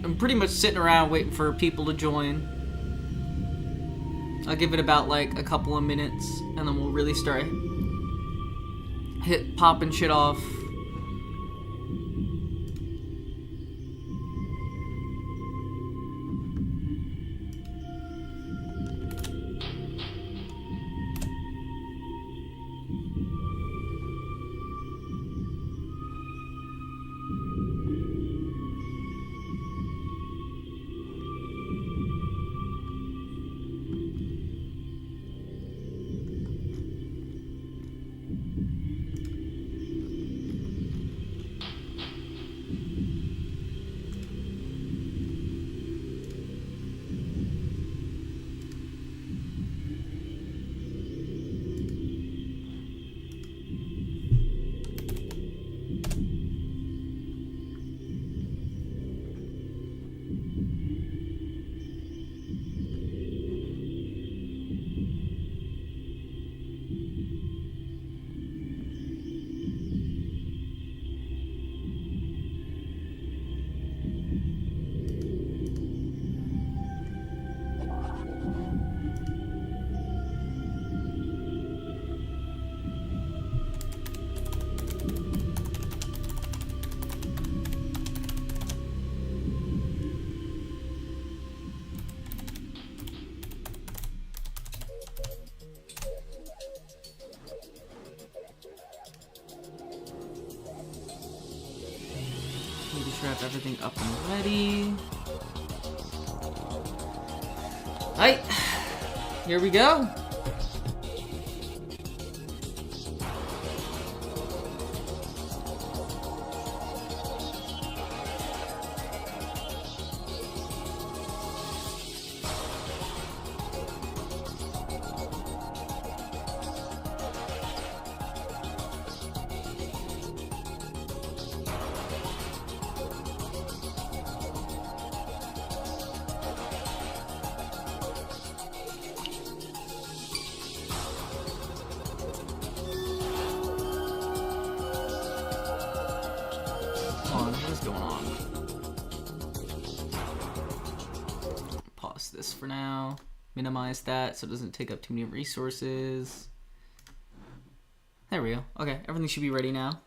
I'm pretty much sitting around waiting for people to join. I'll give it about like a couple of minutes, and then we'll really start popping shit off. Have everything up and ready. Alright, here we go. This for now. Minimize that so it doesn't take up too many resources. There we go. Okay, everything should be ready now.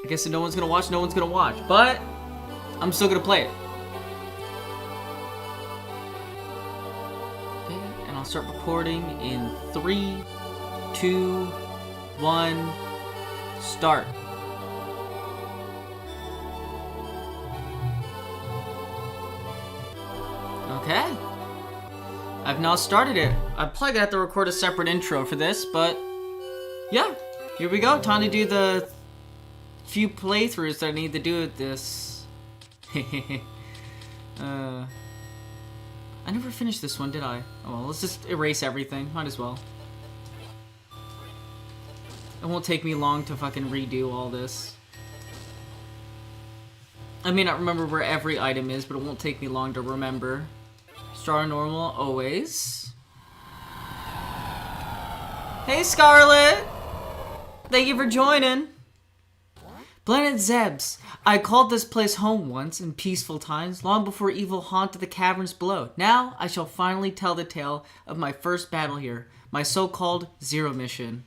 I guess if no one's gonna watch, no one's gonna watch. But I'm still gonna play it. Okay, and I'll start recording in 3, 2, 1, start. Okay. I've now started it. I'm probably gonna have to record a separate intro for this, but yeah, here we go. Time to do the few playthroughs that I need to do with this. I never finished this one, did I? Oh well, let's just erase everything. Might as well. It won't take me long to fucking redo all this. I may not remember where every item is, but it won't take me long to remember. Start on normal, always. Hey Scarlet! Thank you for joining! Planet Zebs. I called this place home once in peaceful times, long before evil haunted the caverns below. Now I shall finally tell the tale of my first battle here, my so-called Zero Mission.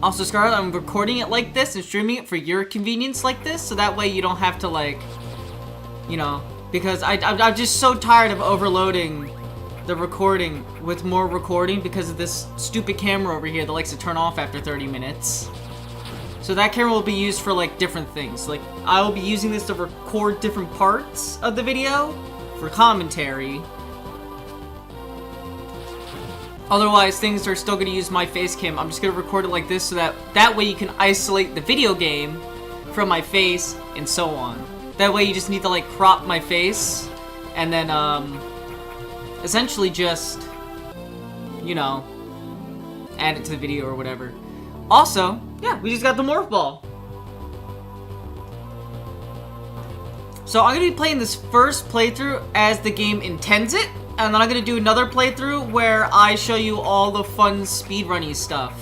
Also, Scarlet, I'm recording it like this and streaming it for your convenience like this, so that way you don't have to, like, you know, because I'm just so tired of overloading the recording with more recording because of this stupid camera over here that likes to turn off after 30 minutes. So that camera will be used for, like, different things. Like, I will be using this to record different parts of the video for commentary. Otherwise, things are still going to use my face cam. I'm just going to record it like this so that way you can isolate the video game from my face and so on. That way you just need to like crop my face and then essentially just, you know, add it to the video or whatever. Also, yeah, we just got the morph ball. So I'm going to be playing this first playthrough as the game intends it. and then I'm gonna do another playthrough where I show you all the fun speedrunning stuff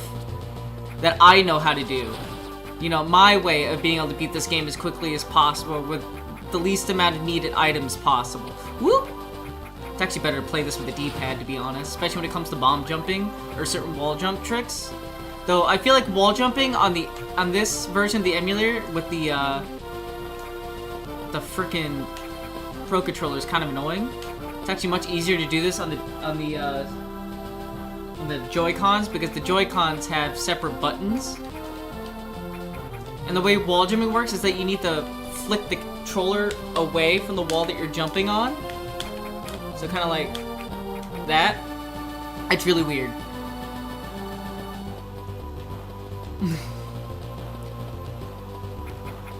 that I know how to do. You know, my way of being able to beat this game as quickly as possible with the least amount of needed items possible. Woo! It's actually better to play this with a D-pad, to be honest, especially when it comes to bomb jumping or certain wall jump tricks. Though I feel like wall jumping on this version of the emulator with the frickin' Pro controller is kind of annoying. It's actually much easier to do this on the Joy-Cons because the Joy-Cons have separate buttons. And the way wall jumping works is that you need to flick the controller away from the wall that you're jumping on. So kind of like that. It's really weird.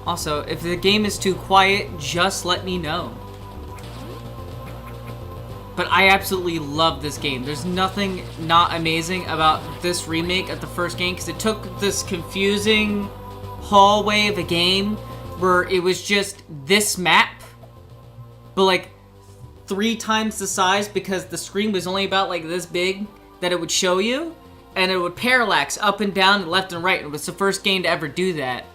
Also, if the game is too quiet, just let me know. But I absolutely love this game. There's nothing not amazing about this remake of the first game, because it took this confusing hallway of a game where it was just this map, but like 3 times the size because the screen was only about like this big that it would show you, and it would parallax up and down and left and right. It was the first game to ever do that.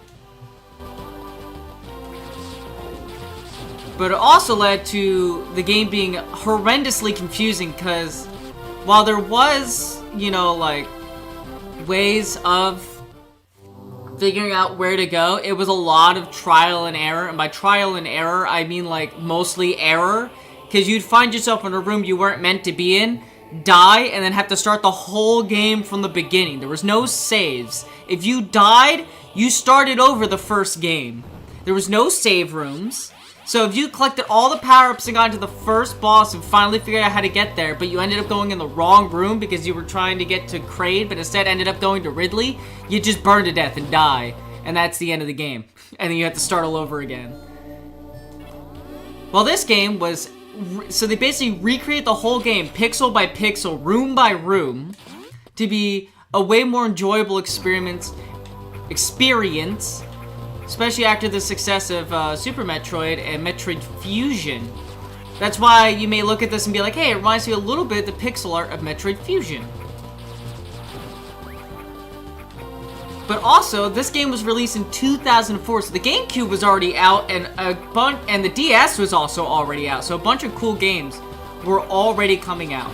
But it also led to the game being horrendously confusing because while there was, you know, like, ways of figuring out where to go, it was a lot of trial and error. And by trial and error, I mean, like, mostly error. Because you'd find yourself in a room you weren't meant to be in, die, and then have to start the whole game from the beginning. There was no saves. If you died, you started over the first game. There was no save rooms. So if you collected all the power-ups and got into the first boss and finally figured out how to get there, but you ended up going in the wrong room because you were trying to get to Kraid, but instead ended up going to Ridley, you just burn to death and die. And that's the end of the game. And then you have to start all over again. Well, this game was... So they basically recreated the whole game, pixel by pixel, room by room, to be a way more enjoyable experience, especially after the success of Super Metroid and Metroid Fusion. That's why you may look at this and be like, hey, it reminds me a little bit of the pixel art of Metroid Fusion. But also, this game was released in 2004, so the GameCube was already out, and the DS was also already out, so a bunch of cool games were already coming out.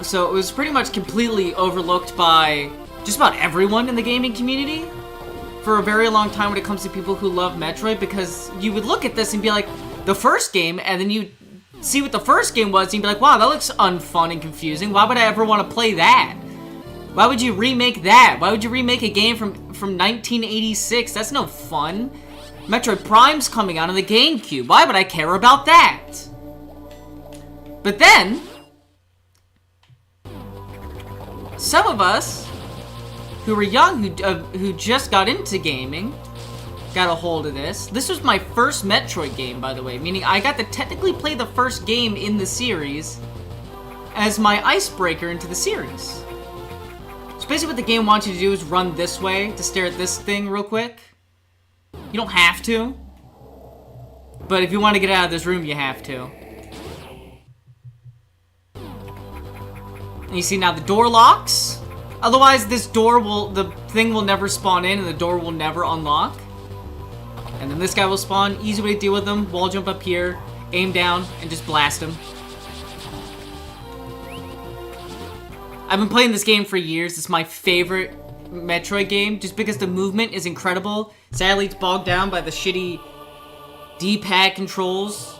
So it was pretty much completely overlooked by just about everyone in the gaming community for a very long time when it comes to people who love Metroid, because you would look at this and be like, the first game, and then you see what the first game was, and you'd be like, wow, that looks unfun and confusing. Why would I ever want to play that? Why would you remake that? Why would you remake a game from 1986? That's no fun. Metroid Prime's coming out on the GameCube. Why would I care about that? But then, some of us who were young, who just got into gaming, got a hold of this. This was my first Metroid game, by the way, meaning I got to technically play the first game in the series as my icebreaker into the series. So basically what the game wants you to do is run this way to stare at this thing real quick. You don't have to, but if you want to get out of this room, you have to. And you see now the door locks. Otherwise, the thing will never spawn in and the door will never unlock. And then this guy will spawn. Easy way to deal with him. Wall jump up here, aim down, and just blast him. I've been playing this game for years. It's my favorite Metroid game, just because the movement is incredible. Sadly, it's bogged down by the shitty D-pad controls.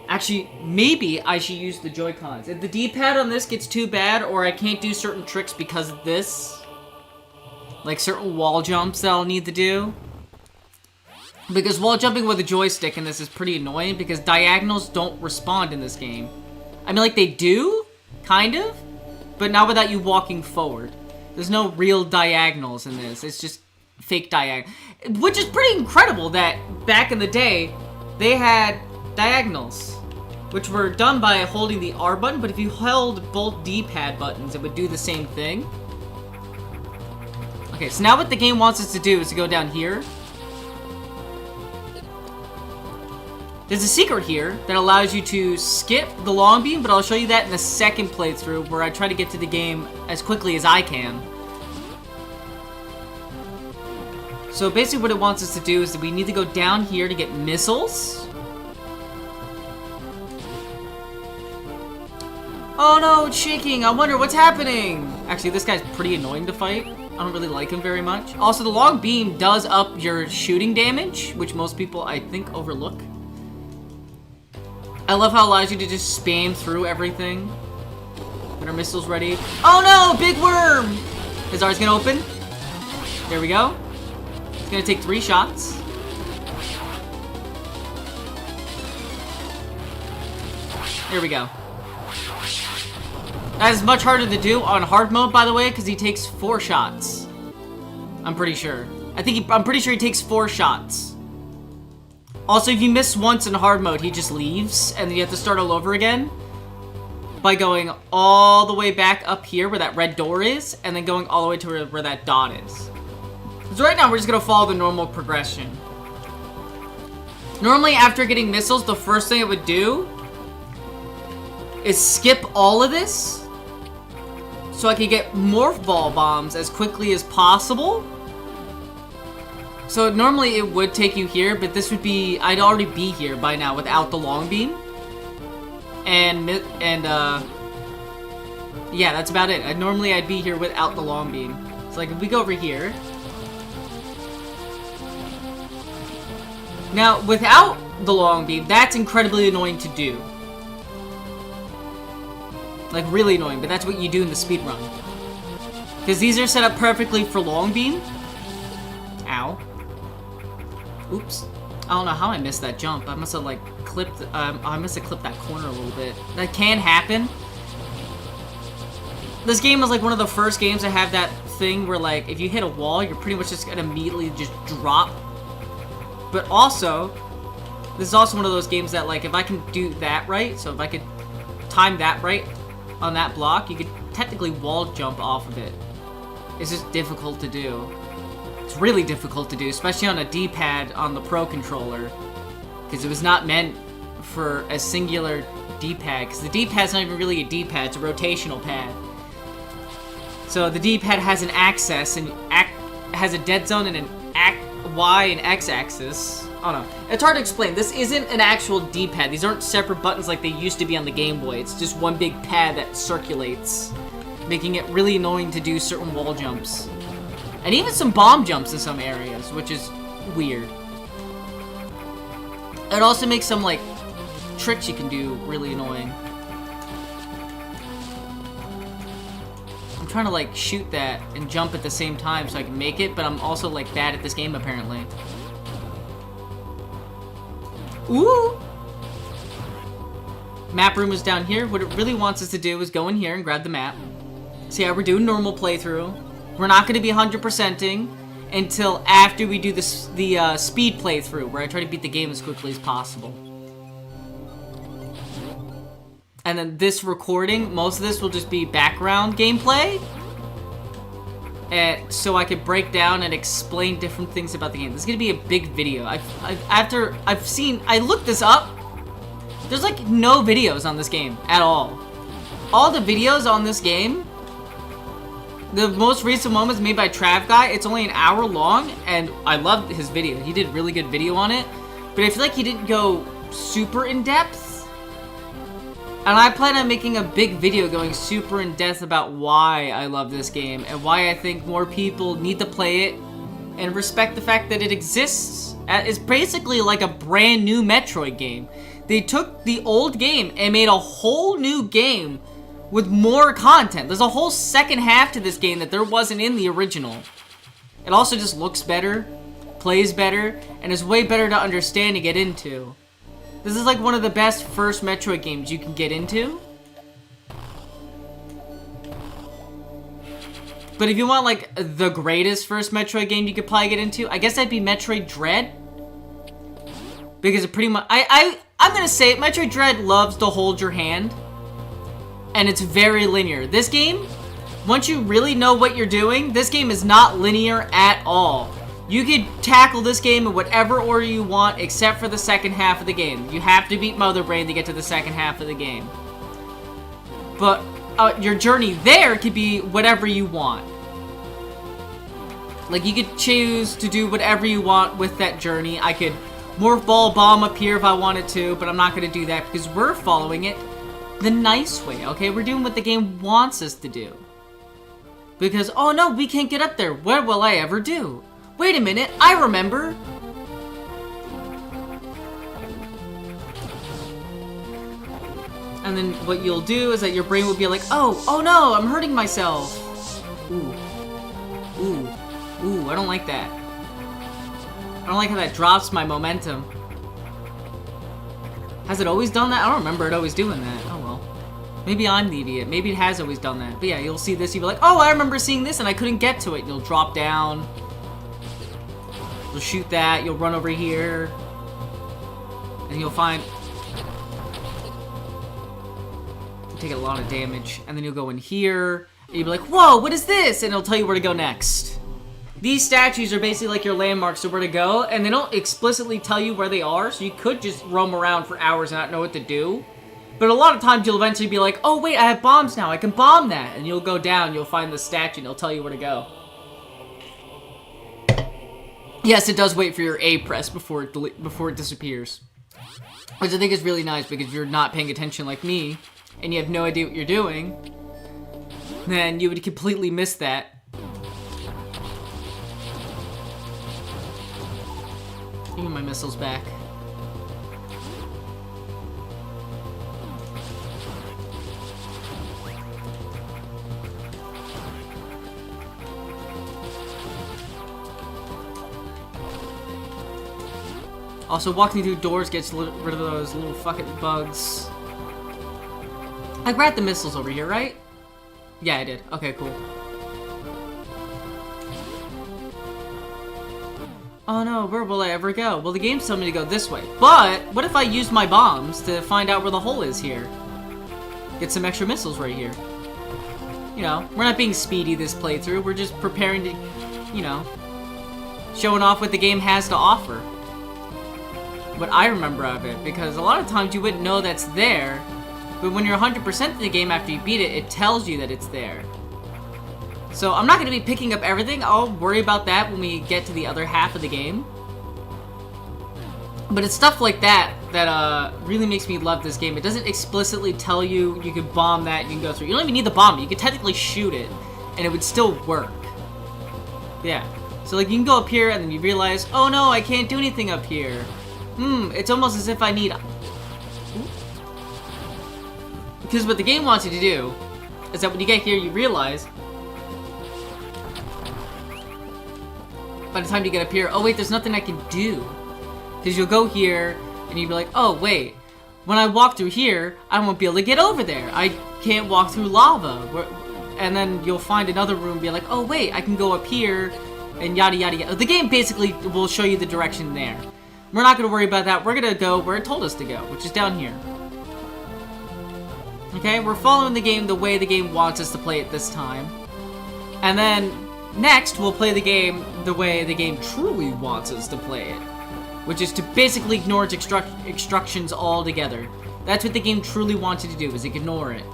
Actually, maybe I should use the Joy-Cons. If the D-pad on this gets too bad, or I can't do certain tricks because of this, like certain wall jumps that I'll need to do. Because wall jumping with a joystick in this is pretty annoying, because diagonals don't respond in this game. I mean, like, they do, kind of, but not without you walking forward. There's no real diagonals in this. It's just fake diagonal. Which is pretty incredible that back in the day, they had diagonals, which were done by holding the R button, but if you held both D-pad buttons, it would do the same thing. Okay, so now what the game wants us to do is to go down here. There's a secret here that allows you to skip the long beam, but I'll show you that in the second playthrough where I try to get to the game as quickly as I can. So basically what it wants us to do is that we need to go down here to get missiles. Oh no, it's shaking. I wonder what's happening. Actually, this guy's pretty annoying to fight. I don't really like him very much. Also, the long beam does up your shooting damage, which most people, I think, overlook. I love how it allows you to just spam through everything. Get our missiles ready. Oh no, big worm! His R's gonna open. There we go. It's gonna take 3 shots. Here we go. That is much harder to do on hard mode, by the way, because he takes 4 shots. I'm pretty sure. I'm pretty sure he takes 4 shots. Also, if you miss once in hard mode, he just leaves, and then you have to start all over again by going all the way back up here where that red door is, and then going all the way to where that dot is. So right now, we're just gonna follow the normal progression. Normally, after getting missiles, the first thing it would do is skip all of this so I can get morph ball bombs as quickly as possible. So normally it would take you here, but this would be, I'd already be here by now without the long beam. And yeah, that's about it. Normally I'd be here without the long beam. So like if we go over here. Now without the long beam, that's incredibly annoying to do. Like really annoying, but that's what you do in the speedrun. Because these are set up perfectly for long beam. Ow. Oops. I don't know how I missed that jump. I must have like clipped, I must have clipped that corner a little bit. That can happen. This game was like one of the first games to have that thing where like, if you hit a wall, you're pretty much just gonna immediately just drop. But also, this is also one of those games that like, if I can do that right, so if I could time that right on that block, you could technically wall jump off of it. It's just difficult to do. It's really difficult to do, especially on a D-pad on the Pro controller, because it was not meant for a singular D-pad, because the D-pad's not even really a D-pad, it's a rotational pad. So the D-pad has an axis and has a dead zone and an Y and X axis. Oh no, it's hard to explain. This isn't an actual D-pad. These aren't separate buttons like they used to be on the Game Boy. It's just one big pad that circulates, making it really annoying to do certain wall jumps. And even some bomb jumps in some areas, which is weird. It also makes some, like, tricks you can do really annoying. I'm trying to, like, shoot that and jump at the same time so I can make it, but I'm also, like, bad at this game, apparently. Ooh! Map room is down here. What it really wants us to do is go in here and grab the map. See how we're doing normal playthrough. We're not going to be 100%ing until after we do the speed playthrough, where I try to beat the game as quickly as possible. And then this recording, most of this will just be background gameplay. And so I could break down and explain different things about the game. This is going to be a big video. I looked this up. There's like no videos on this game at all. All the videos on this game, the most recent one was made by Trav Guy. It's only an hour long, and I loved his video. He did a really good video on it, but I feel like he didn't go super in-depth. And I plan on making a big video going super in-depth about why I love this game, and why I think more people need to play it, and respect the fact that it exists. It's basically like a brand new Metroid game. They took the old game and made a whole new game with more content. There's a whole second half to this game that there wasn't in the original. It also just looks better, plays better, and is way better to understand and get into. This is like one of the best first Metroid games you can get into. But if you want like the greatest first Metroid game you could probably get into, I guess that'd be Metroid Dread. Because it pretty much, I'm gonna say it, Metroid Dread loves to hold your hand. And it's very linear. This game, once you really know what you're doing, this game is not linear at all. You could tackle this game in whatever order you want, except for the second half of the game. You have to beat Mother Brain to get to the second half of the game. But your journey there could be whatever you want. Like, you could choose to do whatever you want with that journey. I could morph ball bomb up here if I wanted to, but I'm not going to do that because we're following it the nice way, okay? We're doing what the game wants us to do. Because, oh no, we can't get up there. What will I ever do? Wait a minute, I remember! And then what you'll do is that your brain will be like, oh no, I'm hurting myself! Ooh. Ooh. Ooh, I don't like that. I don't like how that drops my momentum. Has it always done that? I don't remember it always doing that. Oh well. Maybe I'm the idiot. Maybe it has always done that. But yeah, you'll see this, you'll be like, oh, I remember seeing this and I couldn't get to it. You'll drop down. You'll shoot that, you'll run over here. And you'll find... You'll take a lot of damage. And then you'll go in here. And you'll be like, whoa, what is this? And it'll tell you where to go next. These statues are basically like your landmarks of where to go, and they don't explicitly tell you where they are, so you could just roam around for hours and not know what to do. But a lot of times you'll eventually be like, oh wait, I have bombs now, I can bomb that. And you'll go down, you'll find the statue, and it'll tell you where to go. Yes, it does wait for your A press before it disappears. Which I think is really nice, because if you're not paying attention like me, and you have no idea what you're doing, then you would completely miss that. Give me my missiles back. Also, walking through doors gets rid of those little fucking bugs. I grabbed the missiles over here, right? Yeah, I did. Okay, cool. Oh no, where will I ever go? Well, the game's telling me to go this way. But, what if I use my bombs to find out where the hole is here? Get some extra missiles right here. You know, we're not being speedy this playthrough. We're just preparing to, you know, showing off what the game has to offer. What I remember of it, because a lot of times you wouldn't know that's there, but when you're 100% in the game after you beat it, it tells you that it's there. So I'm not going to be picking up everything. I'll worry about that when we get to the other half of the game. But it's stuff like that that really makes me love this game. It doesn't explicitly tell you you can bomb that, you can go through. You don't even need the bomb. You could technically shoot it, and it would still work. Yeah. So like you can go up here, and then you realize, oh no, I can't do anything up here. It's almost as if I need... Because what the game wants you to do is that when you get here, you realize... By the time you get up here, oh wait, there's nothing I can do. Because you'll go here, and you'll be like, oh wait, when I walk through here, I won't be able to get over there. I can't walk through lava. And then you'll find another room and be like, oh wait, I can go up here, and yada yada yada. The game basically will show you the direction there. We're not going to worry about that. We're going to go where it told us to go, which is down here. Okay, we're following the game the way the game wants us to play it this time. And then, next, we'll play the game the way the game truly wants us to play it. Which is to basically ignore its instructions altogether. That's what the game truly wants you to do, is ignore it.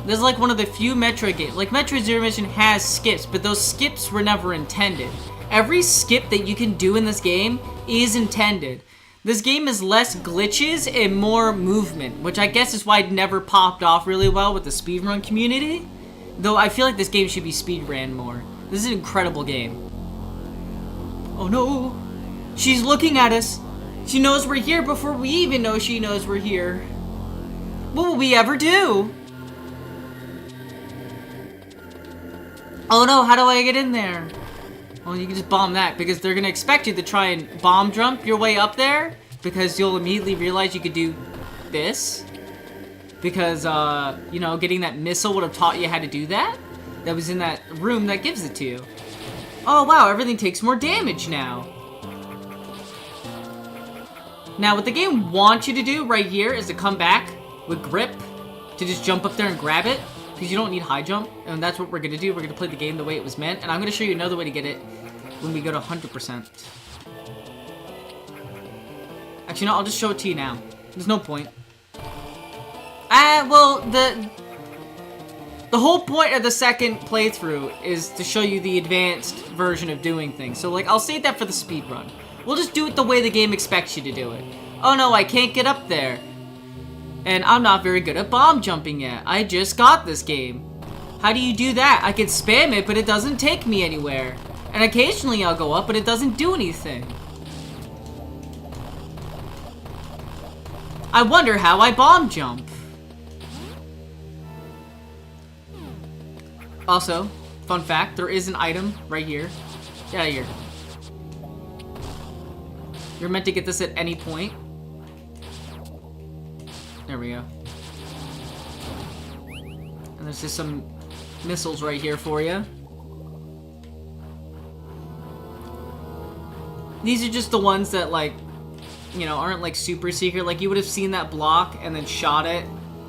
This is like one of the few Metroid games. Like, Metroid Zero Mission has skips, but those skips were never intended. Every skip that you can do in this game is intended. This game is less glitches and more movement, which I guess is why it never popped off really well with the speedrun community. Though I feel like this game should be speedran more. This is an incredible game. Oh no! She's looking at us! She knows we're here before we even know she knows we're here. What will we ever do? Oh no, how do I get in there? Well, you can just bomb that, because they're gonna expect you to try and bomb jump your way up there, because you'll immediately realize you could do this. Because, you know, getting that missile would have taught you how to do that. That was in that room that gives it to you. Oh wow, everything takes more damage now. Now, what the game wants you to do right here is to come back with grip, to just jump up there and grab it. because you don't need high jump, and that's what we're gonna do. We're gonna play the game the way it was meant, and I'm gonna show you another way to get it when we go to 100%. Actually, no, I'll just show it to you now. There's no point. Well, the whole point of the second playthrough is to show you the advanced version of doing things. So, like, I'll save that for the speed run. We'll just do it the way the game expects you to do it. Oh no, I can't get up there. And I'm not very good at bomb jumping yet. I just got this game. How do you do that? I can spam it, but it doesn't take me anywhere. And occasionally I'll go up, but it doesn't do anything. I wonder how I bomb jump. Also, fun fact, there is an item right here. Get out of here. You're meant to get this at any point. There we go. And there's just some missiles right here for you. These are just the ones that, like, you know, aren't like super secret. Like, you would have seen that block and then shot it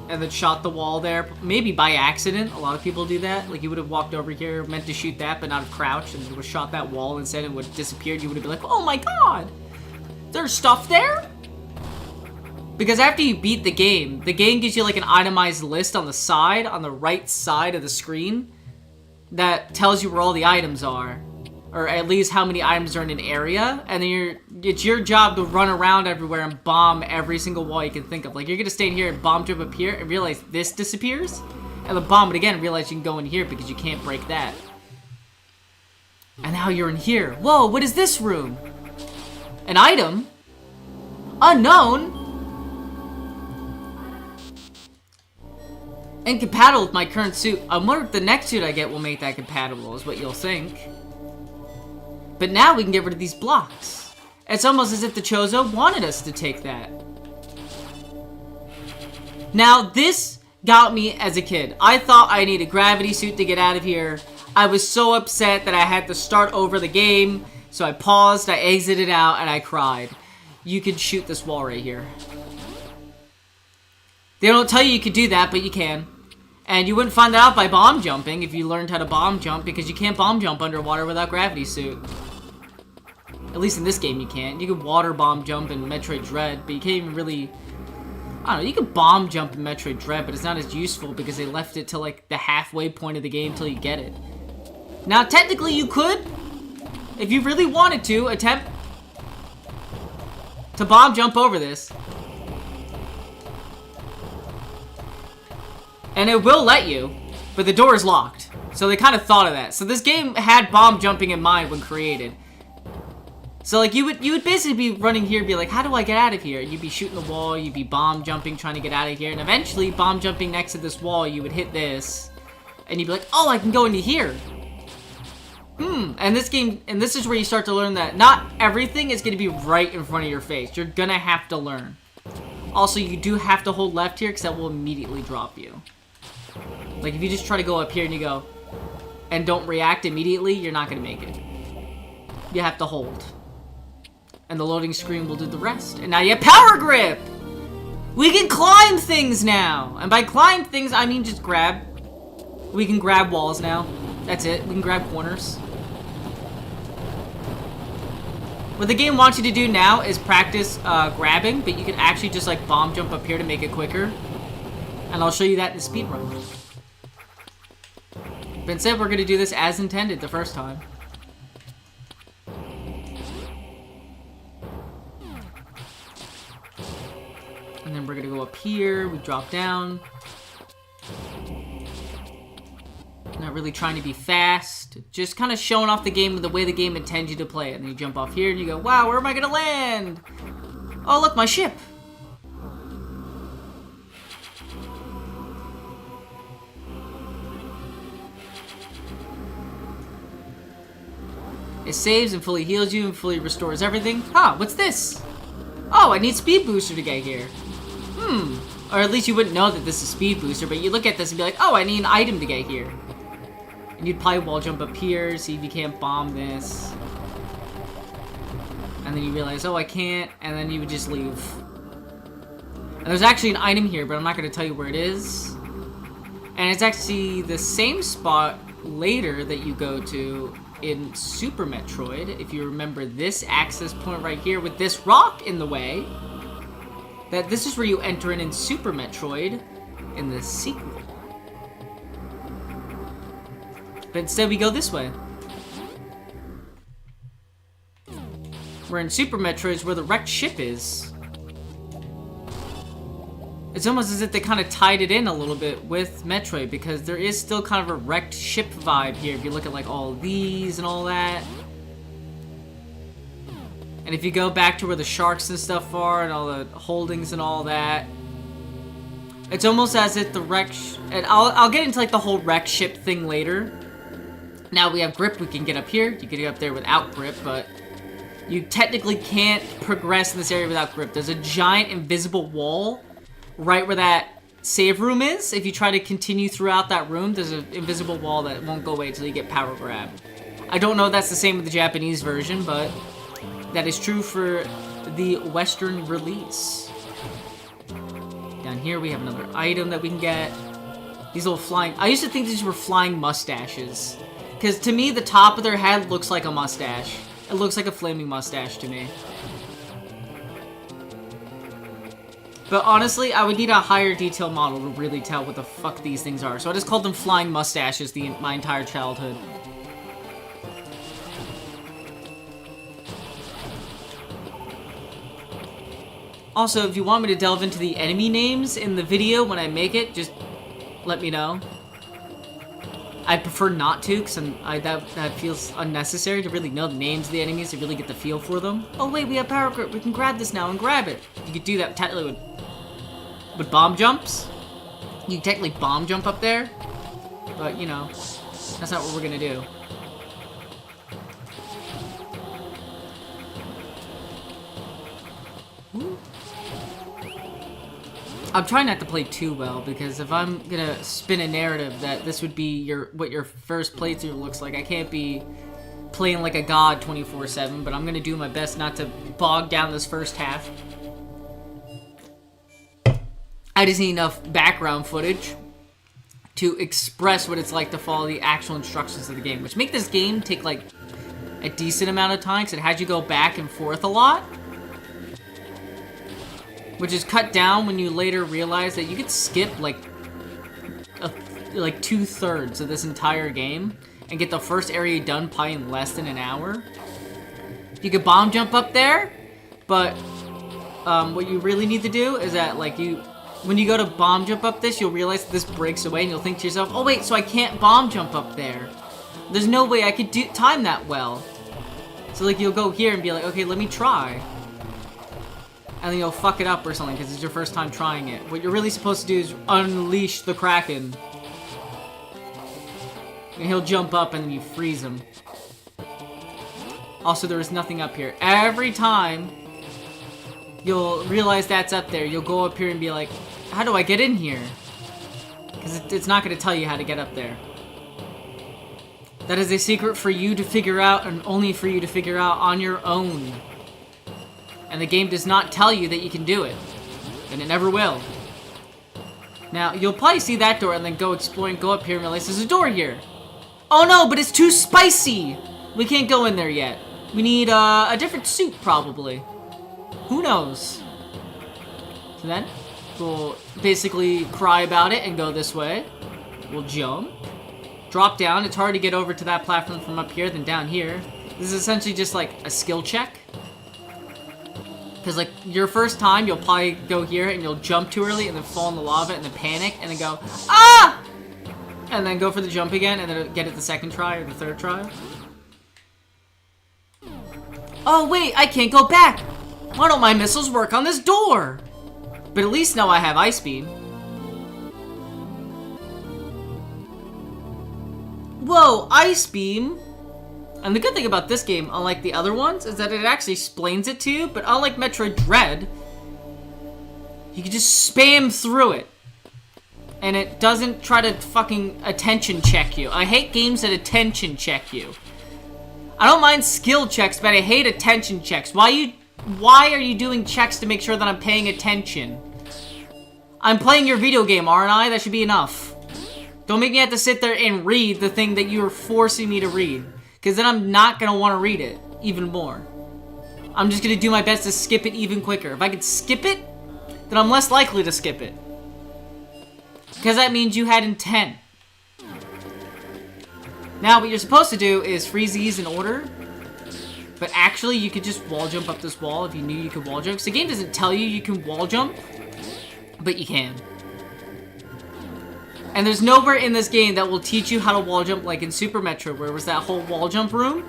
and then shot the wall there, maybe by accident. A lot of people do that. Like, you would have walked over here, meant to shoot that, but not have crouched, and you would have shot that wall instead and would have disappeared. You would have been like, oh my god, there's stuff there? Because after you beat the game gives you like an itemized list on the side, on the right side of the screen, that tells you where all the items are. Or at least how many items are in an area, and then it's your job to run around everywhere and bomb every single wall you can think of. Like, you're gonna stay in here and bomb jump up here and realize this disappears, and then bomb it again and realize you can go in here because you can't break that. And now you're in here. Whoa, what is this room? An item? Unknown? Incompatible with my current suit. I wonder if the next suit I get will make that compatible, is what you'll think. But now we can get rid of these blocks. It's almost as if the Chozo wanted us to take that. Now, this got me as a kid. I thought I needed a gravity suit to get out of here. I was so upset that I had to start over the game. So I paused, I exited out, and I cried. You can shoot this wall right here. They don't tell you could do that, but you can. And you wouldn't find that out by bomb jumping if you learned how to bomb jump, because you can't bomb jump underwater without gravity suit. At least in this game you can't. You can water bomb jump in Metroid Dread, but you can't even really... I don't know, you can bomb jump in Metroid Dread, but it's not as useful because they left it to like the halfway point of the game till you get it. Now technically you could, if you really wanted to, attempt to bomb jump over this. And it will let you, but the door is locked. So they kind of thought of that. So this game had bomb jumping in mind when created. So like you would basically be running here and be like, how do I get out of here? You'd be shooting the wall, you'd be bomb jumping trying to get out of here, and eventually bomb jumping next to this wall, you would hit this, and you'd be like, oh, I can go into here. And this game, and this is where you start to learn that not everything is going to be right in front of your face. You're gonna have to learn. Also, you do have to hold left here because that will immediately drop you. Like, if you just try to go up here and you go, and don't react immediately, you're not going to make it. You have to hold. And the loading screen will do the rest. And now you have power grip! We can climb things now! And by climb things, I mean just grab. We can grab walls now. That's it. We can grab corners. What the game wants you to do now is practice grabbing, but you can actually just like bomb jump up here to make it quicker. And I'll show you that in the speedrun. But instead, we're going to do this as intended the first time. And then we're going to go up here, we drop down. Not really trying to be fast, just kind of showing off the game the way the game intends you to play it. And then you jump off here and you go, wow, where am I going to land? Oh, look, my ship. It saves and fully heals you and fully restores everything. Huh, what's this? Oh, I need speed booster to get here. Or at least you wouldn't know that this is speed booster, but you look at this and be like, oh, I need an item to get here. And you'd probably wall jump up here, see if you can't bomb this. And then you realize, oh, I can't, and then you would just leave. And there's actually an item here, but I'm not going to tell you where it is. And it's actually the same spot later that you go to in Super Metroid. If you remember this access point right here with this rock in the way, that this is where you enter in Super Metroid in the sequel. But instead we go this way. We're in Super Metroid where the wrecked ship is. It's almost as if they kind of tied it in a little bit with Metroid, because there is still kind of a wrecked ship vibe here if you look at like all these and all that. And if you go back to where the sharks and stuff are and all the holdings and all that, it's almost as if the wrecked... And I'll get into like the whole wrecked ship thing later. Now we have grip, we can get up here. You can get up there without grip, but you technically can't progress in this area without grip. There's a giant invisible wall right where that save room is. If you try to continue throughout that room, there's an invisible wall that won't go away until you get power grab. I don't know if that's the same with the Japanese version, but that is true for the Western release. Down here we have another item that we can get. These little flying... I used to think these were flying mustaches, because to me the top of their head looks like a mustache. It looks like a flaming mustache to me. But honestly, I would need a higher detail model to really tell what the fuck these things are. So I just called them flying mustaches my entire childhood. Also, if you want me to delve into the enemy names in the video when I make it, just let me know. I prefer not to, because that feels unnecessary to really know the names of the enemies, to really get the feel for them. Oh wait, we have power grip. We can grab this now and grab it. You could do that technically with bomb jumps. You can technically bomb jump up there, but you know, that's not what we're gonna do. Ooh. I'm trying not to play too well, because if I'm gonna spin a narrative that this would be what your first playthrough looks like, I can't be playing like a god 24/7, but I'm gonna do my best not to bog down this first half. I just need enough background footage to express what it's like to follow the actual instructions of the game, which make this game take like a decent amount of time, because it has you go back and forth a lot. Which is cut down when you later realize that you could skip like 2/3 of this entire game and get the first area done probably in less than an hour. You could bomb jump up there, but what you really need to do is that when you go to bomb jump up this, you'll realize that this breaks away and you'll think to yourself, oh wait, so I can't bomb jump up there. There's no way I could time that well. So like you'll go here and be like, okay, let me try. And then you'll fuck it up or something because it's your first time trying it. What you're really supposed to do is unleash the Kraken. And he'll jump up and then you freeze him. Also, there is nothing up here. Every time you'll realize that's up there, you'll go up here and be like, how do I get in here? Because it's not going to tell you how to get up there. That is a secret for you to figure out, and only for you to figure out on your own. And the game does not tell you that you can do it. And it never will. Now, you'll probably see that door and then go exploring, go up here and realize there's a door here. Oh no, but it's too spicy! We can't go in there yet. We need a different suit, probably. Who knows? So then, we'll basically cry about it and go this way. We'll jump. Drop down. It's hard to get over to that platform from up here than down here. This is essentially just like a skill check. Because, like, your first time, you'll probably go here and you'll jump too early and then fall in the lava and then panic and then go, ah! And then go for the jump again and then get it the second try or the third try. Oh, wait, I can't go back! Why don't my missiles work on this door? But at least now I have Ice Beam. Whoa, Ice Beam! And the good thing about this game, unlike the other ones, is that it actually explains it to you, but unlike Metroid Dread, you can just spam through it. And it doesn't try to fucking attention check you. I hate games that attention check you. I don't mind skill checks, but I hate attention checks. Why are you doing checks to make sure that I'm paying attention? I'm playing your video game, aren't I? That should be enough. Don't make me have to sit there and read the thing that you're forcing me to read. Because then I'm not going to want to read it even more. I'm just going to do my best to skip it even quicker. If I can skip it, then I'm less likely to skip it. Because that means you had intent. Now, what you're supposed to do is freeze these in order. But actually, you could just wall jump up this wall if you knew you could wall jump. Because the game doesn't tell you can wall jump, but you can. And there's nowhere in this game that will teach you how to wall jump like in Super Metroid, where it was that whole wall jump room.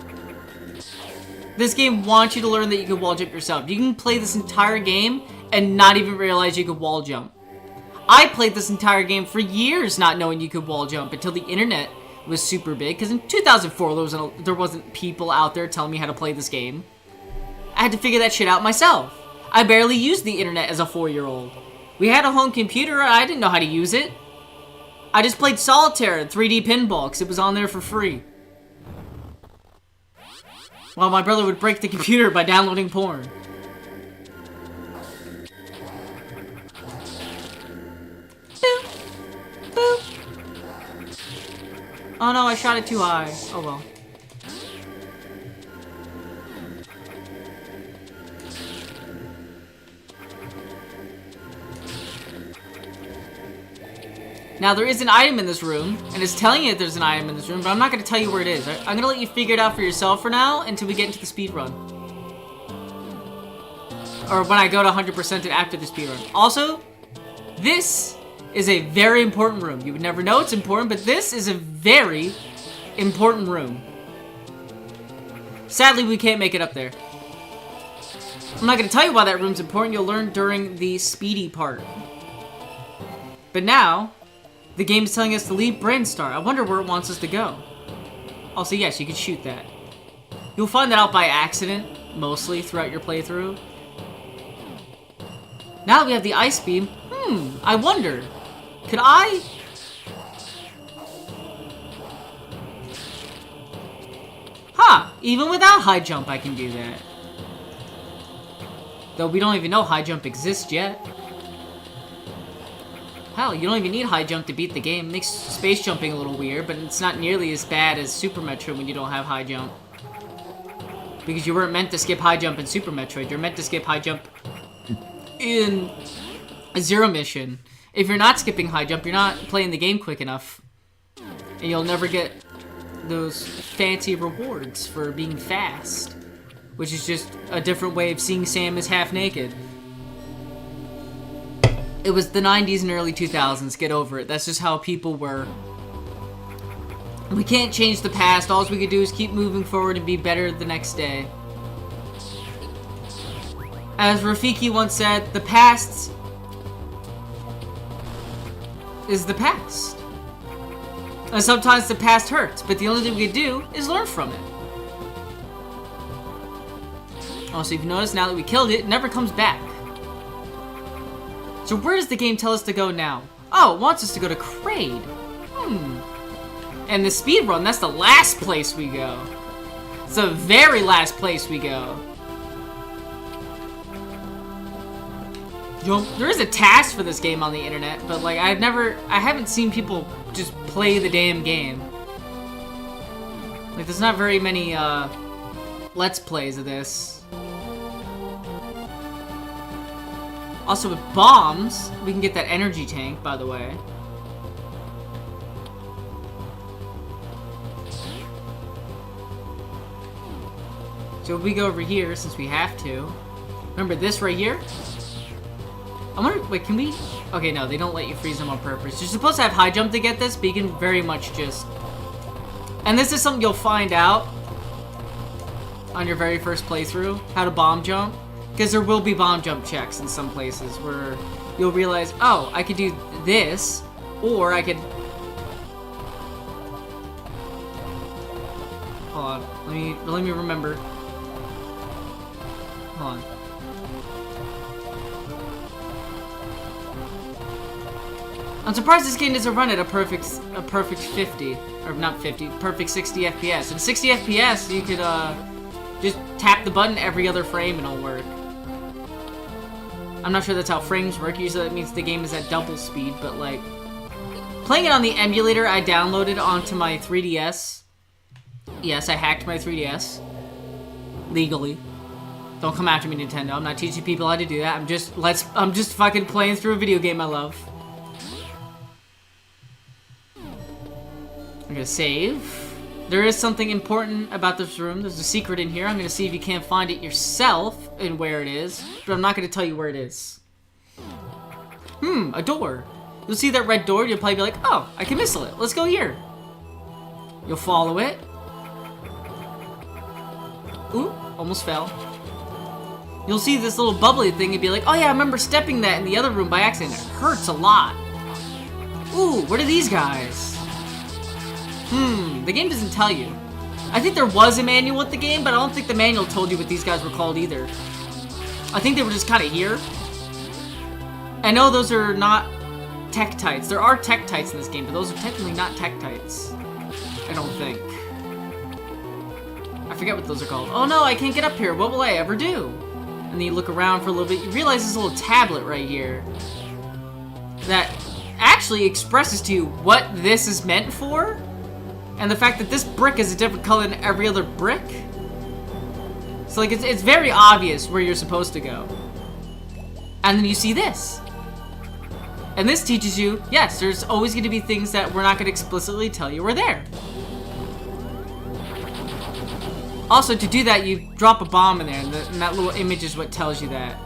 This game wants you to learn that you can wall jump yourself. You can play this entire game and not even realize you could wall jump. I played this entire game for years not knowing you could wall jump until the internet was super big, because in 2004 there wasn't people out there telling me how to play this game. I had to figure that shit out myself. I barely used the internet as a 4-year-old. We had a home computer, I didn't know how to use it. I just played solitaire and 3D pinball because it was on there for free. While my brother would break the computer by downloading porn. Boop. Boop. Oh no, I shot it too high. Oh well. Now, there is an item in this room, and it's telling you that there's an item in this room, but I'm not going to tell you where it is. I'm going to let you figure it out for yourself for now until we get into the speed run. Or when I go to 100% after the speed run. Also, this is a very important room. You would never know it's important, but this is a very important room. Sadly, we can't make it up there. I'm not going to tell you why that room's important. You'll learn during the speedy part. But now, the game is telling us to leave Brainstar. I wonder where it wants us to go. Also, yes, you can shoot that. You'll find that out by accident, mostly, throughout your playthrough. Now that we have the ice beam, I wonder, could I... Even without high jump, I can do that. Though we don't even know high jump exists yet. Hell, you don't even need high jump to beat the game. It makes space jumping a little weird, but it's not nearly as bad as Super Metroid when you don't have high jump. Because you weren't meant to skip high jump in Super Metroid. You're meant to skip high jump in Zero Mission. If you're not skipping high jump, you're not playing the game quick enough. And you'll never get those fancy rewards for being fast. Which is just a different way of seeing Sam as half naked. It was the 90s and early 2000s. Get over it. That's just how people were. We can't change the past. All we can do is keep moving forward and be better the next day. As Rafiki once said, the past is the past. And sometimes the past hurts, but the only thing we can do is learn from it. Also, if you notice, now that we killed it, it never comes back. So where does the game tell us to go now? Oh, it wants us to go to Kraid. And the speed run, that's the last place we go. It's the very last place we go. There is a task for this game on the internet, but like I haven't seen people just play the damn game. Like there's not very many Let's Plays of this. Also, with bombs, we can get that energy tank, by the way. So if we go over here, since we have to. Remember this right here? I wonder, wait, can we? Okay, no, they don't let you freeze them on purpose. You're supposed to have high jump to get this, but you can very much just... And this is something you'll find out on your very first playthrough, how to bomb jump. Because there will be bomb jump checks in some places where you'll realize, oh, I could do this, or I could... Hold on, let me remember. Hold on. I'm surprised this game doesn't run at a perfect 50, or not 50, perfect 60 FPS. In 60 FPS, you could just tap the button every other frame and it'll work. I'm not sure that's how frames work. Usually that means the game is at double speed, but like, Playing it on the emulator I downloaded onto my 3DS. Yes, I hacked my 3DS. Legally. Don't come after me, Nintendo. I'm not teaching people how to do that. I'm just fucking playing through a video game I love. I'm gonna save. There is something important about this room. There's a secret in here. I'm gonna see if you can't find it yourself and where it is, but I'm not gonna tell you where it is. A door. You'll see that red door, you'll probably be like, oh, I can missile it. Let's go here. You'll follow it. Ooh, almost fell. You'll see this little bubbly thing and be like, oh yeah, I remember stepping that in the other room by accident. It hurts a lot. Ooh, what are these guys? The game doesn't tell you. I think there was a manual with the game, but I don't think the manual told you what these guys were called either. I think they were just kind of here. I know those are not Tektites. There are Tektites in this game, but those are technically not Tektites. I don't think. I forget what those are called. Oh no, I can't get up here. What will I ever do? And then you look around for a little bit. You realize this little tablet right here that actually expresses to you what this is meant for. And the fact that this brick is a different color than every other brick. So like it's very obvious where you're supposed to go. And then you see this. And this teaches you, yes, there's always going to be things that we're not going to explicitly tell you are there. Also, to do that, you drop a bomb in there, and that little image is what tells you that.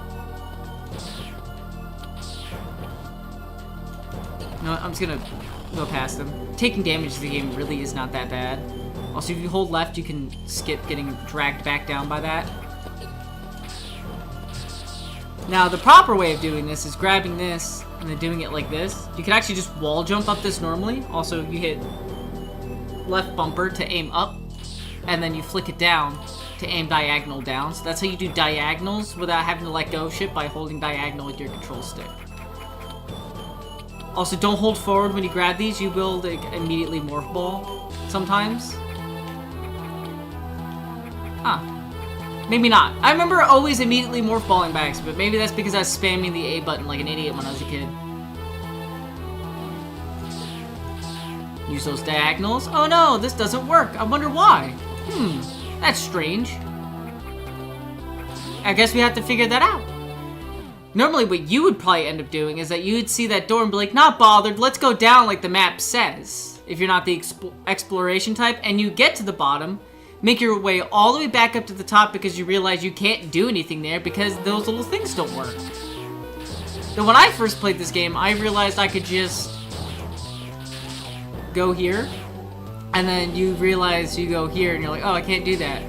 No, I'm just going to go past them. Taking damage to the game really is not that bad. Also, if you hold left, you can skip getting dragged back down by that. Now, the proper way of doing this is grabbing this and then doing it like this. You can actually just wall jump up this normally. Also, you hit left bumper to aim up, and then you flick it down to aim diagonal down. So that's how you do diagonals without having to let go of shit, by holding diagonal with your control stick. Also, don't hold forward when you grab these. You will like, immediately morph ball sometimes. Maybe not. I remember always immediately morph balling by accident, but maybe that's because I was spamming the A button like an idiot when I was a kid. Use those diagonals. Oh no, this doesn't work. I wonder why. That's strange. I guess we have to figure that out. Normally what you would probably end up doing is that you would see that door and be like, not bothered, let's go down like the map says. If you're not the exploration type, and you get to the bottom, make your way all the way back up to the top because you realize you can't do anything there because those little things don't work. Then when I first played this game, I realized I could just go here, and then you realize you go here and you're like, oh, I can't do that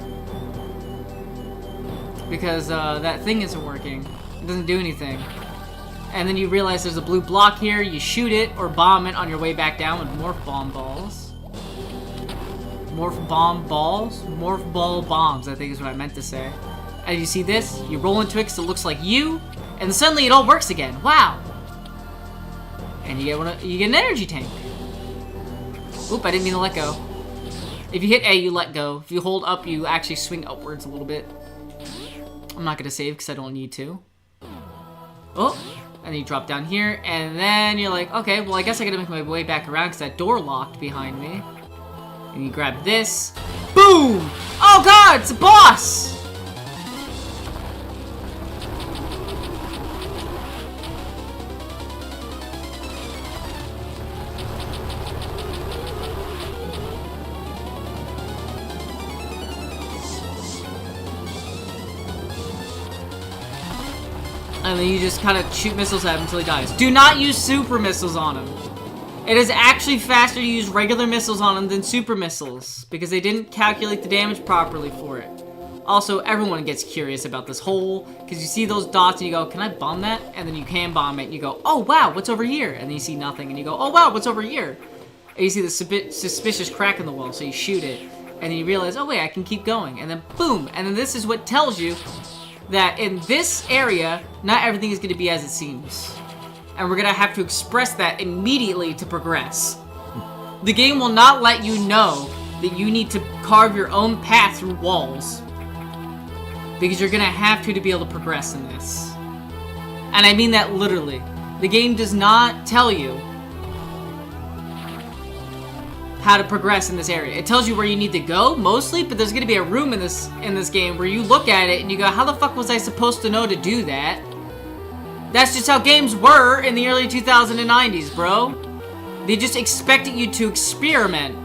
because that thing isn't working. It doesn't do anything. And then you realize there's a blue block here, you shoot it or bomb it on your way back down with morph bomb balls. Morph bomb balls? Morph ball bombs, I think is what I meant to say. And you see this, you roll into it because it looks like you, and suddenly it all works again. Wow! And you get an energy tank. Oop, I didn't mean to let go. If you hit A, you let go. If you hold up, you actually swing upwards a little bit. I'm not gonna save because I don't need to. Oh, and then you drop down here, and then you're like, okay, well I guess I gotta make my way back around because that door locked behind me. And you grab this. Boom! Oh god, it's a boss! And then you just kind of shoot missiles at him until he dies. Do not use super missiles on him. It is actually faster to use regular missiles on him than super missiles, because they didn't calculate the damage properly for it. Also, everyone gets curious about this hole, because you see those dots and you go, can I bomb that? And then you can bomb it and you go, oh wow, what's over here? And then you see nothing and you go, oh wow, what's over here? And you see the suspicious crack in the wall, so you shoot it. And then you realize, oh wait, I can keep going. And then boom, and then this is what tells you that in this area, not everything is going to be as it seems. And we're gonna have to express that immediately to progress. The game will not let you know that you need to carve your own path through walls, because you're gonna have to be able to progress in this. And I mean that literally. The game does not tell you how to progress in this area. It tells you where you need to go, mostly, but there's gonna be a room in this game where you look at it and you go, how the fuck was I supposed to know to do that? That's just how games were in the early 2090s, bro. They just expected you to experiment.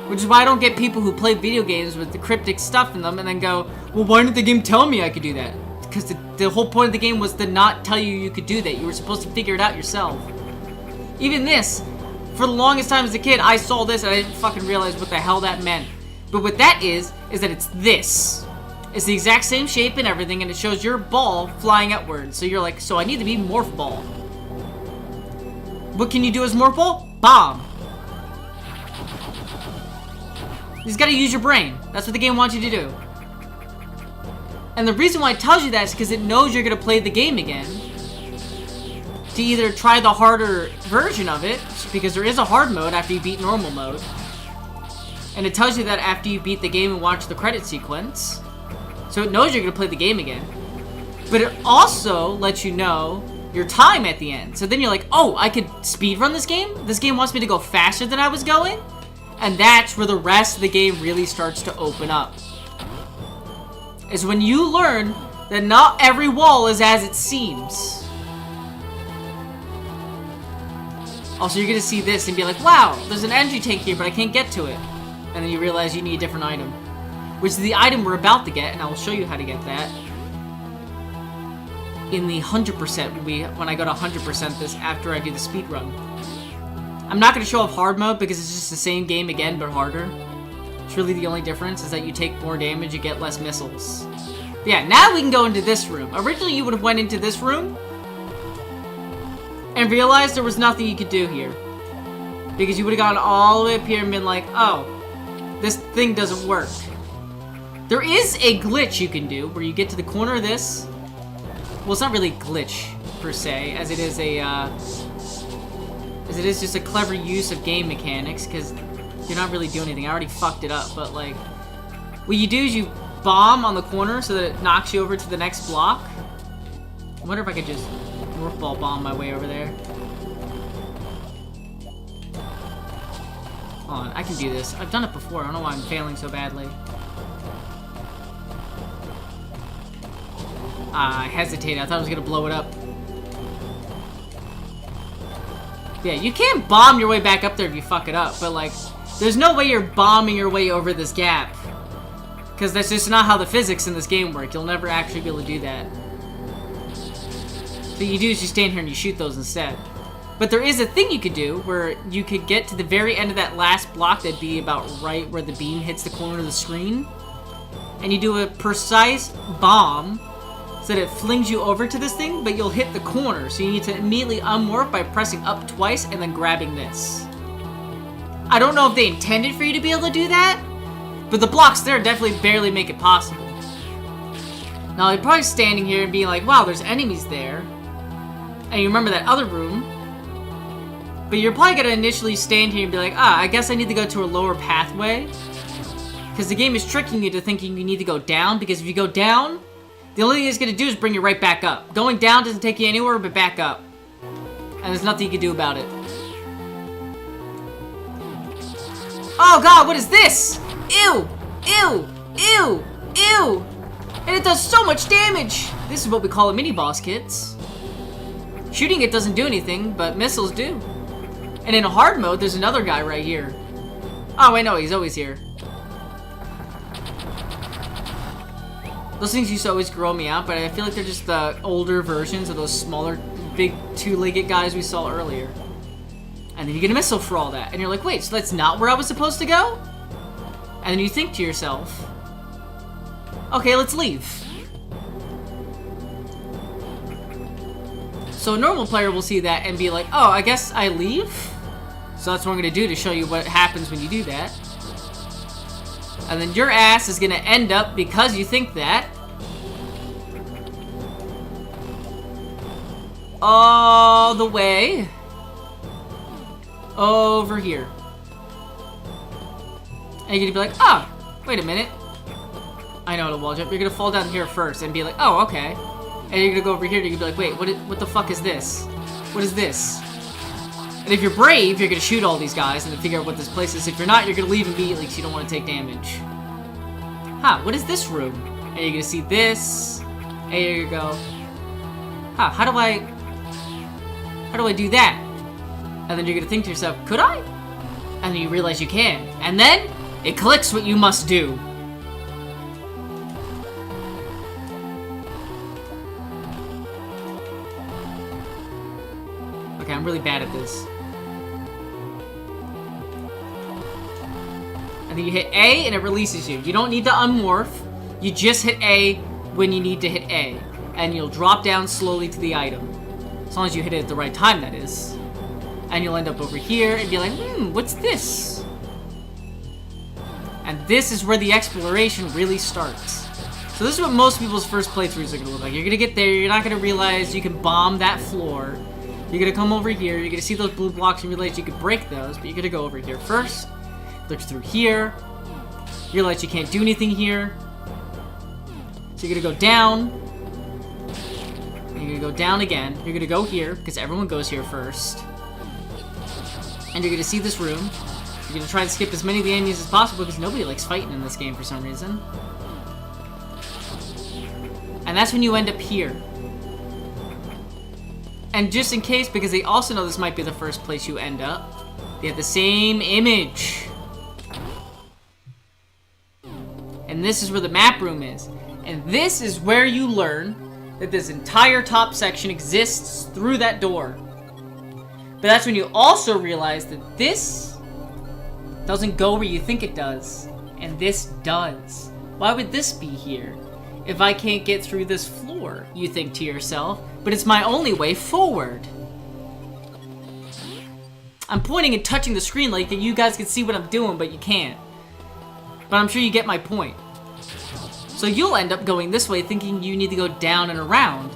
Which is why I don't get people who play video games with the cryptic stuff in them and then go, well, why didn't the game tell me I could do that? Because the whole point of the game was to not tell you you could do that. You were supposed to figure it out yourself. Even this, for the longest time as a kid, I saw this and I didn't fucking realize what the hell that meant. But what that is that it's this. It's the exact same shape and everything, and it shows your ball flying outward. So you're like, so I need to be Morph Ball. What can you do as Morph Ball? Bomb. You just gotta use your brain. That's what the game wants you to do. And the reason why it tells you that is because it knows you're gonna play the game again. To either try the harder version of it, because there is a hard mode after you beat normal mode. And it tells you that after you beat the game and watch the credit sequence. So it knows you're gonna play the game again. But it also lets you know your time at the end. So then you're like, oh, I could speedrun this game? This game wants me to go faster than I was going? And that's where the rest of the game really starts to open up. Is when you learn that not every wall is as it seems. Also, you're gonna see this and be like, wow, there's an energy tank here, but I can't get to it. And then you realize you need a different item. Which is the item we're about to get, and I will show you how to get that. In the 100% when I go to 100% this after I do the speed run. I'm not going to show off hard mode because it's just the same game again, but harder. It's really the only difference is that you take more damage, you get less missiles. But yeah, now we can go into this room. Originally, you would have went into this room and realized there was nothing you could do here. Because you would have gone all the way up here and been like, oh, this thing doesn't work. There is a glitch you can do where you get to the corner of this. Well, it's not really a glitch, per se, as it is just a clever use of game mechanics, because you're not really doing anything. I already fucked it up, but like, what you do is you bomb on the corner so that it knocks you over to the next block. I wonder if I could just Morph Ball bomb my way over there. Hold on, I can do this. I've done it before. I don't know why I'm failing so badly. I hesitated. I thought I was gonna blow it up. Yeah, you can't bomb your way back up there if you fuck it up, but like, there's no way you're bombing your way over this gap. Because that's just not how the physics in this game work. You'll never actually be able to do that. What you do is you stand here and you shoot those instead. But there is a thing you could do where you could get to the very end of that last block that'd be about right where the beam hits the corner of the screen. And you do a precise bomb so that it flings you over to this thing, but you'll hit the corner. So you need to immediately unmorph by pressing up twice and then grabbing this. I don't know if they intended for you to be able to do that, but the blocks there definitely barely make it possible. Now, you're probably standing here and being like, wow, there's enemies there. And you remember that other room. But you're probably gonna initially stand here and be like, ah, I guess I need to go to a lower pathway. Because the game is tricking you to thinking you need to go down, because if you go down, the only thing it's going to do is bring you right back up. Going down doesn't take you anywhere but back up. And there's nothing you can do about it. Oh god, what is this? Ew! Ew! Ew! Ew! And it does so much damage! This is what we call a mini-boss, kids. Shooting it doesn't do anything, but missiles do. And in a hard mode, there's another guy right here. Oh, wait, no, he's always here. Those things used to always grow me out, but I feel like they're just the older versions of those smaller, big, two-legged guys we saw earlier. And then you get a missile for all that, and you're like, wait, so that's not where I was supposed to go? And then you think to yourself, okay, let's leave. So a normal player will see that and be like, oh, I guess I leave? So that's what I'm going to do to show you what happens when you do that. And then your ass is gonna end up, because you think that, all the way over here. And you're gonna be like, ah, wait a minute. I know the wall jump. You're gonna fall down here first and be like, oh, okay. And you're gonna go over here and you're gonna be like, wait, what the fuck is this? What is this? And if you're brave, you're gonna shoot all these guys and then figure out what this place is. If you're not, you're gonna leave immediately because you don't want to take damage. Huh, what is this room? And you're gonna see this. And here you go. Huh, how do I do that? And then you're gonna think to yourself, could I? And then you realize you can. And then, it clicks what you must do. Okay, I'm really bad at this. And then you hit A and it releases you. You don't need to unmorph. You just hit A when you need to hit A. And you'll drop down slowly to the item. As long as you hit it at the right time, that is. And you'll end up over here and be like, what's this? And this is where the exploration really starts. So this is what most people's first playthroughs are going to look like. You're going to get there, you're not going to realize you can bomb that floor. You're going to come over here, you're going to see those blue blocks and realize you can break those, but you're going to go over here first. Look through here. You realize you can't do anything here. So you're going to go down. And you're going to go down again. You're going to go here, because everyone goes here first. And you're going to see this room. You're going to try to skip as many of the enemies as possible, because nobody likes fighting in this game for some reason. And that's when you end up here. And just in case, because they also know this might be the first place you end up, they have the same image. And this is where the map room is. And this is where you learn that this entire top section exists through that door. But that's when you also realize that this doesn't go where you think it does. And this does. Why would this be here? If I can't get through this floor, you think to yourself, but it's my only way forward. I'm pointing and touching the screen like you guys can see what I'm doing, but you can't. But I'm sure you get my point. So you'll end up going this way thinking you need to go down and around.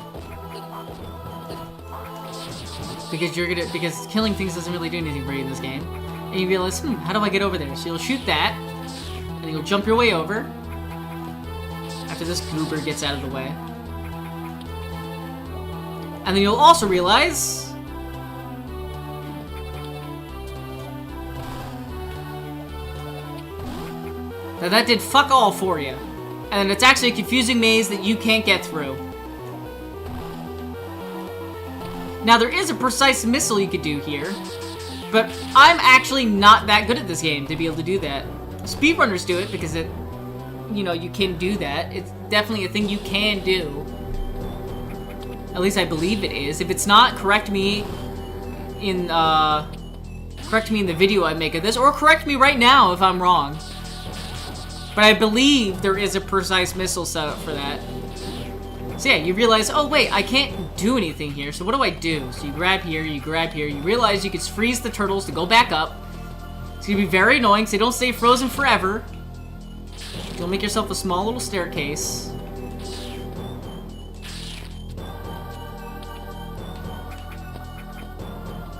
Because killing things doesn't really do anything for you in this game. And you realize, how do I get over there? So you'll shoot that, and you'll jump your way over. After this goober gets out of the way. And then you'll also realize that did fuck all for you. And it's actually a confusing maze that you can't get through. Now there is a precise missile you could do here, but I'm actually not that good at this game to be able to do that. Speedrunners do it because you can do that. It's definitely a thing you can do. At least I believe it is. If it's not, correct me in the video I make of this, or correct me right now if I'm wrong. But I believe there is a precise missile set up for that. So yeah, you realize, oh wait, I can't do anything here, so what do I do? So you grab here, you realize you can freeze the turtles to go back up. It's gonna be very annoying, because they don't stay frozen forever. You'll make yourself a small little staircase.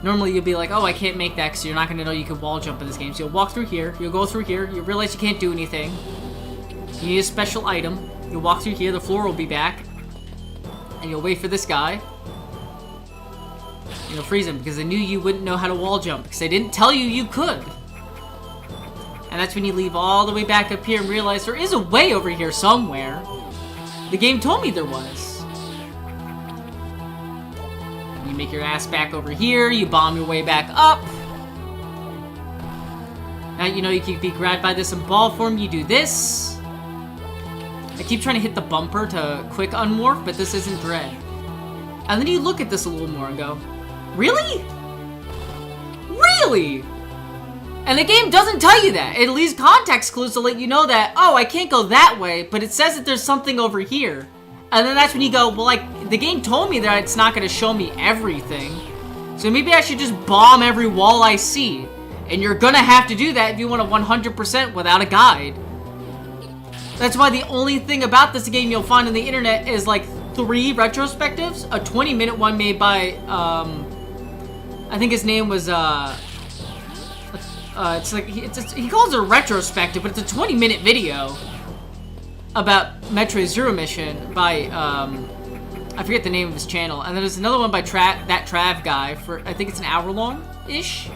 Normally you'll be like, oh, I can't make that because you're not going to know you can wall jump in this game. So you'll walk through here, you'll go through here, you realize you can't do anything. You need a special item. You'll walk through here, the floor will be back. And you'll wait for this guy. And you'll freeze him because they knew you wouldn't know how to wall jump because they didn't tell you you could. And that's when you leave all the way back up here and realize there is a way over here somewhere. The game told me there was. You make your ass back over here, you bomb your way back up. Now you know you can be grabbed by this in ball form, you do this. I keep trying to hit the bumper to quick unmorph, but this isn't Dread. And then you look at this a little more and go, really? Really? And the game doesn't tell you that. It leaves context clues to let you know that, oh, I can't go that way, but it says that there's something over here. And then that's when you go, well, like, the game told me that it's not going to show me everything. So maybe I should just bomb every wall I see. And you're going to have to do that if you want to 100% without a guide. That's why the only thing about this game you'll find on the internet is, like, 3 retrospectives. A 20-minute one made by, I think his name was, he calls it a retrospective, but it's a 20-minute video about Metroid Zero Mission by, I forget the name of his channel. And then there's another one by that Trav guy for, I think it's an hour long-ish.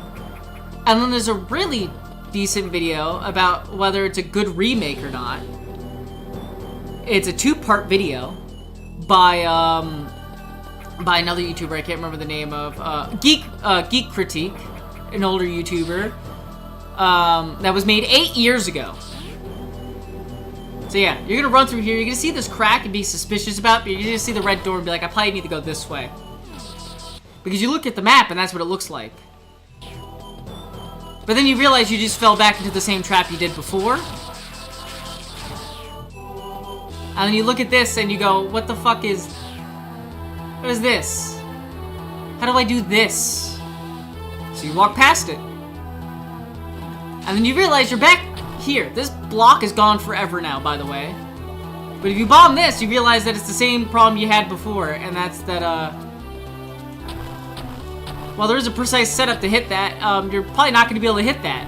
And then there's a really decent video about whether it's a good remake or not. It's a 2-part video by another YouTuber I can't remember the name of. Geek Critique, an older YouTuber that was made 8 years ago. So yeah, you're gonna run through here, you're gonna see this crack and be suspicious about it, but you're gonna see the red door and be like, I probably need to go this way. Because you look at the map and that's what it looks like. But then you realize you just fell back into the same trap you did before. And then you look at this and you go, what the fuck is... What is this? How do I do this? So you walk past it. And then you realize you're back here. This block is gone forever now, by the way. But if you bomb this, you realize that it's the same problem you had before. And that's that, while there is a precise setup to hit that, you're probably not going to be able to hit that.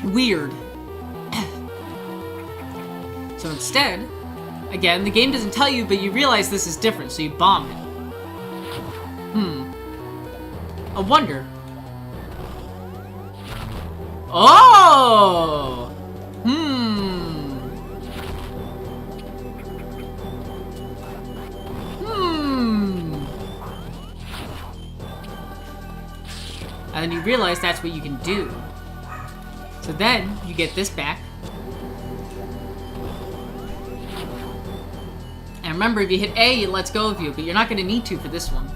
Weird. So instead, again, the game doesn't tell you, but you realize this is different, so you bomb it. I wonder. Oh! And then you realize that's what you can do. So then, you get this back. And remember, if you hit A, it lets go of you, but you're not going to need to for this one.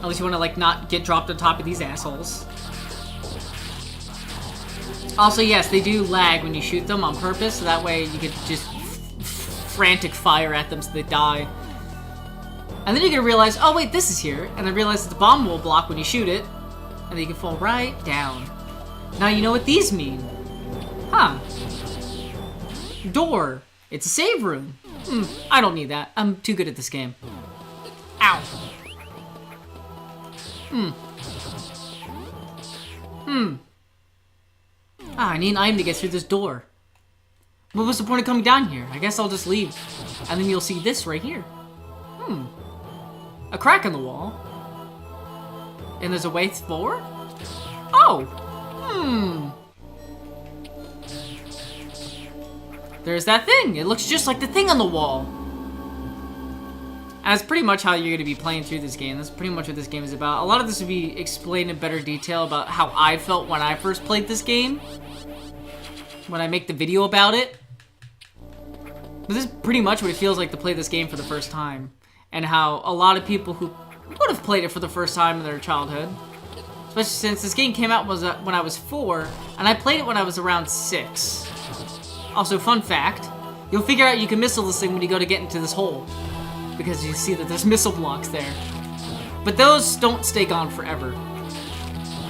Unless you want to, like, not get dropped on top of these assholes. Also, yes, they do lag when you shoot them on purpose, so that way you could just frantic fire at them so they die. And then you're going to realize, oh wait, this is here, and then realize that the bomb will block when you shoot it, and then you can fall right down. Now you know what these mean. Huh. Door. It's a save room. I don't need that. I'm too good at this game. Ow. I need an item to get through this door. What was the point of coming down here? I guess I'll just leave. And then you'll see this right here. A crack in the wall. And there's a way forward? Oh! There's that thing. It looks just like the thing on the wall. And that's pretty much how you're going to be playing through this game. That's pretty much what this game is about. A lot of this will be explained in better detail about how I felt when I first played this game. When I make the video about it. But this is pretty much what it feels like to play this game for the first time. And how a lot of people who would have played it for the first time in their childhood, especially since this game came out when I was 4, and I played it when I was around 6. Also, fun fact, you'll figure out you can missile this thing when you go to get into this hole, because you see that there's missile blocks there. But those don't stay gone forever.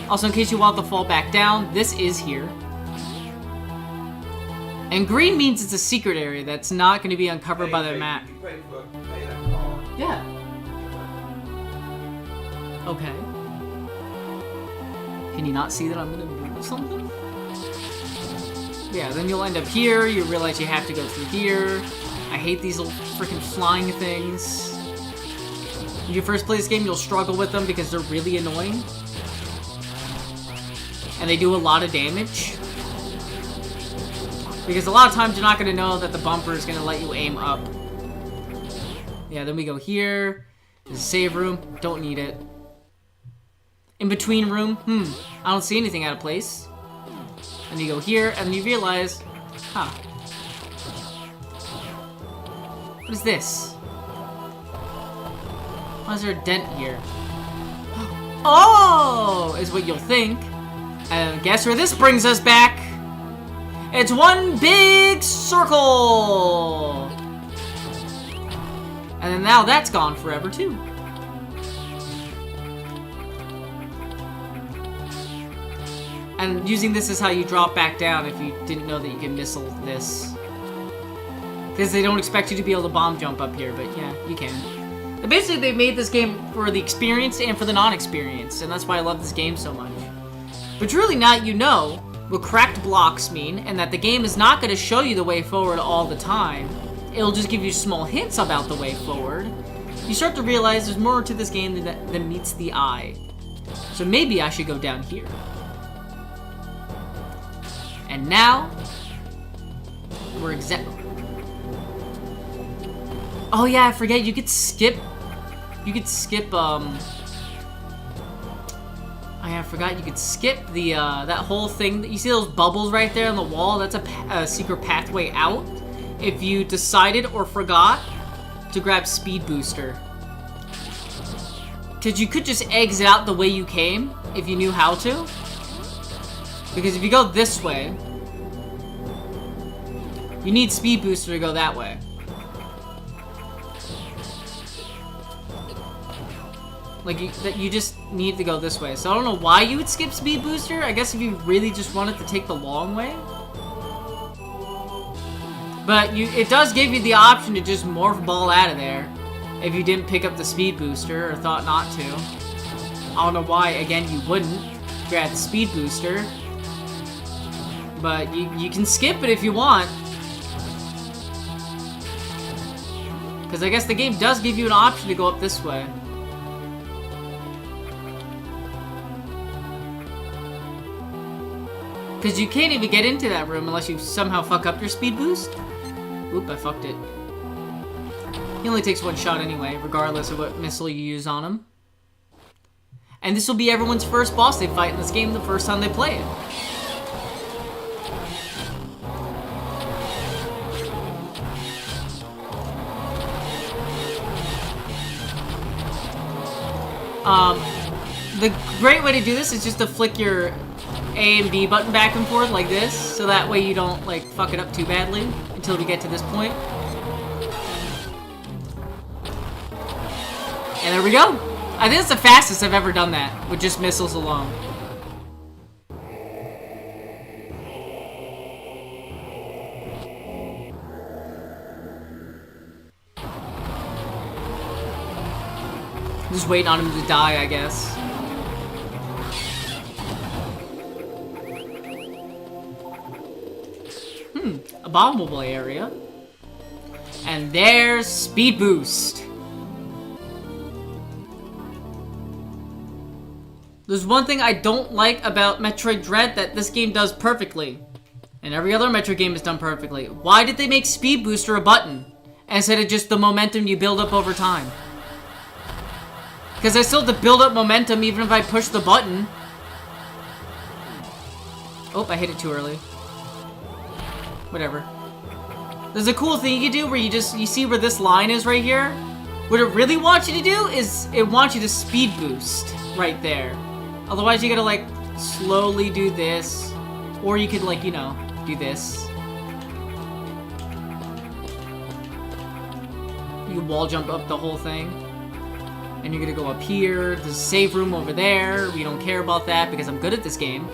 Also, in case you want to fall back down, this is here. And green means it's a secret area that's not going to be uncovered by the map. Yeah. Okay. Can you not see that I'm gonna do something? Yeah, then you'll end up here, you realize you have to go through here. I hate these little freaking flying things. When you first play this game, you'll struggle with them because they're really annoying. And they do a lot of damage. Because a lot of times you're not gonna know that the bumper is gonna let you aim up. Yeah, then we go here. There's a save room, don't need it. In between room, I don't see anything out of place. And you go here, and you realize, what is this? Why is there a dent here? Oh, is what you'll think. And guess where this brings us back? It's one big circle! And then now that's gone forever too. And using this is how you drop back down if you didn't know that you can missile this. Because they don't expect you to be able to bomb jump up here, but yeah, you can. But basically, they made this game for the experience and for the non-experience, and that's why I love this game so much. But truly now you know what cracked blocks mean, and that the game is not going to show you the way forward all the time. it'll just give you small hints about the way forward, you start to realize there's more to this game than meets the eye. So maybe I should go down here. And now, we're oh yeah, I forget, you could skip, I forgot you could skip the, that whole thing. You see those bubbles right there on the wall? That's a secret pathway out. If you decided or forgot to grab Speed Booster. Because you could just exit out the way you came, if you knew how to. Because if you go this way, you need Speed Booster to go that way. Like, you just need to go this way. So I don't know why you would skip Speed Booster. I guess if you really just wanted to take the long way. But it does give you the option to just morph ball out of there if you didn't pick up the Speed Booster or thought not to. I don't know why, again, you wouldn't grab the Speed Booster. But you can skip it if you want. Because I guess the game does give you an option to go up this way. Because you can't even get into that room unless you somehow fuck up your speed boost. Oop, I fucked it. He only takes one shot anyway, regardless of what missile you use on him. And this will be everyone's first boss they fight in this game the first time they play it. The great way to do this is just to flick your A and B button back and forth like this, so that way you don't, like, fuck it up too badly until we get to this point. And there we go! I think it's the fastest I've ever done that, with just missiles alone. Just waiting on him to die, I guess. Abominable area. And there's Speed Boost. There's one thing I don't like about Metroid Dread that this game does perfectly. And every other Metroid game is done perfectly. Why did they make Speed Booster a button instead of just the momentum you build up over time? Because I still have to build up momentum even if I push the button. Oh, I hit it too early. Whatever. There's a cool thing you can do where you see where this line is right here. What it really wants you to do is it wants you to speed boost right there. Otherwise you gotta like slowly do this. Or you could like, you know, do this. You can wall jump up the whole thing. And you're gonna go up here. There's a save room over there. We don't care about that because I'm good at this game.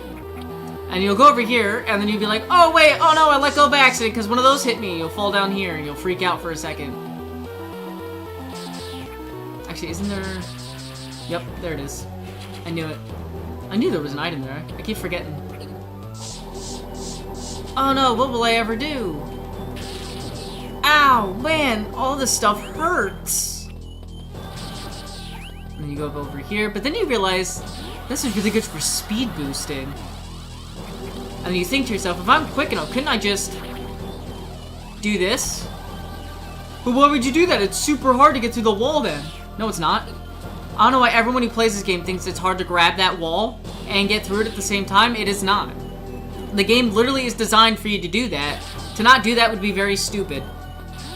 And you'll go over here, and then you'll be like, oh wait, oh no, I let go by accident because one of those hit me. You'll fall down here, and you'll freak out for a second. Actually, isn't there... Yep, there it is. I knew it. I knew there was an item there. I keep forgetting. Oh no, what will I ever do? Ow, man, all this stuff hurts. And then you go over here, but then you realize this is really good for speed boosting. And then you think to yourself, if I'm quick enough, couldn't I just do this? But why would you do that? It's super hard to get through the wall then. No, it's not. I don't know why everyone who plays this game thinks it's hard to grab that wall and get through it at the same time. It is not. The game literally is designed for you to do that. To not do that would be very stupid.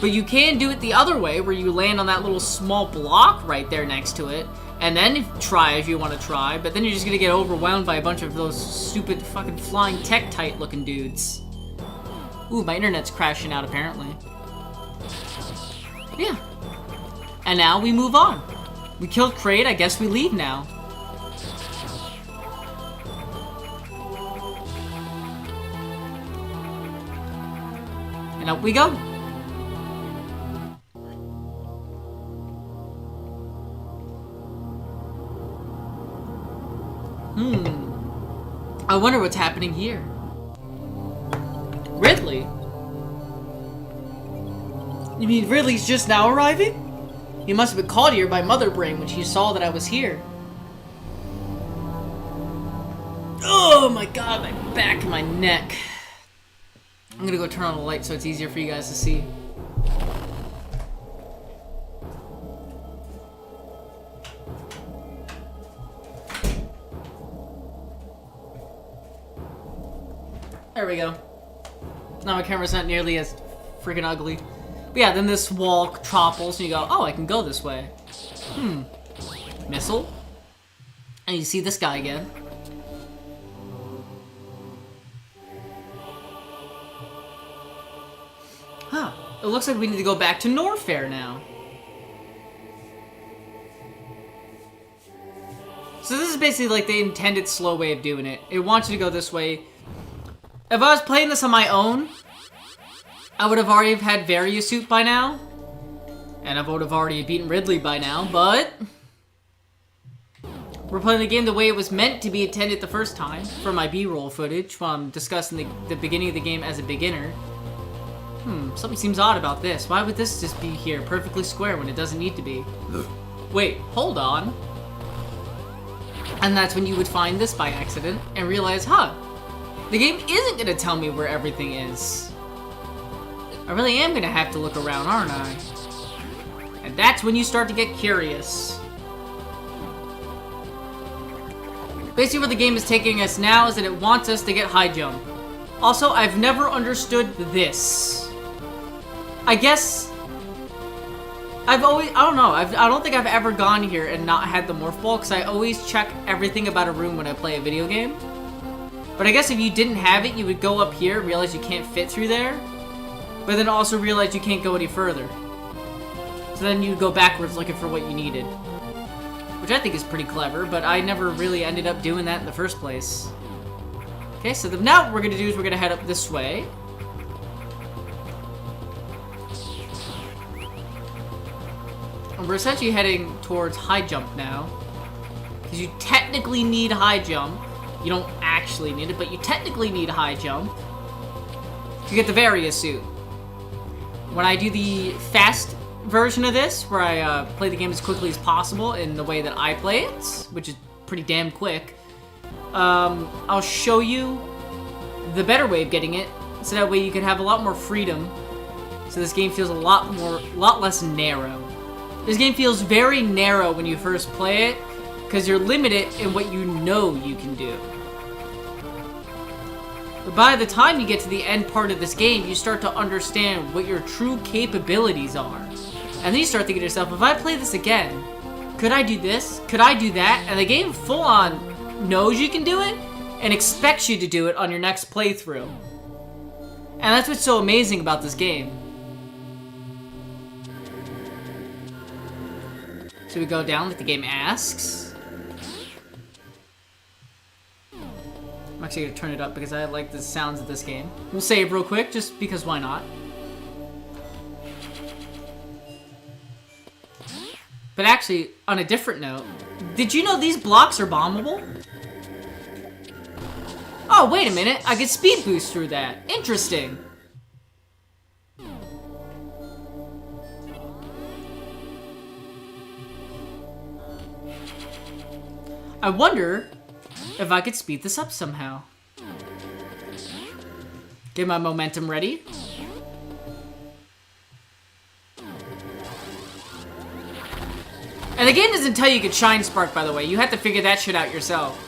But you can do it the other way, where you land on that little small block right there next to it, and then try if you want to try, but then you're just gonna get overwhelmed by a bunch of those stupid fucking flying Tektite looking dudes. Ooh, my internet's crashing out apparently. Yeah. And now we move on. We killed Kraid, I guess we leave now. And up we go. I wonder what's happening here. Ridley? You mean Ridley's just now arriving? He must have been called here by Mother Brain when she saw that I was here. Oh my god, my back and my neck. I'm gonna go turn on the light so it's easier for you guys to see. There we go. Now my camera's not nearly as freaking ugly. But yeah, then this wall topples and you go, oh, I can go this way. Missile. And you see this guy again. Huh. It looks like we need to go back to Norfair now. So this is basically like the intended slow way of doing it. It wants you to go this way. If I was playing this on my own, I would have already had Various Suit by now. And I would have already beaten Ridley by now, but we're playing the game the way it was meant to be intended the first time, for my B-roll footage, while I'm discussing the beginning of the game as a beginner. Something seems odd about this. Why would this just be here, perfectly square, when it doesn't need to be? Wait, hold on. And that's when you would find this by accident, and realize, huh, the game isn't gonna tell me where everything is. I really am gonna have to look around, aren't I? And that's when you start to get curious. Basically where the game is taking us now is that it wants us to get high jump. Also, I've never understood this. I guess I don't think I've ever gone here and not had the morph ball, because I always check everything about a room when I play a video game. But I guess if you didn't have it, you would go up here, realize you can't fit through there, but then also realize you can't go any further. So then you'd go backwards looking for what you needed. Which I think is pretty clever, but I never really ended up doing that in the first place. Okay, so now what we're going to do is we're going to head up this way. And we're essentially heading towards high jump now. Because you technically need high jump. You don't actually need it, but you technically need high jump to get the Various Suit. When I do the fast version of this, where I play the game as quickly as possible in the way that I play it, which is pretty damn quick, I'll show you the better way of getting it, so that way you can have a lot more freedom. So this game feels a lot less narrow. This game feels very narrow when you first play it, because you're limited in what you know you can do. But by the time you get to the end part of this game, you start to understand what your true capabilities are. And then you start thinking to yourself, if I play this again, could I do this? Could I do that? And the game full on knows you can do it and expects you to do it on your next playthrough. And that's what's so amazing about this game. So we go down like the game asks. I'm actually gonna turn it up because I like the sounds of this game. We'll save real quick, just because why not? But actually, on a different note, did you know these blocks are bombable? Oh, wait a minute, I get speed boost through that. Interesting. I wonder if I could speed this up somehow. Get my momentum ready. And the game doesn't tell you could Shine Spark, by the way. You have to figure that shit out yourself.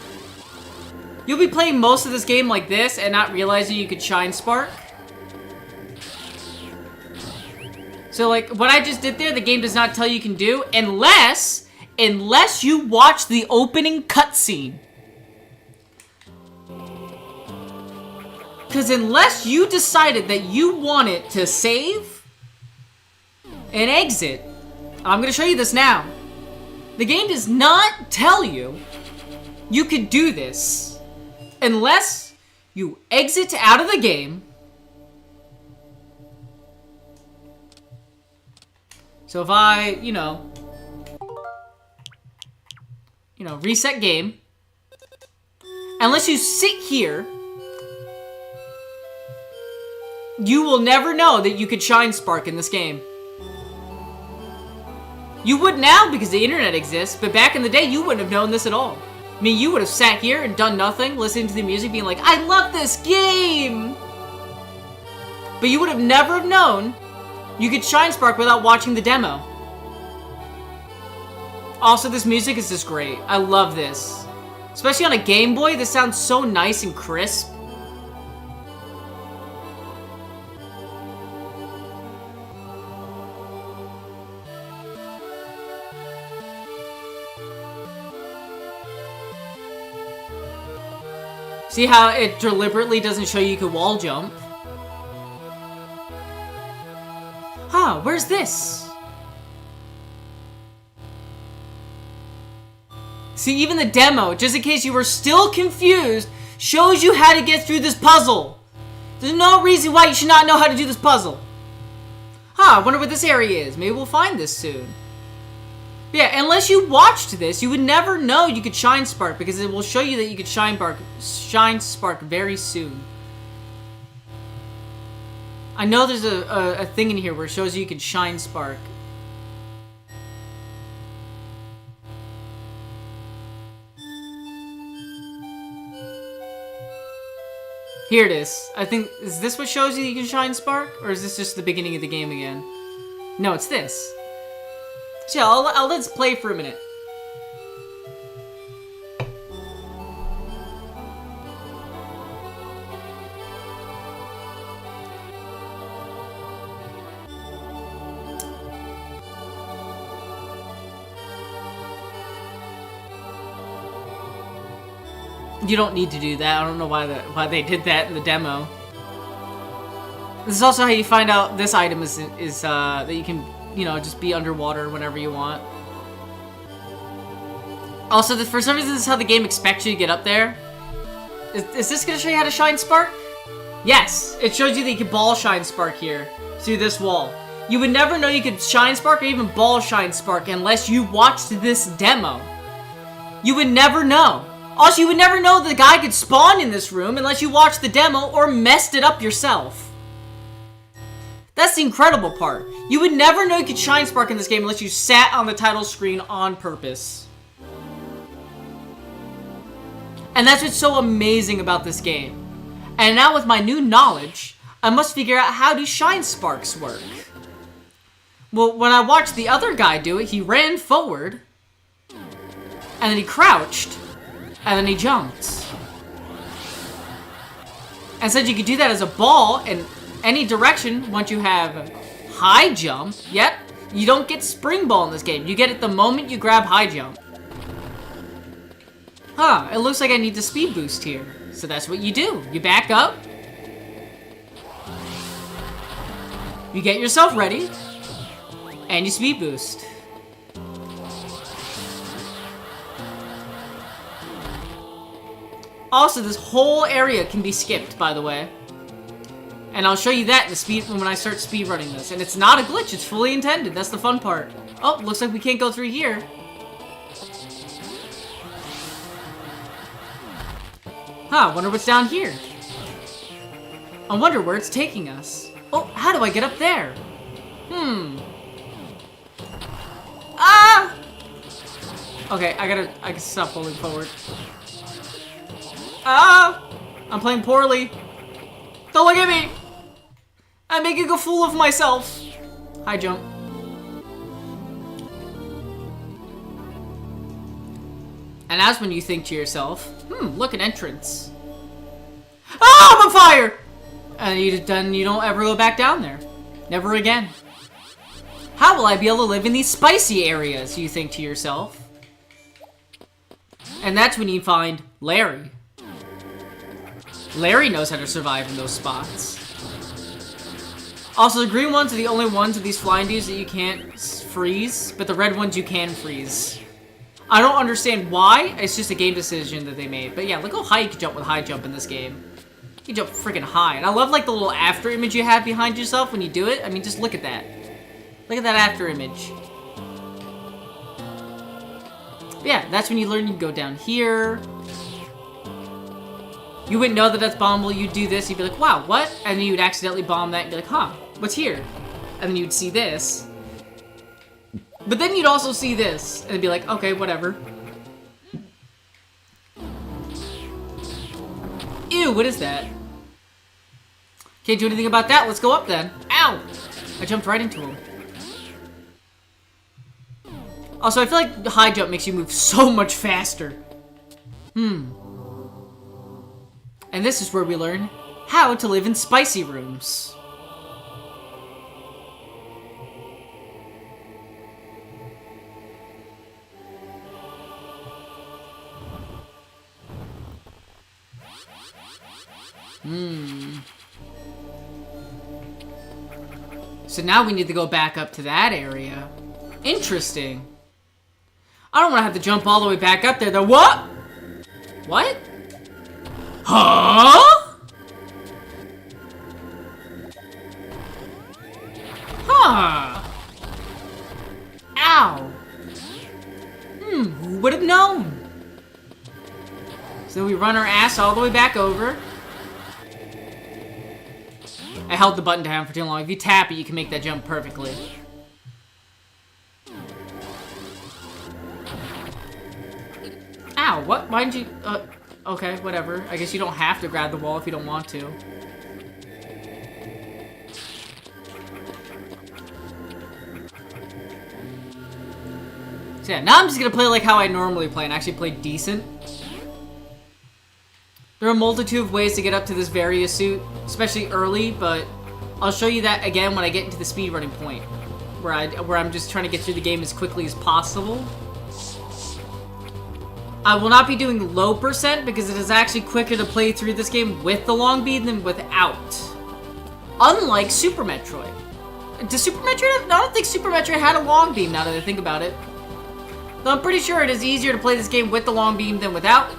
You'll be playing most of this game like this and not realizing you could Shine Spark. So, like, what I just did there, the game does not tell you can do, unless you watch the opening cutscene. Because unless you decided that you wanted to save and exit, I'm going to show you this now. The game does not tell you you could do this unless you exit out of the game. So if I, reset game, unless you sit here, you will never know that you could Shine Spark in this game. You would now because the internet exists, but back in the day, you wouldn't have known this at all. I mean, you would have sat here and done nothing, listening to the music, being like, I love this game! But you would have never have known you could Shine Spark without watching the demo. Also, this music is just great. I love this. Especially on a Game Boy, this sounds so nice and crisp. See how it deliberately doesn't show you can wall jump? Huh, where's this? See, even the demo, just in case you were still confused, shows you how to get through this puzzle. There's no reason why you should not know how to do this puzzle. Huh, I wonder what this area is. Maybe we'll find this soon. Yeah, unless you watched this, you would never know you could Shine Spark, because it will show you that you could Shine Spark very soon. I know there's a thing in here where it shows you can Shine Spark. Here it is. I think, is this what shows you that you can Shine Spark? Or is this just the beginning of the game again? No, it's this. So yeah, I'll let's play for a minute. You don't need to do that. I don't know why they did that in the demo. This is also how you find out this item is that you can, you know, just be underwater whenever you want. Also, for some reason, this is how the game expects you to get up there. Is this going to show you how to Shine Spark? Yes, it shows you that you can ball Shine Spark here through this wall. You would never know you could Shine Spark or even ball Shine Spark unless you watched this demo. You would never know. Also, you would never know the guy could spawn in this room unless you watched the demo or messed it up yourself. That's the incredible part. You would never know you could Shine Spark in this game unless you sat on the title screen on purpose. And that's what's so amazing about this game. And now with my new knowledge, I must figure out how do Shine Sparks work. Well, when I watched the other guy do it, he ran forward, and then he crouched, and then he jumped. And said you could do that as a ball in any direction once you have high jump. Yet, you don't get spring ball in this game. You get it the moment you grab high jump. Huh, it looks like I need the speed boost here. So that's what you do. You back up. You get yourself ready. And you speed boost. Also, this whole area can be skipped, by the way. And I'll show you that in the speed when I start speedrunning this. And it's not a glitch, it's fully intended. That's the fun part. Oh, looks like we can't go through here. Huh, wonder what's down here. I wonder where it's taking us. Oh, how do I get up there? Ah! Okay, I can stop holding forward. Ah! I'm playing poorly. Don't look at me! I'm making a fool of myself. High jump. And that's when you think to yourself, look, an entrance. Oh, I'm on fire! And then you don't ever go back down there. Never again. How will I be able to live in these spicy areas, you think to yourself. And that's when you find Larry. Larry knows how to survive in those spots. Also, the green ones are the only ones of these flying dudes that you can't freeze, but the red ones you can freeze. I don't understand why, it's just a game decision that they made. But yeah, look how high you can jump with high jump in this game. You can jump freaking high. And I love like the little after image you have behind yourself when you do it. I mean, just look at that. Look at that after image. But yeah, that's when you learn you can go down here. You wouldn't know that that's bombable. You'd do this, you'd be like, wow, what? And then you'd accidentally bomb that and be like, huh, what's here? And then you'd see this. But then you'd also see this, and it'd be like, okay, whatever. Ew, what is that? Can't do anything about that, let's go up then. Ow! I jumped right into him. Also, I feel like the high jump makes you move so much faster. And this is where we learn how to live in spicy rooms. So now we need to go back up to that area. Interesting. I don't want to have to jump all the way back up there though. What? What? Huh? Huh. Ow. Who would have known? So we run our ass all the way back over. I held the button down for too long. If you tap it, you can make that jump perfectly. Ow, what? Why didn't you... okay, whatever. I guess you don't have to grab the wall if you don't want to. So yeah, now I'm just gonna play like how I normally play and actually play decent. There are a multitude of ways to get up to this Varia suit, especially early, but I'll show you that again when I get into the speedrunning point, where I'm just trying to get through the game as quickly as possible. I will not be doing low percent because it is actually quicker to play through this game with the long beam than without. Unlike Super Metroid. Does Super Metroid? I don't think Super Metroid had a long beam now that I think about it. Though I'm pretty sure it is easier to play this game with the long beam than without.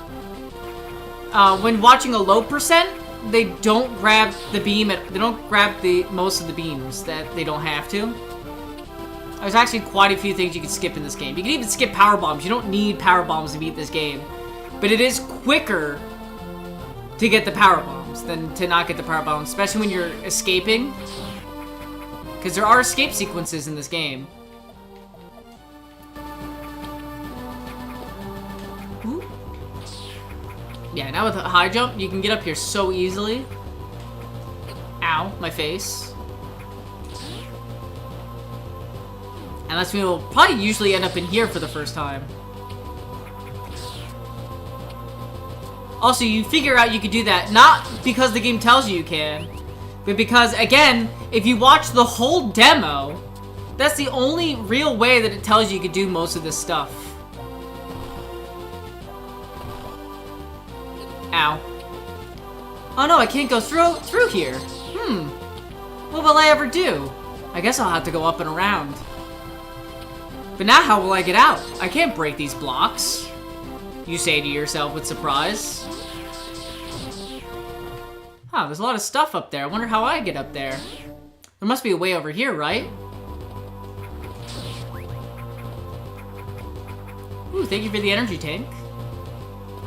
When watching a low percent, they don't grab the beam. They don't grab most of the beams that they don't have to. There's actually quite a few things you can skip in this game. You can even skip power bombs. You don't need power bombs to beat this game, but it is quicker to get the power bombs than to not get the power bombs, especially when you're escaping, because there are escape sequences in this game. Ooh. Yeah, now with a high jump, you can get up here so easily. Ow, my face. And that's when we'll probably usually end up in here for the first time. Also, you figure out you can do that, not because the game tells you can, but because, again, if you watch the whole demo, that's the only real way that it tells you could do most of this stuff. Ow. Oh no, I can't go through here. What will I ever do? I guess I'll have to go up and around. But now how will I get out? I can't break these blocks. You say to yourself with surprise. Huh, there's a lot of stuff up there. I wonder how I get up there. There must be a way over here, right? Ooh, thank you for the energy tank.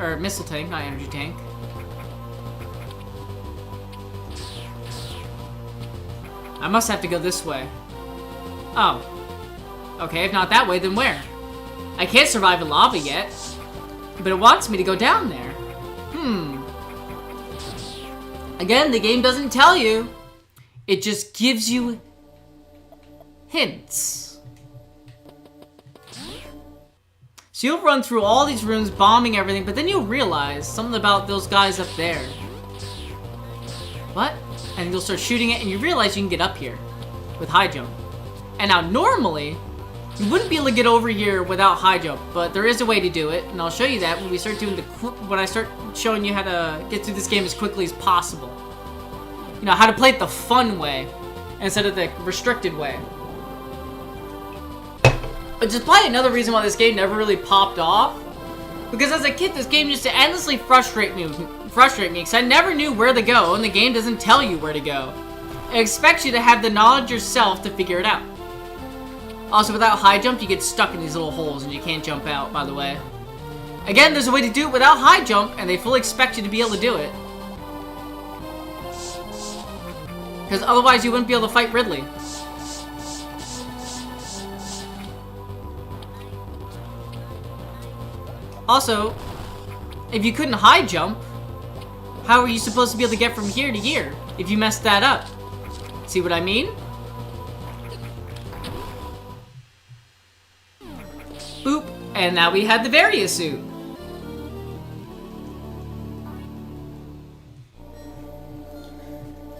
Or missile tank, not energy tank. I must have to go this way. Oh. Okay, if not that way, then where? I can't survive in lava yet, but it wants me to go down there. Again, the game doesn't tell you. It just gives you hints. So you'll run through all these rooms, bombing everything, but then you'll realize something about those guys up there. What? And you'll start shooting it, and you realize you can get up here with high jump. And now, normally, you wouldn't be able to get over here without high jump, but there is a way to do it, and I'll show you that when we start doing when I start showing you how to get through this game as quickly as possible. You know, how to play it the fun way instead of the restricted way. But just probably another reason why this game never really popped off, because as a kid, this game used to endlessly frustrate me because I never knew where to go, and the game doesn't tell you where to go. It expects you to have the knowledge yourself to figure it out. Also, without high jump, you get stuck in these little holes and you can't jump out, by the way. Again, there's a way to do it without high jump, and they fully expect you to be able to do it. Because otherwise you wouldn't be able to fight Ridley. Also, if you couldn't high jump, how are you supposed to be able to get from here to here if you messed that up? See what I mean? Boop. And now we had the Varia suit.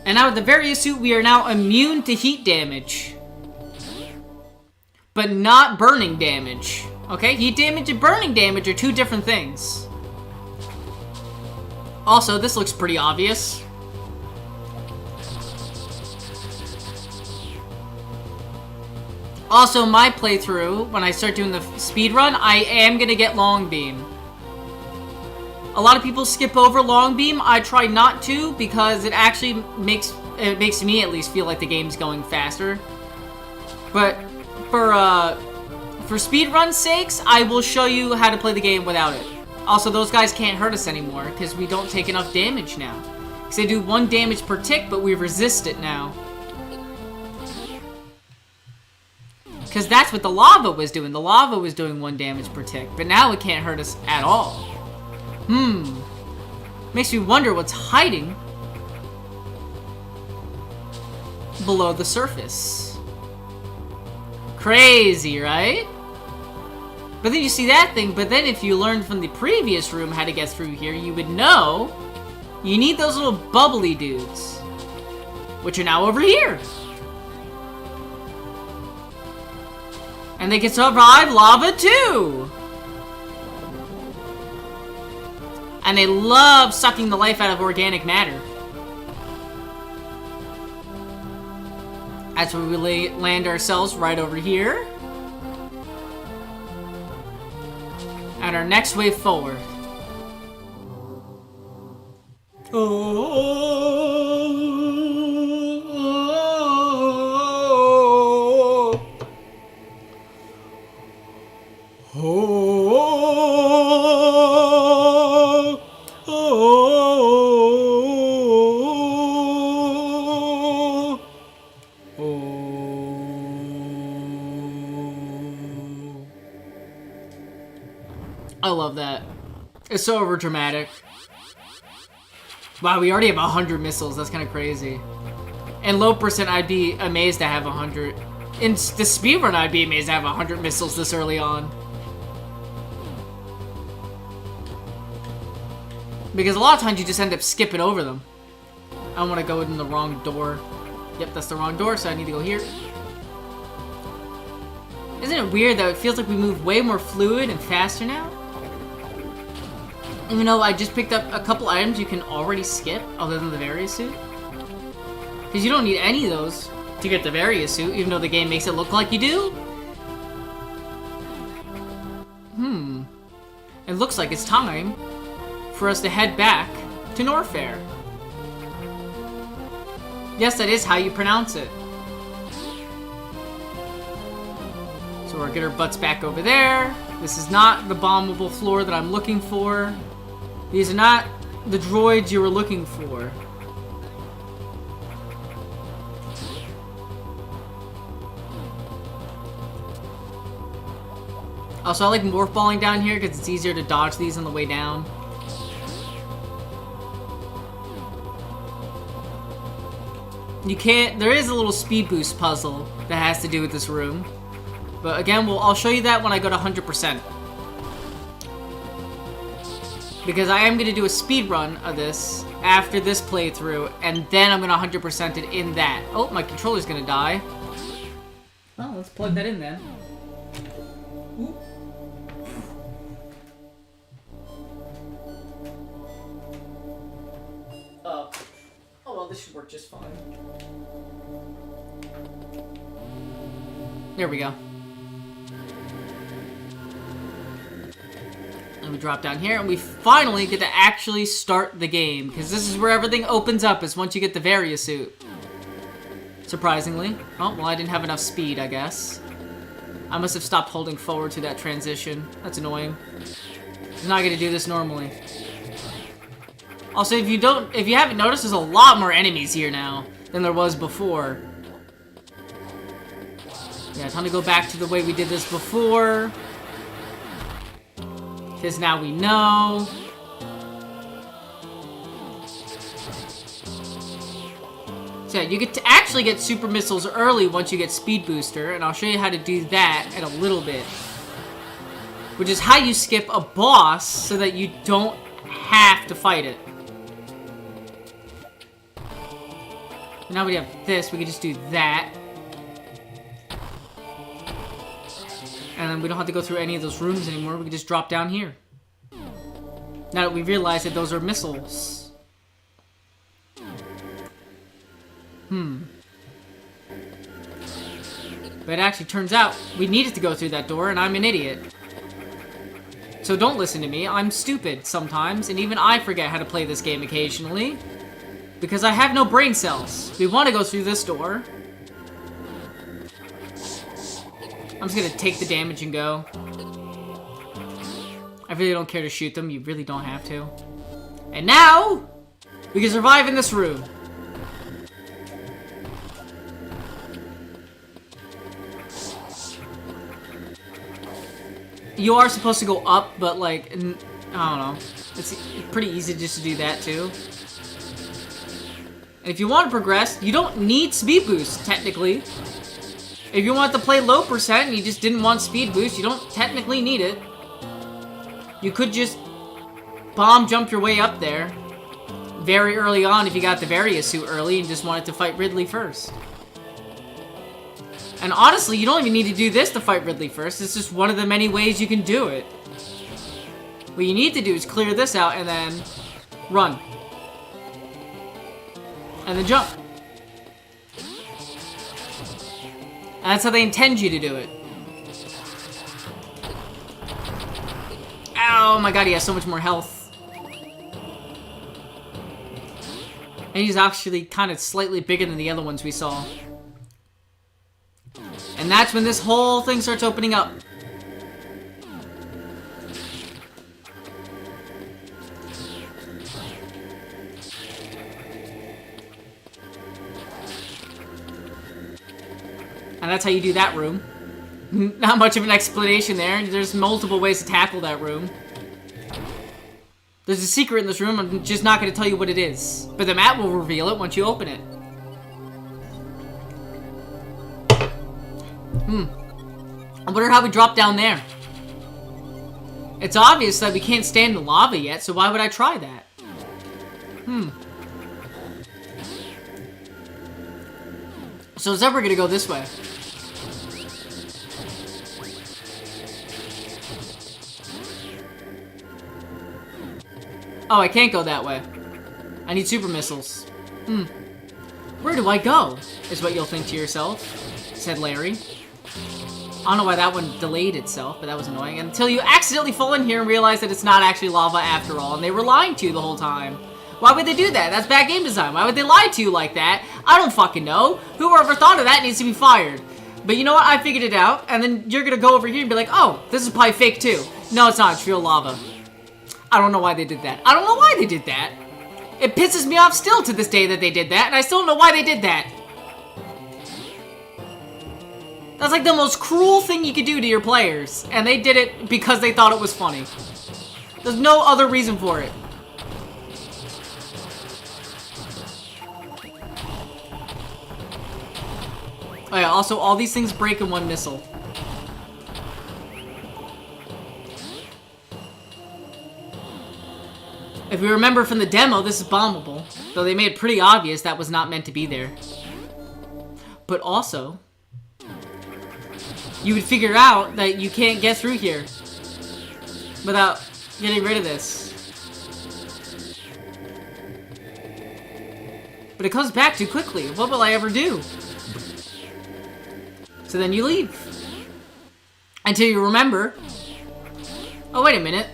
And now with the Varia suit, we are now immune to heat damage. But not burning damage. Okay, heat damage and burning damage are two different things. Also, this looks pretty obvious. Also, my playthrough, when I start doing the speed run, I am gonna get long beam. A lot of people skip over long beam. I try not to because it actually makes me at least feel like the game's going faster. But for speedrun's sakes, I will show you how to play the game without it. Also, those guys can't hurt us anymore because we don't take enough damage now. Because they do 1 damage per tick, but we resist it now. Because that's what the lava was doing. The lava was doing 1 damage per tick, but now it can't hurt us at all. Makes me wonder what's hiding below the surface. Crazy, right? But then you see that thing, but then if you learned from the previous room how to get through here, you would know you need those little bubbly dudes, which are now over here. And they can survive lava too! And they love sucking the life out of organic matter. That's where we land ourselves right over here. And our next way forward. I love that. It's so over dramatic. Wow, we already have 100 missiles. That's kind of crazy. In low percent, I'd be amazed to have 100. In the speedrun, I'd be amazed to have 100 missiles this early on. Because a lot of times you just end up skipping over them. I don't want to go in the wrong door. Yep, that's the wrong door, so I need to go here. Isn't it weird though? It feels like we move way more fluid and faster now. Even though I just picked up a couple items you can already skip, other than the Varia suit. Because you don't need any of those to get the Varia suit, even though the game makes it look like you do. It looks like it's time for us to head back to Norfair. Yes, that is how you pronounce it. So we'll get our butts back over there. This is not the bombable floor that I'm looking for. These are not the droids you were looking for. Also, I like morph balling down here because it's easier to dodge these on the way down. You can't... There is a little speed boost puzzle that has to do with this room. But again, I'll show you that when I go to 100%. Because I am going to do a speed run of this after this playthrough, and then I'm going to 100% it in that. Oh, my controller's going to die. Well, let's plug that in then. Ooh. Oh, well, this should work just fine. There we go. And we drop down here, and we finally get to actually start the game. Because this is where everything opens up, is once you get the Varia suit. Surprisingly. Oh, well, I didn't have enough speed, I guess. I must have stopped holding forward to that transition. That's annoying. I'm not gonna do this normally. Also, if you haven't noticed, there's a lot more enemies here now than there was before. Yeah, time to go back to the way we did this before. Because now we know. So yeah, you get to actually get super missiles early once you get speed booster, and I'll show you how to do that in a little bit. Which is how you skip a boss so that you don't have to fight it. Now we have this, we can just do that. And then we don't have to go through any of those rooms anymore, we can just drop down here. Now that we realize that those are missiles. But it actually turns out we needed to go through that door, and I'm an idiot. So don't listen to me, I'm stupid sometimes, and even I forget how to play this game occasionally. Because I have no brain cells. We want to go through this door. I'm just gonna take the damage and go. I really don't care to shoot them, you really don't have to. And now, we can survive in this room. You are supposed to go up, but like, I don't know. It's pretty easy just to do that too. And if you want to progress, you don't need speed boost, technically. If you want to play low percent and you just didn't want speed boost, you don't technically need it. You could just bomb jump your way up there very early on if you got the Various suit early and just wanted to fight Ridley first. And honestly, you don't even need to do this to fight Ridley first. It's just one of the many ways you can do it. What you need to do is clear this out and then run. And then jump. And that's how they intend you to do it. Oh my god, he has so much more health. And he's actually kind of slightly bigger than the other ones we saw. And that's when this whole thing starts opening up. And that's how you do that room. Not much of an explanation there. There's multiple ways to tackle that room. There's a secret in this room, I'm just not going to tell you what it is. But the map will reveal it once you open it. I wonder how we drop down there. It's obvious that we can't stand the lava yet, so why would I try that? So it's ever gonna go this way. Oh, I can't go that way. I need super missiles. Where do I go? Is what you'll think to yourself, said Larry. I don't know why that one delayed itself, but that was annoying. Until you accidentally fall in here and realize that it's not actually lava after all, and they were lying to you the whole time. Why would they do that? That's bad game design. Why would they lie to you like that? I don't fucking know. Whoever thought of that needs to be fired. But you know what? I figured it out, and then you're gonna go over here and be like, oh, this is probably fake too. No, it's not. It's real lava. I don't know why they did that. I don't know why they did that. It pisses me off still to this day that they did that, and I still don't know why they did that. That's like the most cruel thing you could do to your players, and they did it because they thought it was funny. There's no other reason for it. Oh yeah, also all these things break in one missile. If we remember from the demo, this is bombable, though they made it pretty obvious that was not meant to be there. But also, you would figure out that you can't get through here without getting rid of this. But it comes back too quickly. What will I ever do? So then you leave. Until you remember, oh wait a minute,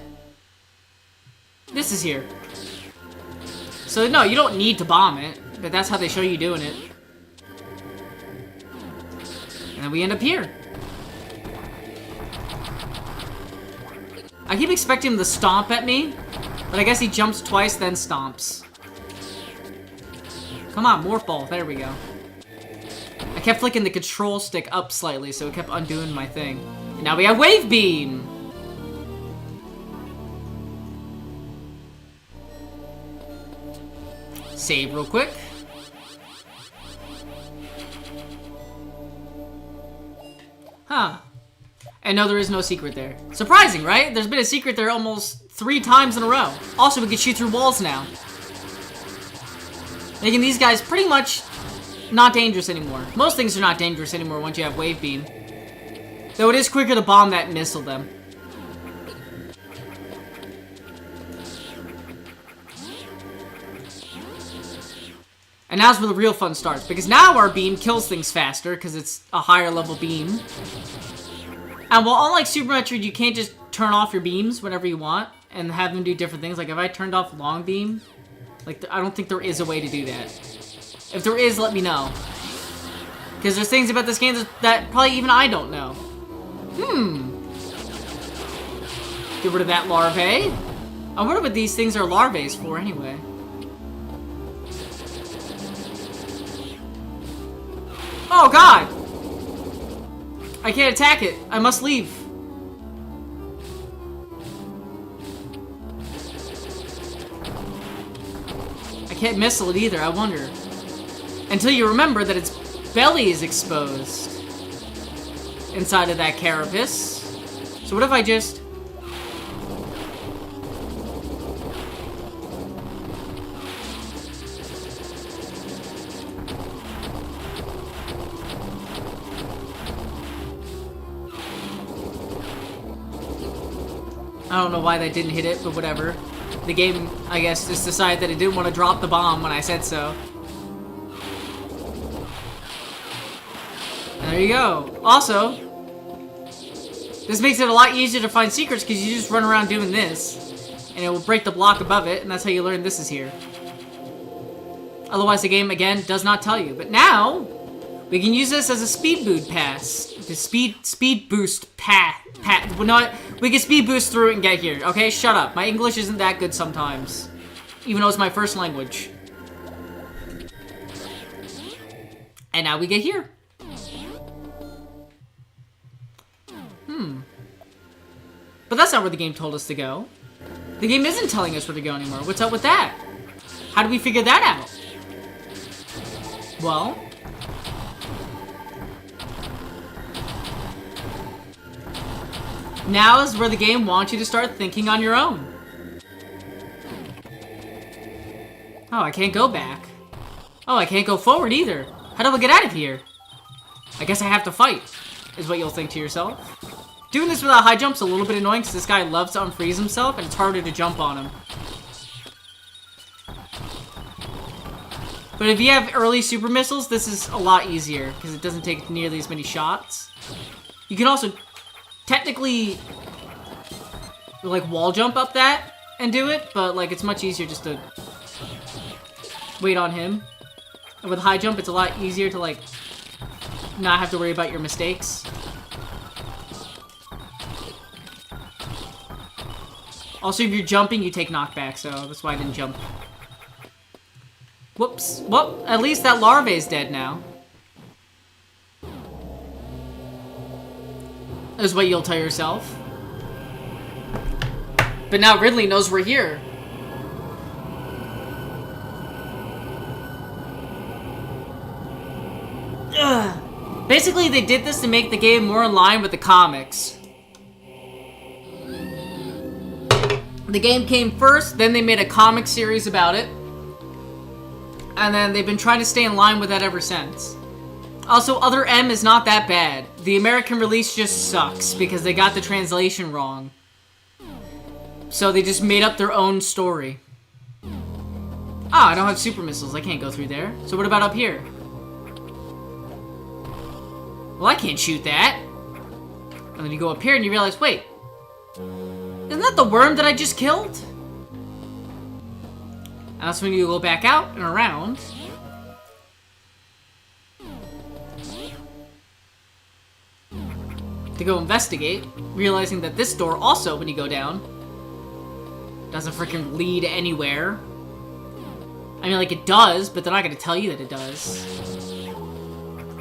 this is here. So no, you don't need to bomb it, but that's how they show you doing it. And then we end up here. I keep expecting him to stomp at me, but I guess he jumps twice, then stomps. Come on, morph ball. There we go. I kept flicking the control stick up slightly, so it kept undoing my thing. And now we have wave beam! Save real quick. Huh. And no, there is no secret there. Surprising, right? There's been a secret there almost 3 times in a row. Also, we can shoot through walls now. Making these guys pretty much not dangerous anymore. Most things are not dangerous anymore once you have Wave Beam. Though it is quicker to bomb that and missile them. And now's where the real fun starts, because now our beam kills things faster, because it's a higher level beam. And while unlike Super Metroid, you can't just turn off your beams whenever you want, and have them do different things. Like, if I turned off long beam, like, I don't think there is a way to do that. If there is, let me know. Because there's things about this game that probably even I don't know. Get rid of that larvae. I wonder what these things are larvae for, anyway. Oh, God! I can't attack it. I must leave. I can't missile it either, I wonder. Until you remember that its belly is exposed inside of that carapace. So what if I just... I don't know why that didn't hit it, but whatever. The game, I guess, just decided that it didn't want to drop the bomb when I said so. And there you go. Also, this makes it a lot easier to find secrets because you just run around doing this. And it will break the block above it, and that's how you learn this is here. Otherwise, the game, again, does not tell you. But now, we can use this as a speed boost pass. The speed boost path. Well, no, we can speed boost through it and get here. Okay, shut up. My English isn't that good sometimes. Even though it's my first language. And now we get here. But that's not where the game told us to go. The game isn't telling us where to go anymore. What's up with that? How do we figure that out? Well... now is where the game wants you to start thinking on your own. Oh, I can't go back. Oh, I can't go forward either. How do I get out of here? I guess I have to fight, is what you'll think to yourself. Doing this without high jump's a little bit annoying because this guy loves to unfreeze himself and it's harder to jump on him. But if you have early super missiles, this is a lot easier because it doesn't take nearly as many shots. You can also technically like wall jump up that and do it, but like it's much easier just to wait on him. And with high jump, it's a lot easier to like not have to worry about your mistakes. Also, if you're jumping, you take knockback, so that's why I didn't jump. Whoops. Well, at least that larvae is dead now. Is what you'll tell yourself. But now Ridley knows we're here. Ugh. Basically, they did this to make the game more in line with the comics. The game came first, then they made a comic series about it. And then they've been trying to stay in line with that ever since. Also, Other M is not that bad. The American release just sucks because they got the translation wrong. So they just made up their own story. Ah, I don't have super missiles. I can't go through there. So what about up here? Well, I can't shoot that. And then you go up here and you realize, wait. Isn't that the worm that I just killed? And that's when you go back out and around. To go investigate, realizing that this door also, when you go down, doesn't freaking lead anywhere. I mean, like, it does, but they're not going to tell you that it does.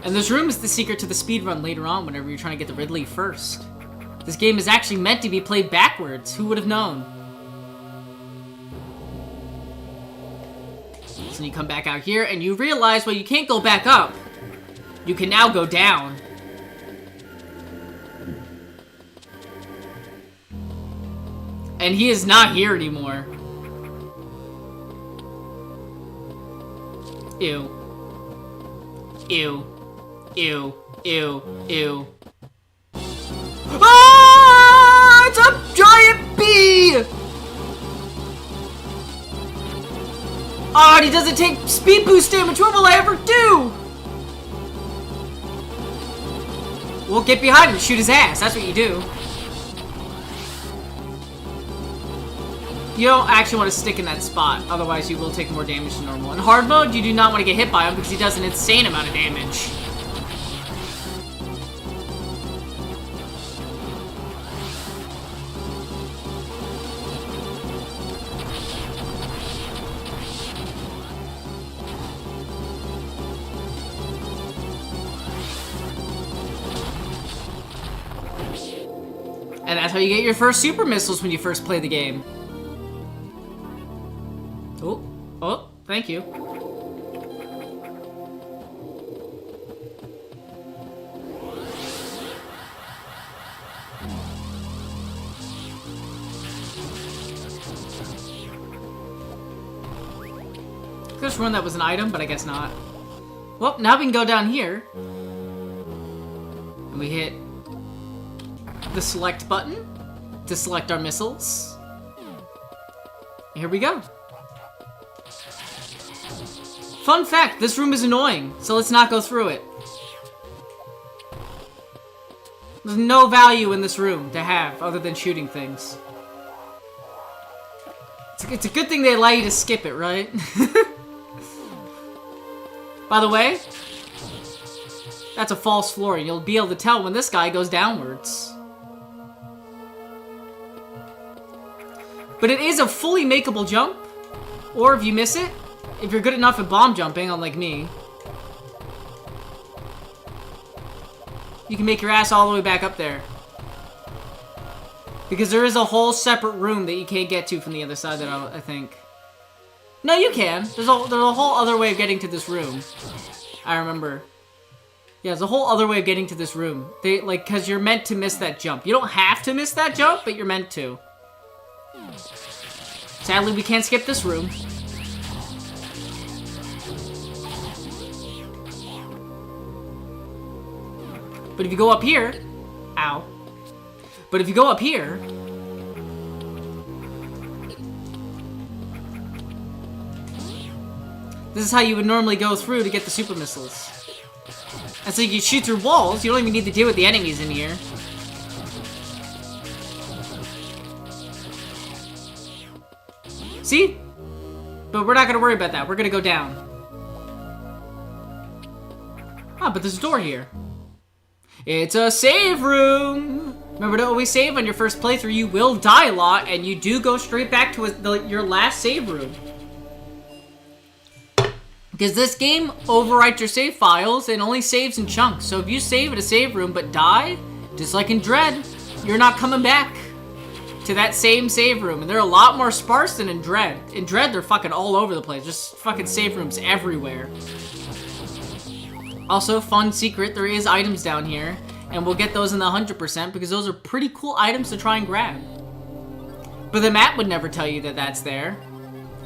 And this room is the secret to the speedrun later on whenever you're trying to get the Ridley first. This game is actually meant to be played backwards. Who would have known? So and you come back out here, and you realize, well, you can't go back up. You can now go down. And he is not here anymore. Ew. Ew. Ew. Ew. Ew. Ah! It's a giant bee! Ah, and he doesn't take speed boost damage. What will I ever do? Well, get behind him and shoot his ass. That's what you do. You don't actually want to stick in that spot, otherwise you will take more damage than normal. In hard mode, you do not want to get hit by him because he does an insane amount of damage. And that's how you get your first super missiles when you first play the game. Oh, oh, thank you. Could have sworn that was an item, but I guess not. Well, now we can go down here. And we hit the select button to select our missiles. Here we go. Fun fact, this room is annoying, so let's not go through it. There's no value in this room to have other than shooting things. It's a good thing they allow you to skip it, right? By the way, that's a false floor. You'll be able to tell when this guy goes downwards. But it is a fully makeable jump. Or if you miss it, if you're good enough at bomb jumping, unlike me, you can make your ass all the way back up there. Because there is a whole separate room that you can't get to from the other side that I think. No, you can. There's a whole other way of getting to this room. I remember. Yeah, there's a whole other way of getting to this room. Because you're meant to miss that jump. You don't have to miss that jump, but you're meant to. Sadly, we can't skip this room. But if you go up here... Ow. But if you go up here... This is how you would normally go through to get the super missiles. And so you can shoot through walls. You don't even need to deal with the enemies in here. See? But we're not going to worry about that. We're going to go down. Ah, but there's a door here. It's a save room! Remember to always save on your first playthrough. You will die a lot, and you do go straight back to your last save room. Because this game overwrites your save files and only saves in chunks. So if you save at a save room but die, just like in Dread, you're not coming back to that same save room. And they're a lot more sparse than in Dread. In Dread, they're fucking all over the place. Just fucking save rooms everywhere. Also, fun secret, there is items down here. And we'll get those in the 100% because those are pretty cool items to try and grab. But the map would never tell you that that's there,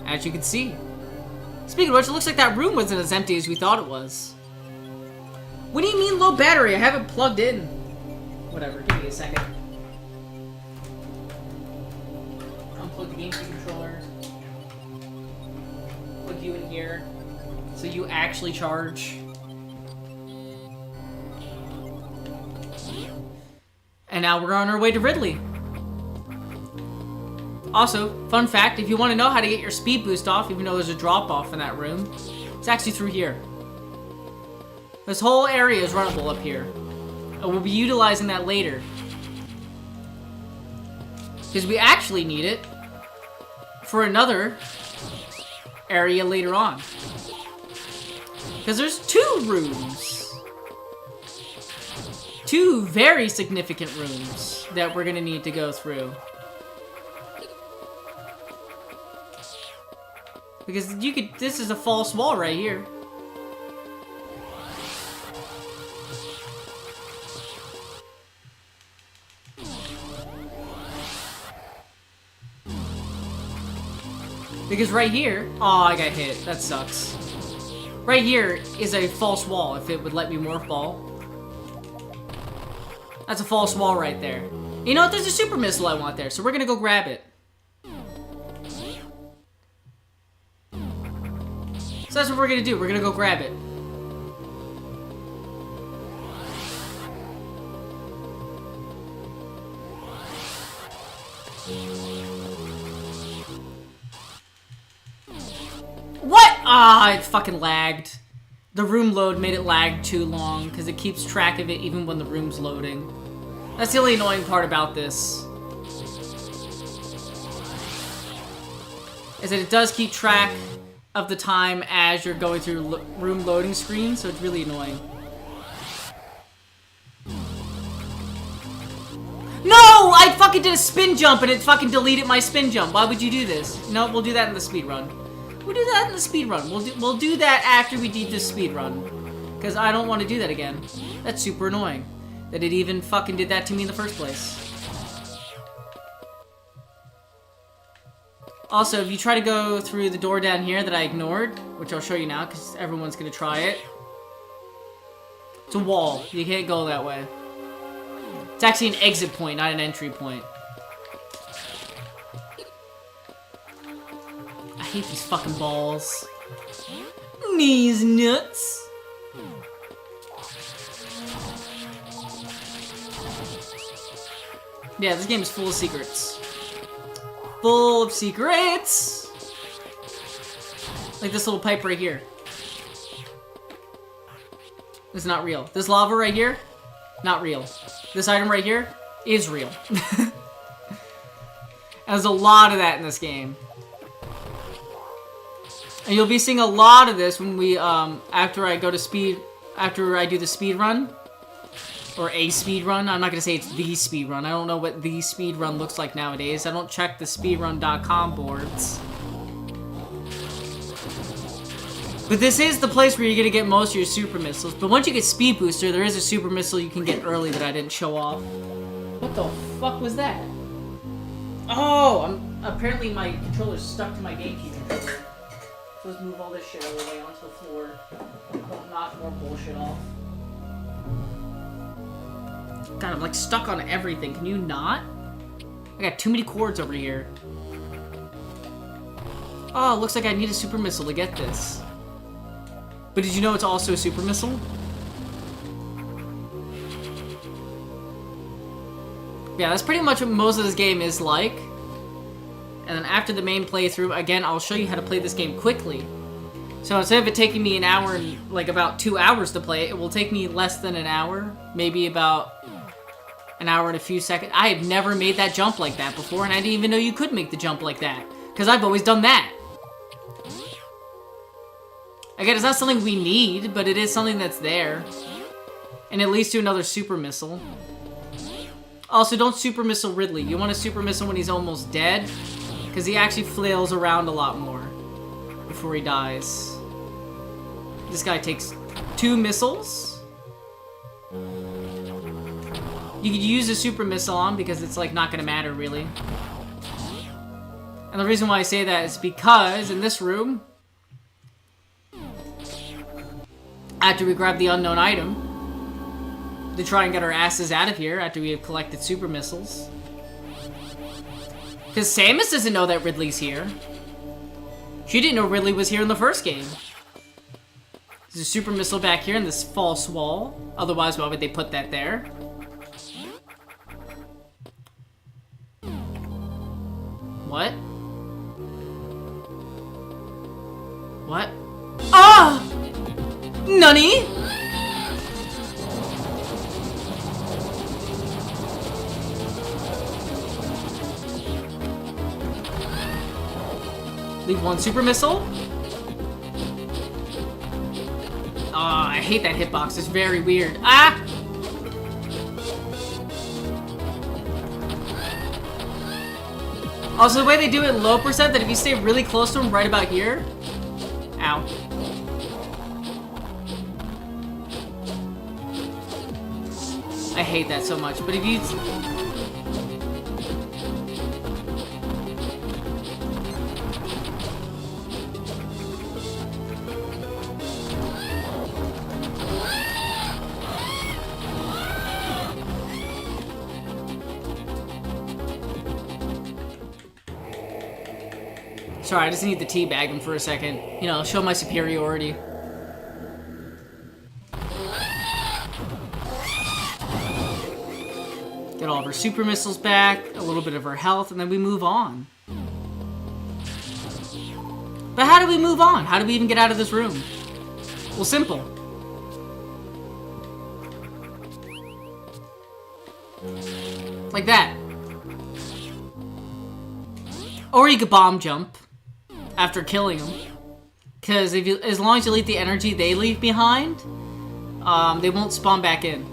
as you can see. Speaking of which, it looks like that room wasn't as empty as we thought it was. What do you mean low battery? I have it plugged in. Whatever, give me a second. Unplug the GameCube controller. Plug you in here, so you actually charge. And now we're on our way to Ridley. Also, fun fact, if you want to know how to get your speed boost off, even though there's a drop-off in that room, it's actually through here. This whole area is runnable up here. And we'll be utilizing that later. Because we actually need it for another area later on. Because there's 2 rooms. 2 very significant rooms that we're going to need to go through. Because you could, this is a false wall right here. Because right here, oh, I got hit. That sucks. Right here is a false wall, if it would let me morph ball. That's a false wall right there. You know what? There's a super missile I want there, so we're gonna go grab it. So that's what we're gonna do. We're gonna go grab it. What? Ah, it fucking lagged. The room load made it lag too long because it keeps track of it even when the room's loading. That's the only annoying part about this. Is that it does keep track of the time as you're going through room loading screens, so it's really annoying. No! I fucking did a spin jump and it fucking deleted my spin jump. Why would you do this? No, we'll do that in the speed run. We'll do that in the speed run. We'll do that after we do the speed run. Because I don't want to do that again. That's super annoying. That it even fucking did that to me in the first place. Also, if you try to go through the door down here that I ignored, which I'll show you now because everyone's gonna try it. It's a wall. You can't go that way. It's actually an exit point, not an entry point. I hate these fucking balls. These nuts. Yeah, this game is full of secrets. Full of secrets! Like this little pipe right here. It's not real. This lava right here, not real. This item right here is real. There's a lot of that in this game. And you'll be seeing a lot of this when we, after I do the speed run. Or a speed run. I'm not gonna say it's the speed run. I don't know what the speed run looks like nowadays. I don't check the speedrun.com boards. But this is the place where you're gonna get most of your super missiles. But once you get Speed Booster, there is a super missile you can get early that I didn't show off. What the fuck was that? Oh, apparently my controller's stuck to my GameCube controller. So let's move all this shit out of the way onto the floor. Don't knock more bullshit off. God, I'm like stuck on everything. Can you not? I got too many cords over here. Oh, looks like I need a super missile to get this. But did you know it's also a super missile? Yeah, that's pretty much what most of this game is like. And then after the main playthrough, again, I'll show you how to play this game quickly. So instead of it taking me an hour and like about 2 hours to play it, it will take me less than an hour. Maybe about an hour and a few seconds. I have never made that jump like that before, and I didn't even know you could make the jump like that. Because I've always done that. Again, it's not something we need, but it is something that's there. And it leads to another super missile. Also, don't super missile Ridley. You want to super missile when he's almost dead, because he actually flails around a lot more before he dies. This guy takes 2 missiles. You could use a super missile on because it's like not gonna matter really. And the reason why I say that is because in this room, after we grab the unknown item to try and get our asses out of here after we have collected super missiles. Because Samus doesn't know that Ridley's here. She didn't know Ridley was here in the first game. There's a super missile back here in this false wall. Otherwise, why would they put that there? What? What? Ah! Nani? Leave 1 super missile? Oh, I hate that hitbox. It's very weird. Ah! Also, the way they do it in low percent, that if you stay really close to him right about here, Ow. I hate that so much, but if you... Sorry, I just need to teabag him for a second. You know, show my superiority. Get all of our super missiles back, a little bit of our health, and then we move on. But how do we move on? How do we even get out of this room? Well, simple. Like that. Or you could bomb jump after killing them. Because if you, as long as you leave the energy they leave behind, they won't spawn back in.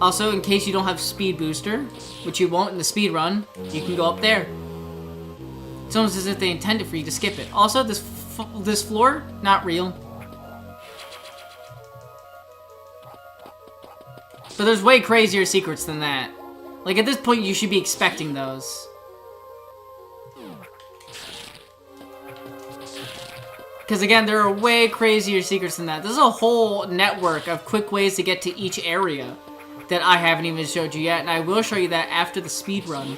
Also, in case you don't have speed booster, which you won't in the speed run, you can go up there. It's almost as if they intended for you to skip it. Also, this floor, not real. But there's way crazier secrets than that. Like, at this point, you should be expecting those. Because again, there are way crazier secrets than that. There's a whole network of quick ways to get to each area that I haven't even showed you yet, and I will show you that after the speed run.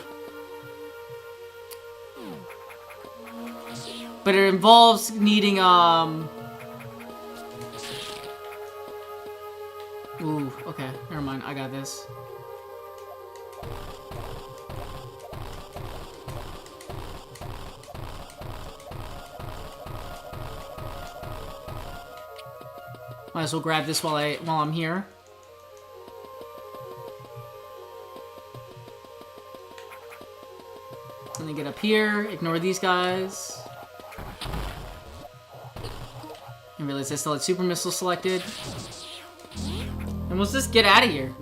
But it involves needing, Ooh, okay, never mind, I got this. Might as well grab this while I'm here. And then get up here, ignore these guys. And realize I still had super missile selected. And let's just get out of here.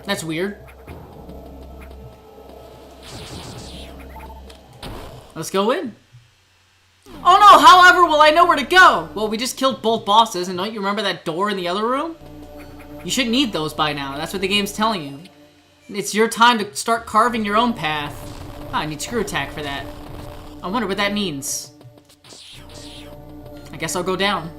That's weird. Let's go in. Oh no, however will I know where to go? Well, we just killed both bosses, and don't you remember that door in the other room? You should need those by now, that's what the game's telling you. It's your time to start carving your own path. Ah, I need screw attack for that. I wonder what that means. I guess I'll go down.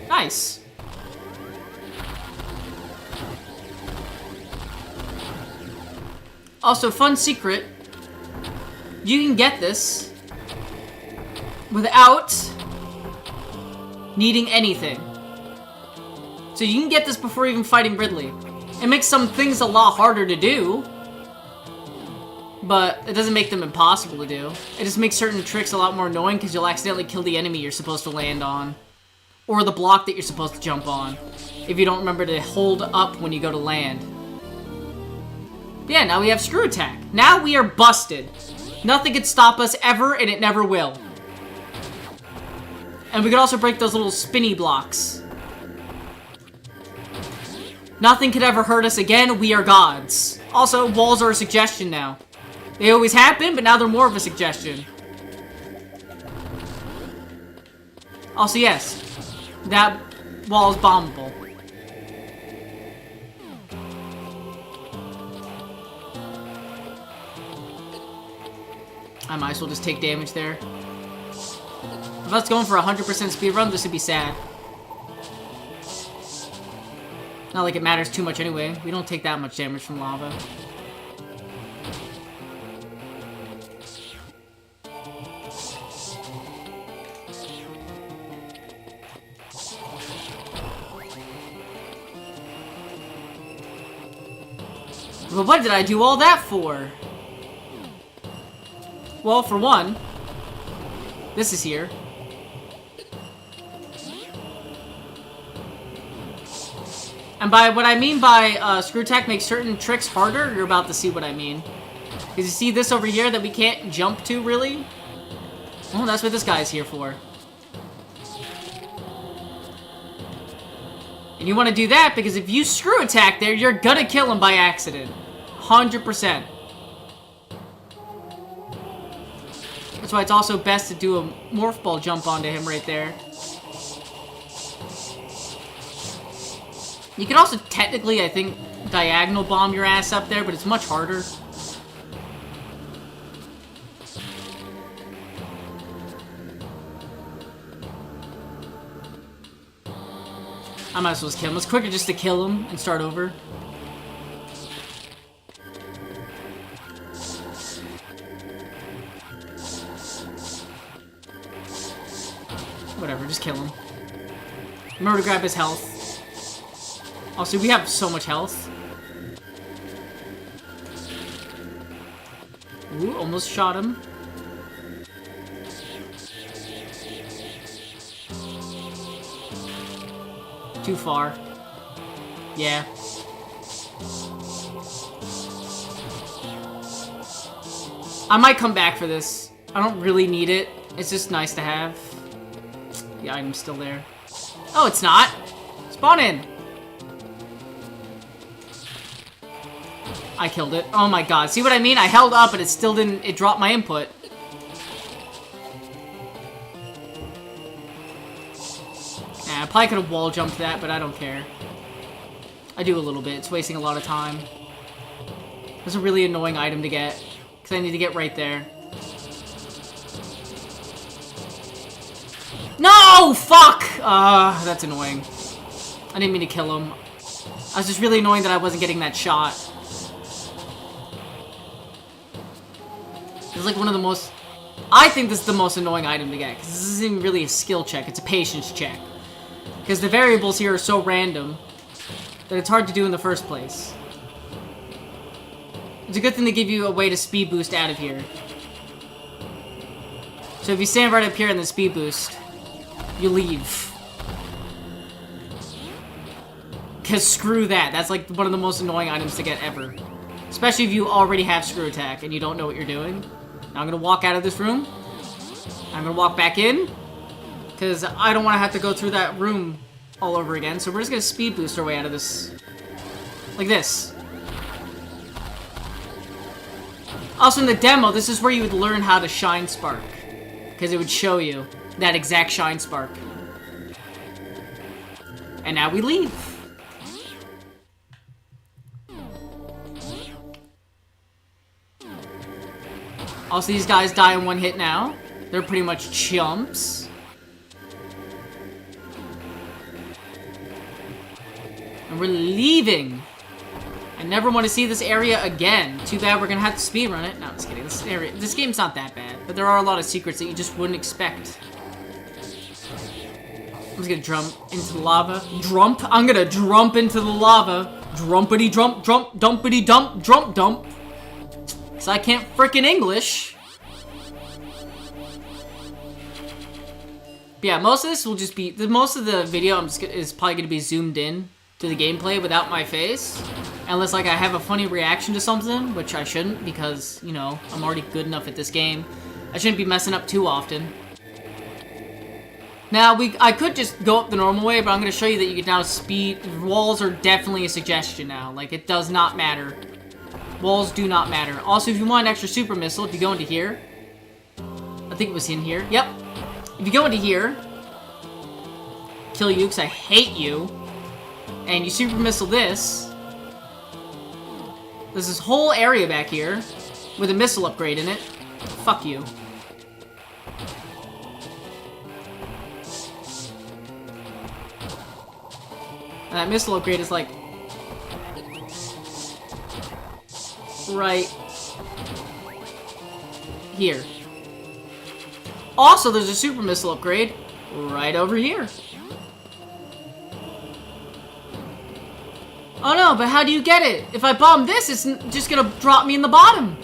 Nice. Also, fun secret. You can get this without needing anything. So you can get this before even fighting Ridley. It makes some things a lot harder to do, but it doesn't make them impossible to do. It just makes certain tricks a lot more annoying because you'll accidentally kill the enemy you're supposed to land on. Or the block that you're supposed to jump on, if you don't remember to hold up when you go to land. Yeah, now we have screw attack. Now we are busted. Nothing can stop us ever, and it never will. And we can also break those little spinny blocks. Nothing could ever hurt us again, we are gods. Also, walls are a suggestion now. They always have been, but now they're more of a suggestion. Also, yes. That wall is bombable. I might as well just take damage there. If I was going for a 100% speedrun, this would be sad. Not like it matters too much anyway. We don't take that much damage from lava. But what did I do all that for? Well, for one, this is here. And by what I mean by screw attack makes certain tricks harder, you're about to see what I mean. Because you see this over here that we can't jump to, really? Oh, that's what this guy's here for. And you want to do that because if you screw attack there, you're gonna kill him by accident. 100%. That's why it's also best to do a morph ball jump onto him right there. You can also technically, I think, diagonal bomb your ass up there, but it's much harder. I might as well just kill him. It's quicker just to kill him and start over. Whatever, just kill him. Remember to grab his health. Also, we have so much health. Ooh, almost shot him. Too far. Yeah. I might come back for this. I don't really need it. It's just nice to have. The item's still there. Oh, it's not. Spawn in. I killed it. Oh my god. See what I mean? I held up, but it still didn't... It dropped my input. I probably could have wall jumped that, but I don't care. I do a little bit. It's wasting a lot of time. It's a really annoying item to get. Because I need to get right there. No! Fuck! That's annoying. I didn't mean to kill him. I was just really annoying that I wasn't getting that shot. It's like one of the most... I think this is the most annoying item to get. Because this isn't even really a skill check. It's a patience check. Because the variables here are so random that it's hard to do in the first place. It's a good thing to give you a way to speed boost out of here. So if you stand right up here in the speed boost, you leave. Because screw that. That's like one of the most annoying items to get ever. Especially if you already have screw attack and you don't know what you're doing. Now I'm going to walk out of this room. I'm going to walk back in. Because I don't want to have to go through that room all over again. So we're just going to speed boost our way out of this. Like this. Also in the demo, this is where you would learn how to shine spark. Because it would show you that exact shine spark. And now we leave. Also, these guys die in one hit now. They're pretty much chumps. And we're leaving. I never want to see this area again. Too bad we're gonna have to speedrun it. No, I'm just kidding. This game's not that bad, but there are a lot of secrets that you just wouldn't expect. I'm just gonna jump into the lava. I'm gonna jump into the lava. Drumpity drump, dumpity dump, dump. So I can't frickin' English. But yeah, most of this will just be... Most of the video is probably gonna be zoomed in to the gameplay without my face. Unless, like, I have a funny reaction to something, which I shouldn't, because, you know, I'm already good enough at this game. I shouldn't be messing up too often. Now, I could just go up the normal way, but I'm going to show you that you can now speed... Walls are definitely a suggestion now. Like, it does not matter. Walls do not matter. Also, if you want an extra super missile, if you go into here... I think it was in here. Yep. If you go into here... Kill you, because I hate you. And you super missile this... There's this whole area back here with a missile upgrade in it. Fuck you. And that missile upgrade is like... right... here. Also, there's a super missile upgrade right over here. Oh no, but how do you get it? If I bomb this, it's just gonna drop me in the bottom.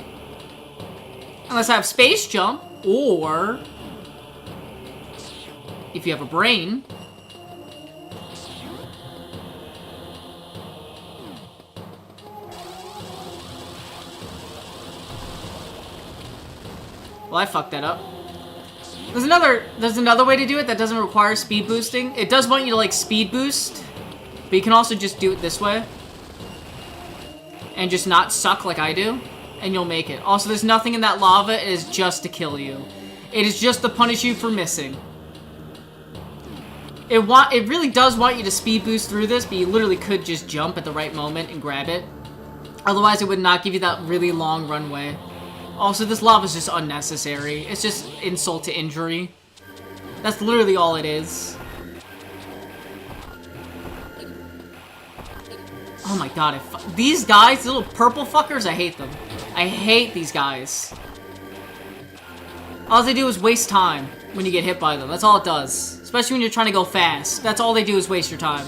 Unless I have space jump, or... if you have a brain... Well, I fucked that up. There's another way to do it that doesn't require speed boosting. It does want you to like speed boost, but you can also just do it this way. And just not suck like I do, and you'll make it. Also, there's nothing in that lava. It is just to kill you. It is just to punish you for missing. It really does want you to speed boost through this, but you literally could just jump at the right moment and grab it. Otherwise, it would not give you that really long runway. Also, this lava is just unnecessary. It's just insult to injury. That's literally all it is. Oh my god, these guys, these little purple fuckers, I hate them. I hate these guys. All they do is waste time when you get hit by them. That's all it does. Especially when you're trying to go fast. That's all they do is waste your time.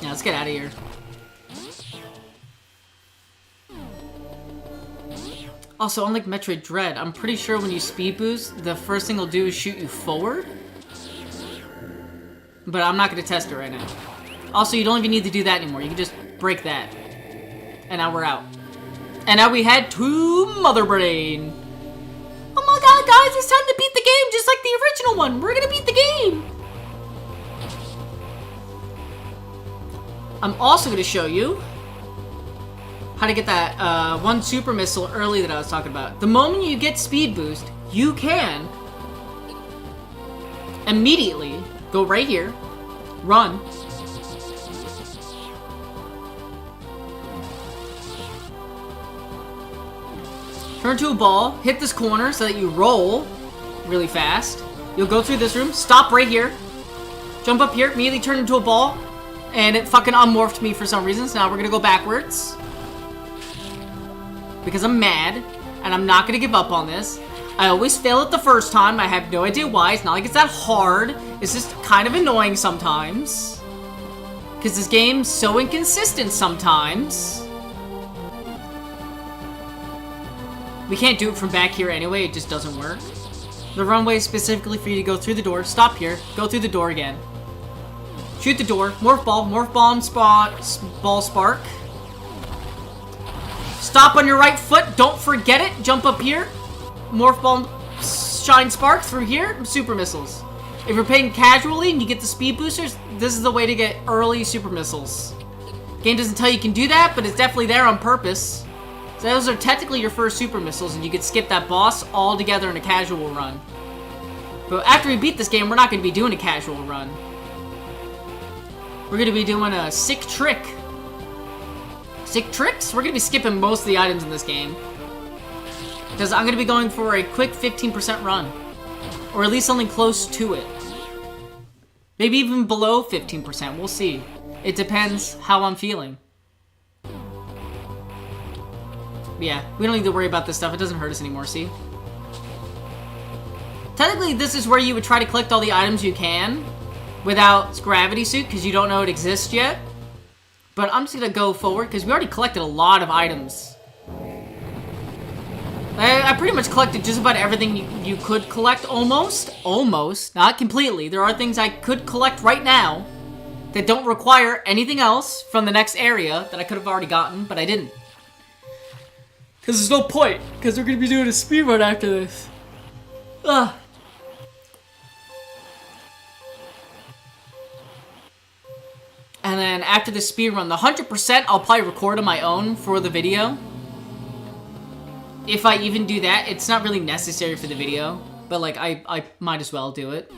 Yeah, let's get out of here. Also, unlike Metroid Dread, I'm pretty sure when you speed boost, the first thing it'll do is shoot you forward. But I'm not going to test it right now. Also, you don't even need to do that anymore. You can just break that. And now we're out. And now we head to Mother Brain. Oh my god, guys, it's time to beat the game just like the original one. We're going to beat the game. I'm also going to show you how to get that one super missile early that I was talking about. The moment you get speed boost, you can immediately go right here, run, turn to a ball, hit this corner so that you roll really fast. You'll go through this room, stop right here, jump up here, immediately turn into a ball, and it fucking unmorphed me for some reason, so now we're gonna go backwards. Because I'm mad, and I'm not gonna give up on this. I always fail it the first time. I have no idea why. It's not like it's that hard. It's just kind of annoying sometimes. Because this game's so inconsistent sometimes. We can't do it from back here anyway. It just doesn't work. The runway is specifically for you to go through the door. Stop here. Go through the door again. Shoot the door. Morph ball and ball spark. Stop on your right foot. Don't forget it. Jump up here. Morph ball, shine spark through here. Super missiles. If you're playing casually and you get the speed boosters, this is the way to get early super missiles. Game doesn't tell you can do that, but it's definitely there on purpose. So those are technically your first super missiles, and you could skip that boss altogether in a casual run. But after we beat this game, we're not going to be doing a casual run. We're going to be doing a sick trick. Sick tricks? We're going to be skipping most of the items in this game. Because I'm going to be going for a quick 15% run. Or at least something close to it. Maybe even below 15%. We'll see. It depends how I'm feeling. Yeah, we don't need to worry about this stuff. It doesn't hurt us anymore, see? Technically, this is where you would try to collect all the items you can without Gravity Suit, because you don't know it exists yet. But I'm just going to go forward, because we already collected a lot of items. I pretty much collected just about everything you could collect, almost. Almost. Not completely. There are things I could collect right now that don't require anything else from the next area that I could have already gotten, but I didn't. Because there's no point, because we're going to be doing a speedrun after this. Ugh. And then after the speedrun, the 100% I'll probably record on my own for the video. If I even do that, it's not really necessary for the video. But like, I might as well do it.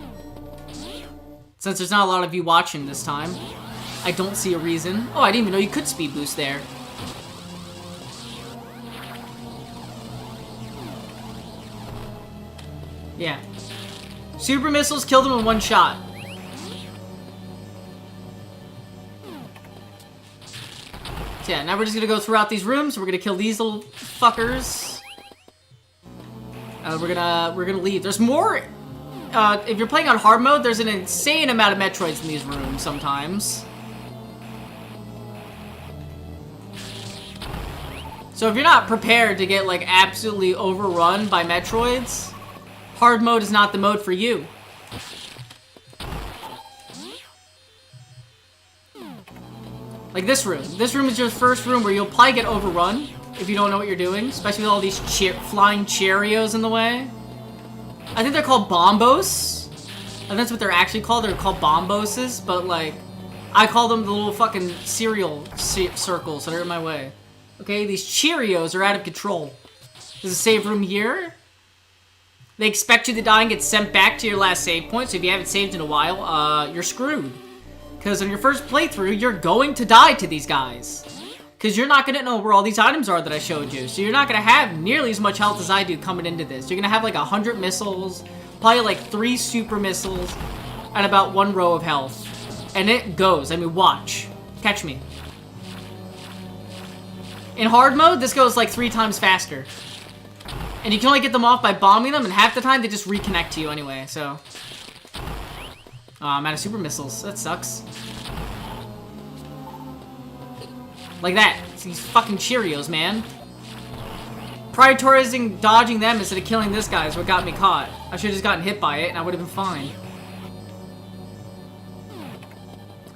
Since there's not a lot of you watching this time, I don't see a reason. Oh, I didn't even know you could speed boost there. Yeah. Super missiles killed him in one shot. So yeah, now we're just gonna go throughout these rooms. We're gonna kill these little fuckers. We're gonna leave. There's more. If you're playing on hard mode, there's an insane amount of Metroids in these rooms sometimes. So if you're not prepared to get, like, absolutely overrun by Metroids, hard mode is not the mode for you. Like this room. This room is your first room where you'll probably get overrun if you don't know what you're doing, especially with all these flying Cheerios in the way. I think they're called bombos. And that's what they're actually called. They're called bomboses, but like, I call them the little fucking cereal circles that are in my way. Okay, these Cheerios are out of control. There's a save room here. They expect you to die and get sent back to your last save point, so if you haven't saved in a while, you're screwed. Because on your first playthrough, you're going to die to these guys. Because you're not going to know where all these items are that I showed you. So you're not going to have nearly as much health as I do coming into this. You're going to have like 100 missiles, probably like 3 super missiles, and about 1 row of health. And it goes. I mean, watch. Catch me. In hard mode, this goes like 3 times faster. And you can only get them off by bombing them, and half the time they just reconnect to you anyway, so... Oh, I'm out of super missiles. That sucks. Like that. It's these fucking Cheerios, man. Prioritizing dodging them instead of killing this guy is what got me caught. I should have just gotten hit by it, and I would have been fine.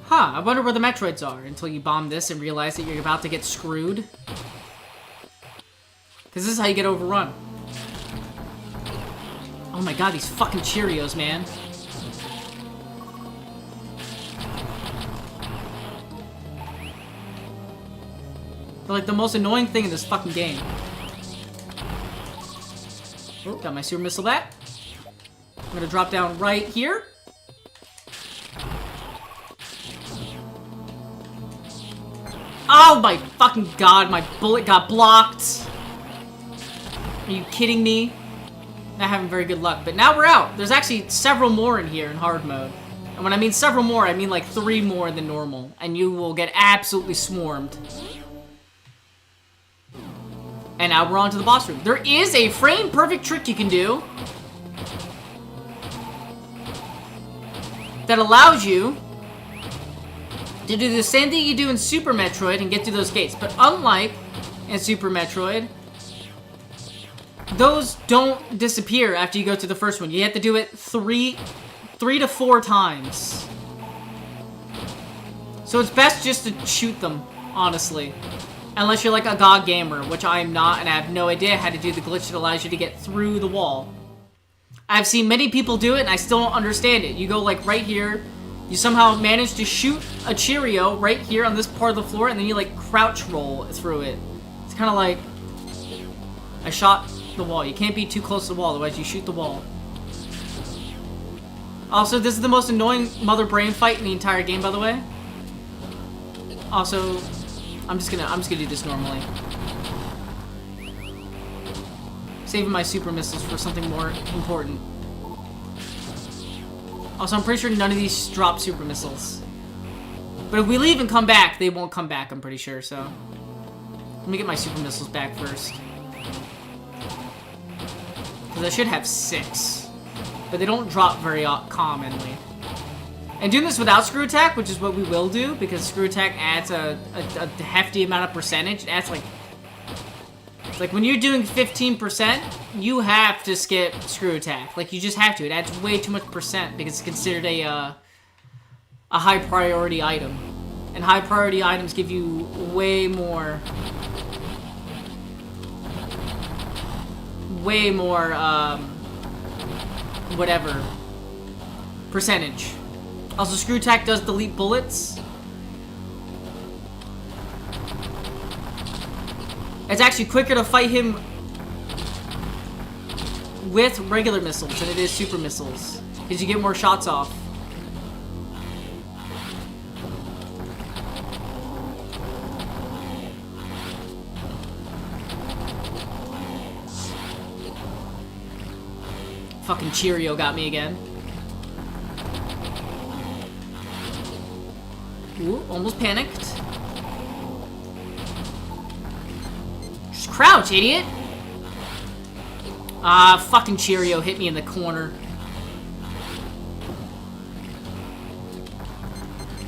Huh, I wonder where the Metroids are until you bomb this and realize that you're about to get screwed. Because this is how you get overrun. Oh my god, these fucking Cheerios, man. They're like the most annoying thing in this fucking game. Oh, got my super missile back. I'm gonna drop down right here. Oh my fucking god, my bullet got blocked. Are you kidding me? Not having very good luck, but now we're out. There's actually several more in here in hard mode. And when I mean several more, I mean like 3 more than normal. And you will get absolutely swarmed. And now we're on to the boss room. There is a frame-perfect trick you can do that allows you to do the same thing you do in Super Metroid and get through those gates. But unlike in Super Metroid, those don't disappear after you go to the first one. You have to do it 3 to 4 times. So it's best just to shoot them, honestly. Unless you're like a GOG gamer, which I am not, and I have no idea how to do the glitch that allows you to get through the wall. I've seen many people do it, and I still don't understand it. You go like right here, you somehow manage to shoot a Cheerio right here on this part of the floor, and then you like crouch roll through it. It's kind of like, I shot the wall. You can't be too close to the wall, otherwise you shoot the wall. Also, this is the most annoying mother brain fight in the entire game, by the way. Also, I'm just gonna do this normally. Saving my super missiles for something more important. Also, I'm pretty sure none of these drop super missiles. But if we leave and come back, they won't come back, I'm pretty sure, so. Let me get my super missiles back first. Because I should have 6. But they don't drop very commonly. And doing this without screw attack, which is what we will do, because screw attack adds a hefty amount of percentage. It adds like when you're doing 15%, you have to skip screw attack. Like you just have to. It adds way too much percent because it's considered a high priority item. And high priority items give you way more whatever percentage. Also, screw attack does delete bullets. It's actually quicker to fight him with regular missiles than it is super missiles, because you get more shots off. Fucking Cheerio got me again. Ooh, almost panicked. Just crouch, idiot! Ah, fucking Cheerio hit me in the corner.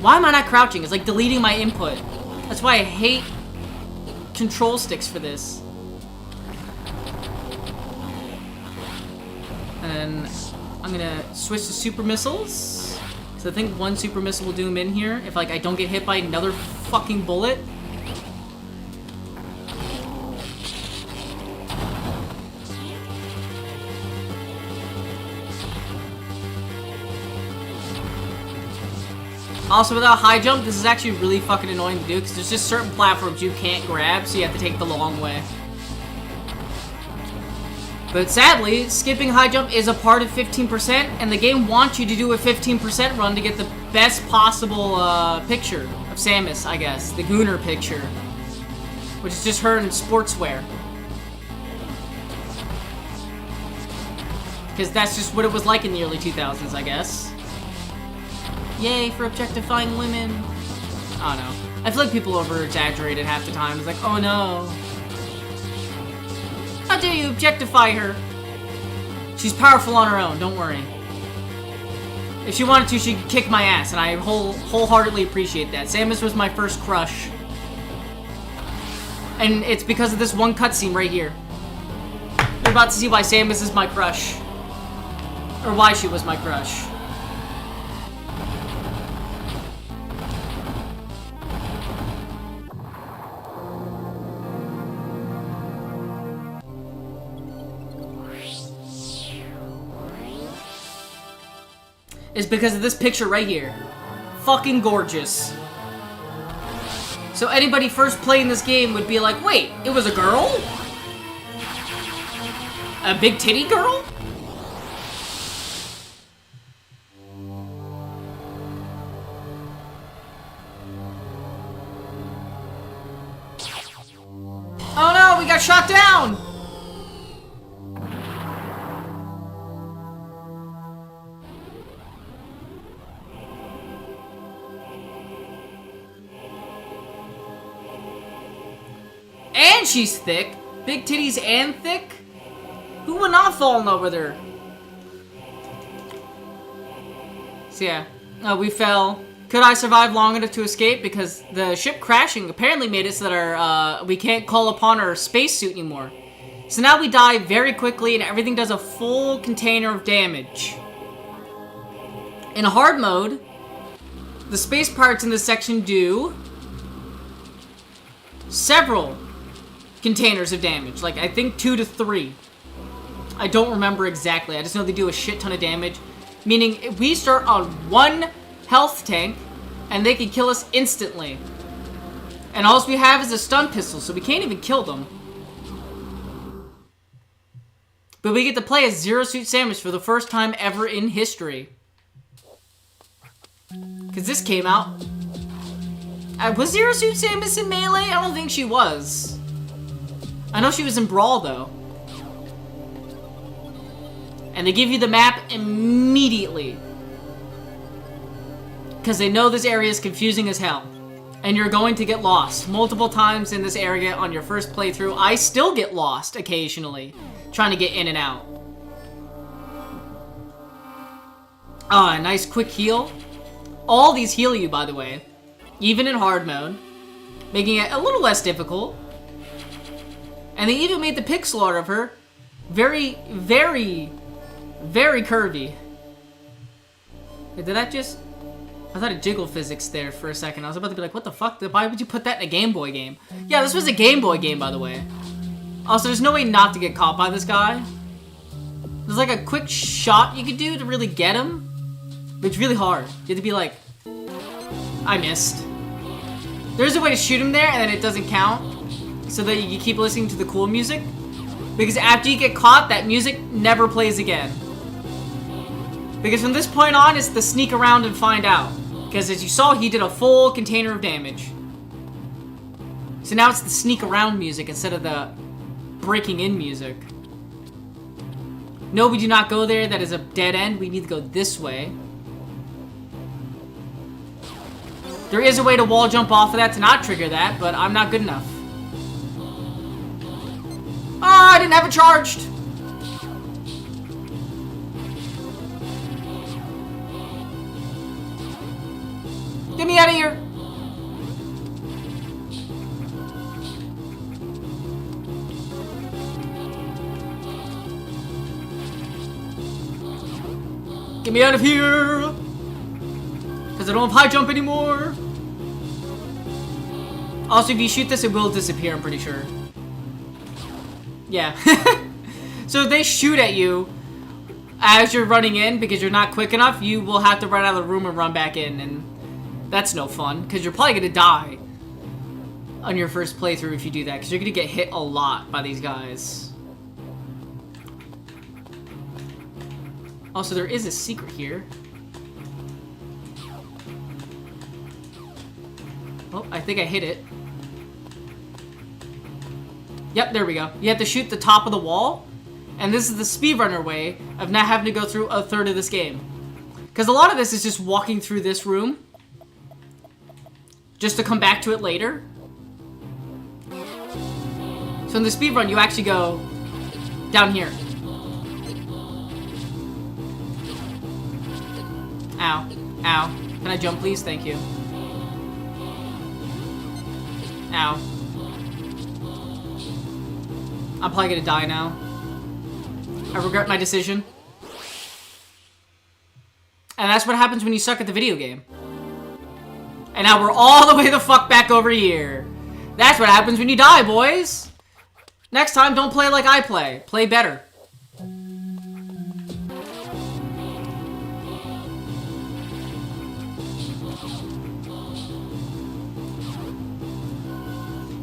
Why am I not crouching? It's like deleting my input. That's why I hate control sticks for this. And I'm gonna switch to super missiles. So I think one super missile will do him in here if like I don't get hit by another fucking bullet. Also, without high jump, this is actually really fucking annoying to do because there's just certain platforms you can't grab, so you have to take the long way. But sadly, skipping high jump is a part of 15%, and the game wants you to do a 15% run to get the best possible picture of Samus, I guess. The Gooner picture. Which is just her in sportswear. Because that's just what it was like in the early 2000s, I guess. Yay for objectifying women. I don't know. I feel like people over-exaggerate it half the time. It's like, oh no. How dare you objectify her? She's powerful on her own, don't worry. If she wanted to, she could kick my ass, and I wholeheartedly appreciate that. Samus was my first crush. And it's because of this one cutscene right here. You're about to see why Samus is my crush. Or why she was my crush. Is because of this picture right here. Fucking gorgeous. So anybody first playing this game would be like, wait, it was a girl? A big titty girl? Oh no, we got shot down! And she's thick. Big titties and thick? Who would not fall in love with her? So yeah, we fell. Could I survive long enough to escape? Because the ship crashing apparently made it so that we can't call upon our spacesuit anymore. So now we die very quickly and everything does a full container of damage. In hard mode, the space pirates in this section do several containers of damage. Like, I think 2 to 3. I don't remember exactly. I just know they do a shit ton of damage. Meaning, if we start on 1 health tank, and they can kill us instantly. And all we have is a stun pistol, so we can't even kill them. But we get to play as Zero Suit Samus for the first time ever in history. Because this came out... was Zero Suit Samus in Melee? I don't think she was. I know she was in Brawl, though. And they give you the map immediately. Because they know this area is confusing as hell. And you're going to get lost multiple times in this area on your first playthrough. I still get lost occasionally, trying to get in and out. Ah, a nice quick heal. All these heal you, by the way. Even in hard mode. Making it a little less difficult. And they even made the pixel art of her very, very, very curvy. Did that just... I thought it jiggled physics there for a second. I was about to be like, what the fuck? Why would you put that in a Game Boy game? Yeah, this was a Game Boy game, by the way. Also, there's no way not to get caught by this guy. There's like a quick shot you could do to really get him. But it's really hard. You have to be like... I missed. There's a way to shoot him there and then it doesn't count. So that you keep listening to the cool music. Because after you get caught, that music never plays again. Because from this point on, it's the sneak around and find out. Because as you saw, he did a full container of damage. So now it's the sneak around music instead of the breaking in music. No, we do not go there. That is a dead end. We need to go this way. There is a way to wall jump off of that to not trigger that, but I'm not good enough. Ah, I didn't have it charged. Get me out of here. Get me out of here! Because I don't have high jump anymore. Also, if you shoot this, it will disappear, I'm pretty sure. Yeah. So if they shoot at you as you're running in because you're not quick enough, you will have to run out of the room and run back in, and that's no fun because you're probably gonna die on your first playthrough if you do that, because you're gonna get hit a lot by these guys. Also, there is a secret here. Oh, I think I hit it. Yep, there we go. You have to shoot the top of the wall, and this is the speedrunner way of not having to go through a third of this game. Because a lot of this is just walking through this room just to come back to it later. So in the speedrun, you actually go down here. Ow. Ow. Can I jump, please? Thank you. Ow. I'm probably gonna die now. I regret my decision. And that's what happens when you suck at the video game. And now we're all the way the fuck back over here. That's what happens when you die, boys. Next time, don't play like I play. Play better.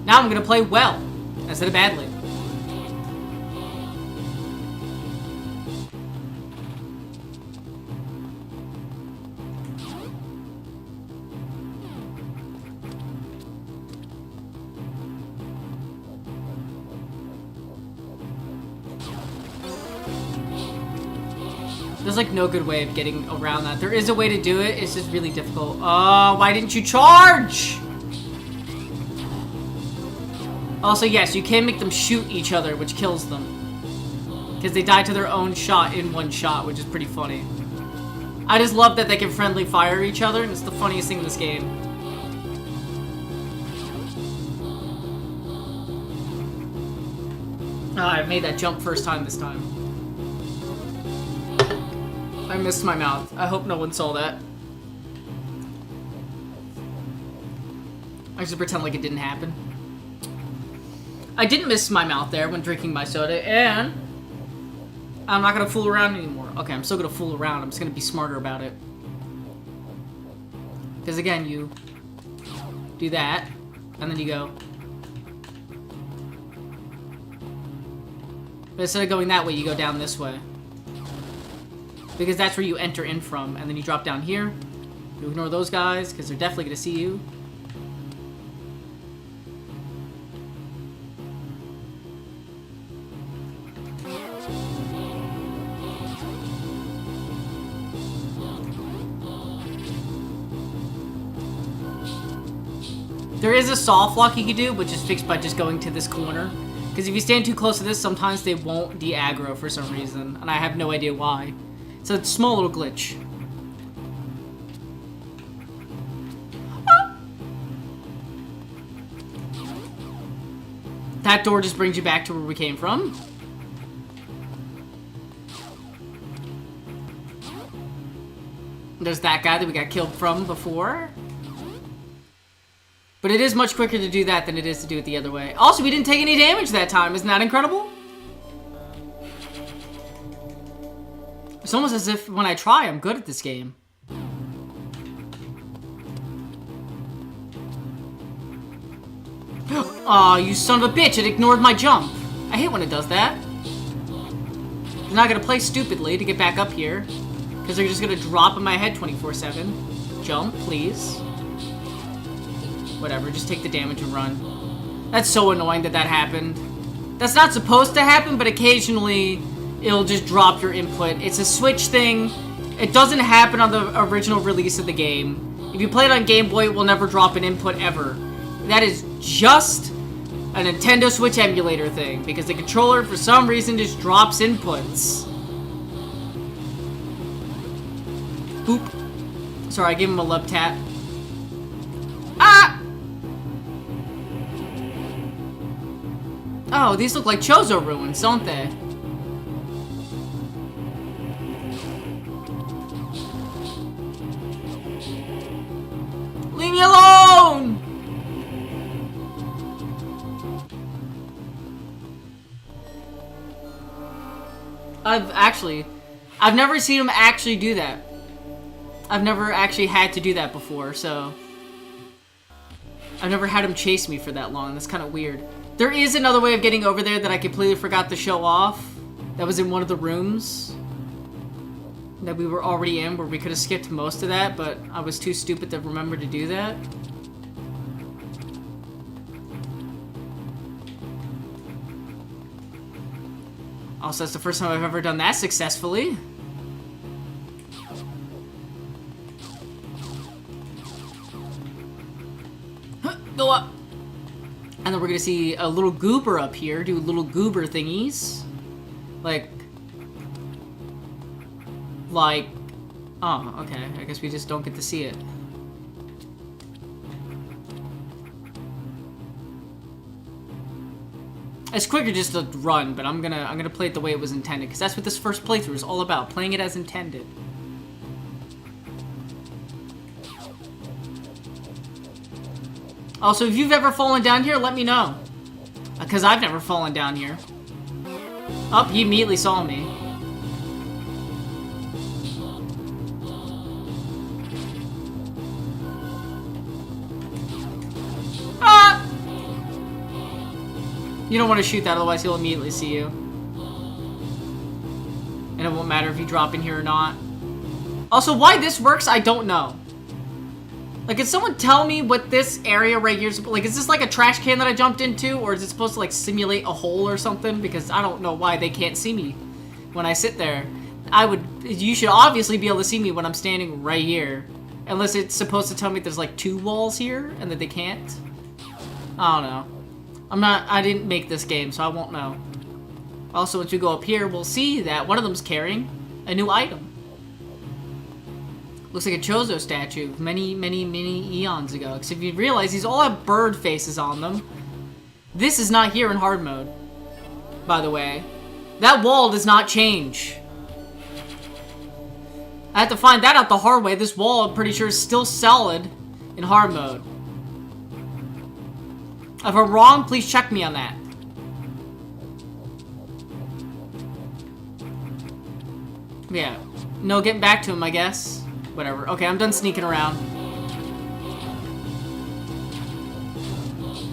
Now I'm gonna play well, instead of badly. There's like no good way of getting around that. There is a way to do it, it's just really difficult. Oh, why didn't you charge? Also, yes, you can make them shoot each other, which kills them. Because they die to their own shot in one shot, which is pretty funny. I just love that they can friendly fire each other, and it's the funniest thing in this game. I made that jump first time this time. I missed my mouth. I hope no one saw that. I should pretend like it didn't happen. I didn't miss my mouth there when drinking my soda, and I'm not gonna fool around anymore. Okay, I'm still gonna fool around. I'm just gonna be smarter about it. Because again, you do that, and then you go. But instead of going that way, you go down this way. Because that's where you enter in from, and then you drop down here. You ignore those guys, because they're definitely gonna see you. There is a soft lock you can do, which is fixed by just going to this corner. Because if you stand too close to this, sometimes they won't de-aggro for some reason, and I have no idea why. It's a small little glitch. That door just brings you back to where we came from. There's that guy that we got killed from before. But it is much quicker to do that than it is to do it the other way. Also, we didn't take any damage that time. Isn't that incredible? It's almost as if when I try, I'm good at this game. Aw, you son of a bitch, it ignored my jump. I hate when it does that. You're not gonna play stupidly to get back up here, because they're just gonna drop in my head 24/7. Jump, please. Whatever, just take the damage and run. That's so annoying that that happened. That's not supposed to happen, but occasionally it'll just drop your input. It's a Switch thing. It doesn't happen on the original release of the game. If you play it on Game Boy, it will never drop an input ever. That is just a Nintendo Switch emulator thing, because the controller, for some reason, just drops inputs. Boop. Sorry, I gave him a love tap. Ah! Oh, these look like Chozo ruins, don't they? I've never seen him actually do that. I've never actually had to do that before, so... I've never had him chase me for that long. That's kind of weird. There is another way of getting over there that I completely forgot to show off. That was in one of the rooms that we were already in, where we could have skipped most of that, but I was too stupid to remember to do that. Also, that's the first time I've ever done that successfully. Go up! And then we're gonna see a little goober up here do little goober thingies. Like... Oh, okay. I guess we just don't get to see it. It's quicker just to run, but I'm gonna play it the way it was intended, because that's what this first playthrough is all about, playing it as intended. Also, if you've ever fallen down here, let me know. Because I've never fallen down here. Oh, he immediately saw me. Ah! You don't want to shoot that, otherwise he'll immediately see you. And it won't matter if you drop in here or not. Also, why this works, I don't know. Like, can someone tell me what this area right here is? Like, is this like a trash can that I jumped into? Or is it supposed to, like, simulate a hole or something? Because I don't know why they can't see me when I sit there. You should obviously be able to see me when I'm standing right here. Unless it's supposed to tell me there's, like, 2 walls here and that they can't. I don't know. I didn't make this game, so I won't know. Also, once we go up here, we'll see that one of them's carrying a new item. Looks like a Chozo statue many eons ago. Except if you realize these all have bird faces on them. This is not here in hard mode, by the way. That wall does not change. I had to find that out the hard way. This wall, I'm pretty sure, is still solid in hard mode. If I'm wrong, please check me on that. Yeah. No getting back to him, I guess. Whatever. Okay, I'm done sneaking around.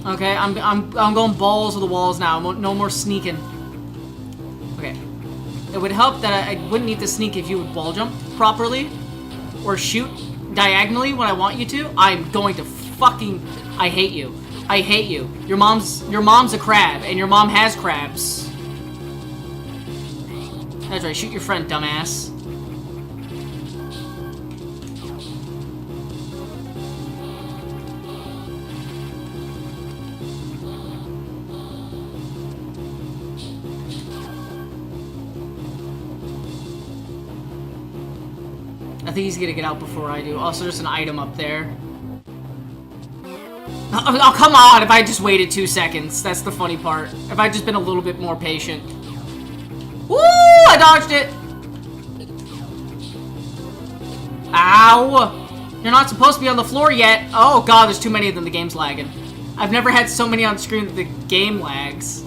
Okay, I'm going balls to the walls now. No more sneaking. Okay. It would help that I wouldn't need to sneak if you would wall jump properly. Or shoot diagonally when I want you to. I'm going to fucking... I hate you. I hate you. Your mom's a crab, and your mom has crabs. That's right, shoot your friend, dumbass. I think he's gonna get out before I do. Also, there's an item up there. Oh, come on! If I just waited 2 seconds. That's the funny part. If I just been a little bit more patient. Woo! I dodged it! Ow! You're not supposed to be on the floor yet. Oh god, there's too many of them. The game's lagging. I've never had so many on screen that the game lags.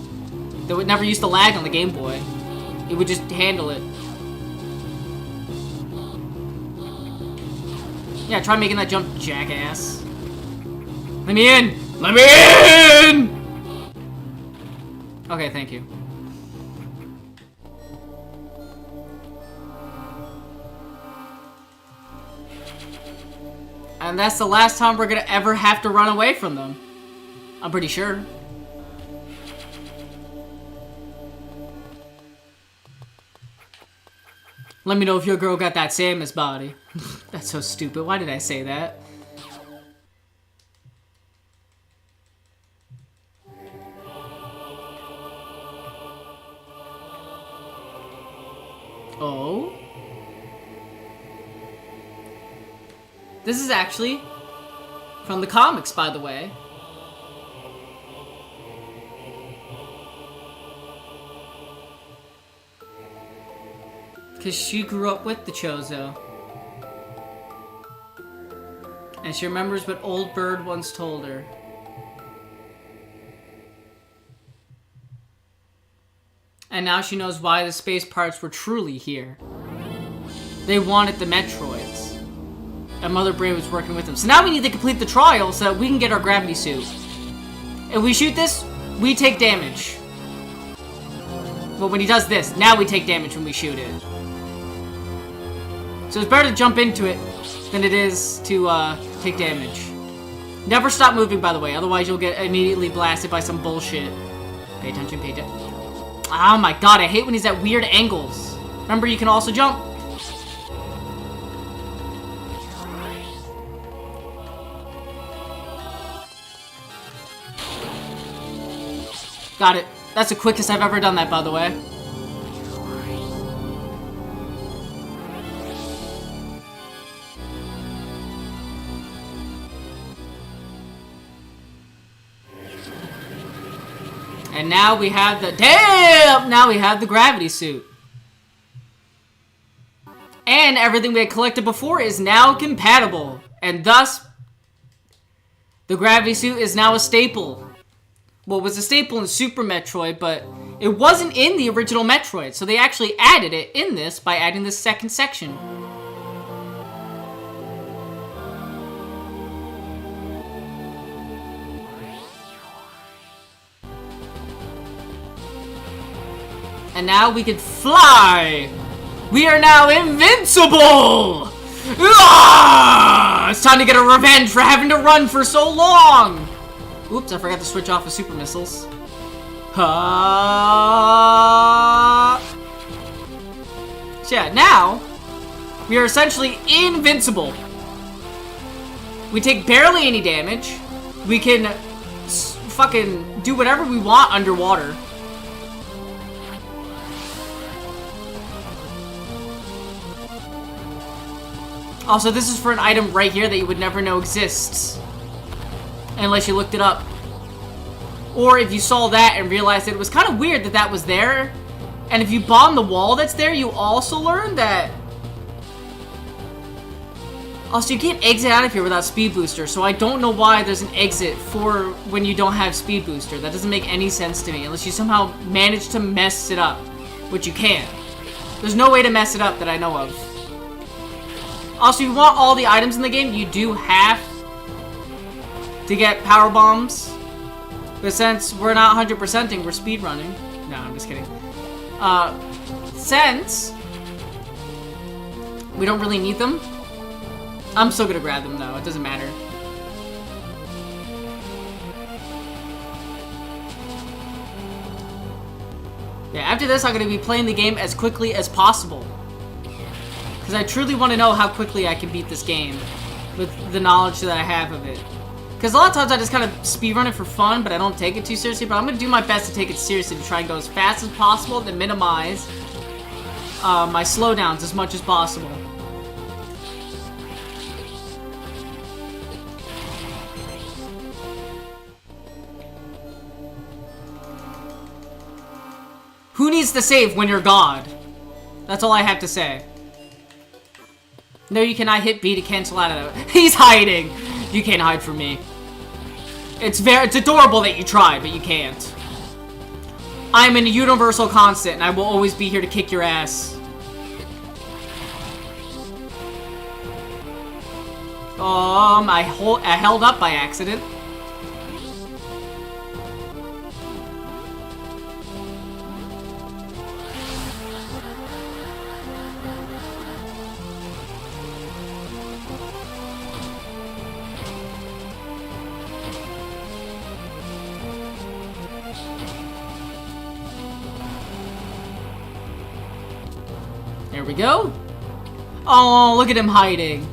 That would never used to lag on the Game Boy. It would just handle it. Yeah, try making that jump, jackass. Let me in! Let me in! Okay, thank you. And that's the last time we're gonna ever have to run away from them. I'm pretty sure. Let me know if your girl got that Samus body. That's so stupid. Why did I say that? Oh? This is actually from the comics, by the way. Because she grew up with the Chozo. And she remembers what Old Bird once told her. And now she knows why the space pirates were truly here. They wanted the Metroids. And Mother Brain was working with them. So now we need to complete the trial so that we can get our gravity suit. If we shoot this, we take damage. But when he does this, now we take damage when we shoot it. So it's better to jump into it than it is to take damage. Never stop moving, by the way, otherwise you'll get immediately blasted by some bullshit. Pay attention, pay attention. Oh my god, I hate when he's at weird angles. Remember, you can also jump. Got it. That's the quickest I've ever done that, by the way. And now we have the... Damn! Now we have the gravity suit. And everything we had collected before is now compatible. And thus, the gravity suit is now a staple. Well, it was a staple in Super Metroid, but it wasn't in the original Metroid. So they actually added it in this by adding this second section. And now we can fly! We are now invincible! Ah! It's time to get a revenge for having to run for so long! Oops, I forgot to switch off the super missiles. So yeah, now, we are essentially invincible. We take barely any damage. We can fucking do whatever we want underwater. Also, this is for an item right here that you would never know exists. Unless you looked it up. Or if you saw that and realized that it was kind of weird that that was there. And if you bomb the wall that's there, you also learn that... Also, you can't exit out of here without Speed Booster, so I don't know why there's an exit for when you don't have Speed Booster. That doesn't make any sense to me, unless you somehow manage to mess it up. Which you can. There's no way to mess it up that I know of. Also, if you want all the items in the game, you do have to get power bombs. But since we're not 100%ing, we're speedrunning. No, I'm just kidding. Since we don't really need them, I'm still gonna grab them though, it doesn't matter. Yeah, after this I'm gonna be playing the game as quickly as possible. Because I truly want to know how quickly I can beat this game with the knowledge that I have of it. Because a lot of times I just kind of speedrun it for fun, but I don't take it too seriously. But I'm going to do my best to take it seriously to try and go as fast as possible to minimize my slowdowns as much as possible. Who needs to save when you're God? That's all I have to say. No, you cannot hit B to cancel out of it. He's hiding! You can't hide from me. It's adorable that you try, but you can't. I'm a universal constant, and I will always be here to kick your ass. I held up by accident. There we go. Oh, look at him hiding.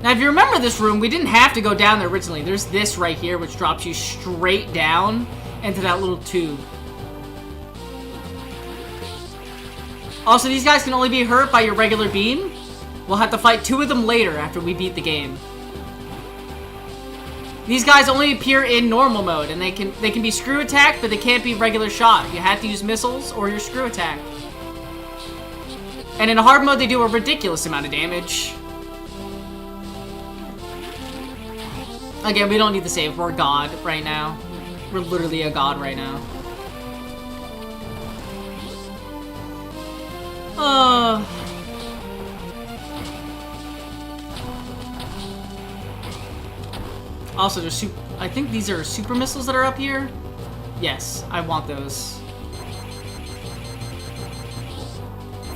Now, if you remember this room, we didn't have to go down there originally. There's this right here, which drops you straight down into that little tube. Also, these guys can only be hurt by your regular beam. We'll have to fight 2 of them later after we beat the game. These guys only appear in normal mode, and they can be screw attack, but they can't be regular shot. You have to use missiles or your screw attack. And in hard mode, they do a ridiculous amount of damage. Again, we don't need to save. We're a god right now. We're literally a god right now. Also, there's I think these are super missiles that are up here. Yes, I want those.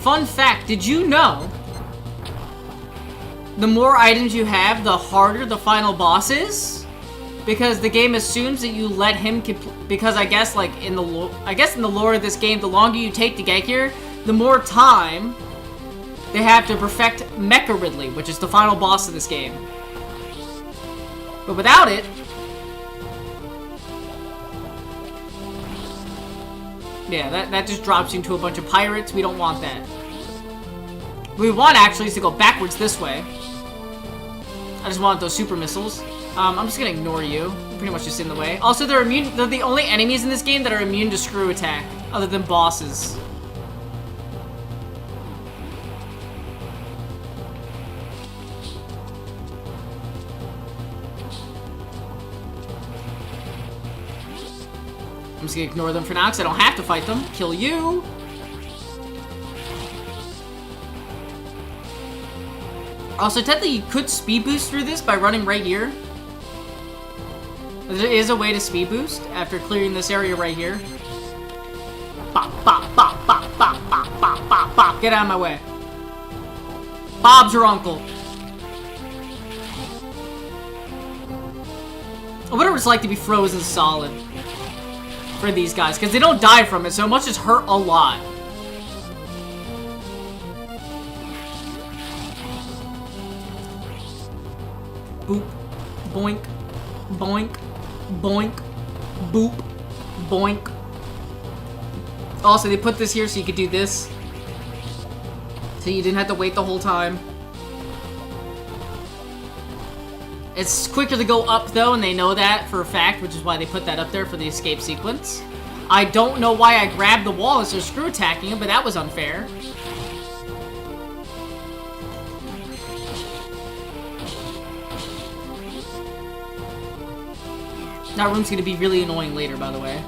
Fun fact, did you know the more items you have, the harder the final boss is? Because the game assumes that you let him because I guess like in the lore of this game, the longer you take to get here, the more time they have to perfect Mecha Ridley, which is the final boss of this game. But without it, yeah, that just drops you into a bunch of pirates. We don't want that. What we want actually is to go backwards this way. I just want those super missiles. I'm just gonna ignore you. You're pretty much just in the way. Also, they're the only enemies in this game that are immune to screw attack, other than bosses. I'm just gonna ignore them for now, because I don't have to fight them. Kill you! Also, technically, you could speed boost through this by running right here. There is a way to speed boost after clearing this area right here. Bop, bop, bop, bop, bop, bop, bop, bop, bop. Get out of my way. Bob's your uncle. I wonder what it's like to be frozen solid for these guys, because they don't die from it, so it must just hurt a lot. Boop, boink, boink, boink, boop, boink. Also, they put this here so you could do this, so you didn't have to wait the whole time. It's quicker to go up, though, and they know that for a fact, which is why they put that up there for the escape sequence. I don't know why I grabbed the wall as they're screw attacking him, but that was unfair. That room's gonna be really annoying later, by the way.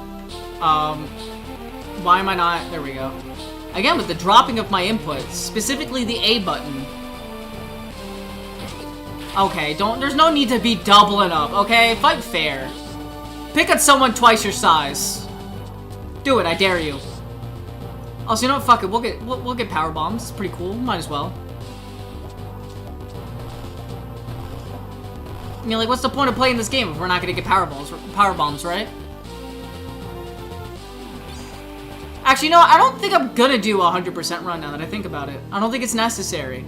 Why am I not... There we go. Again, with the dropping of my inputs, specifically the A button. Okay, there's no need to be doubling up, okay? Fight fair. Pick on someone twice your size. Do it, I dare you. Also, you know what? Fuck it. We'll get power bombs. It's pretty cool. Might as well. I mean, like, what's the point of playing this game if we're not gonna get power bombs, right? Actually, no, I don't think I'm gonna do a 100% run now that I think about it. I don't think it's necessary.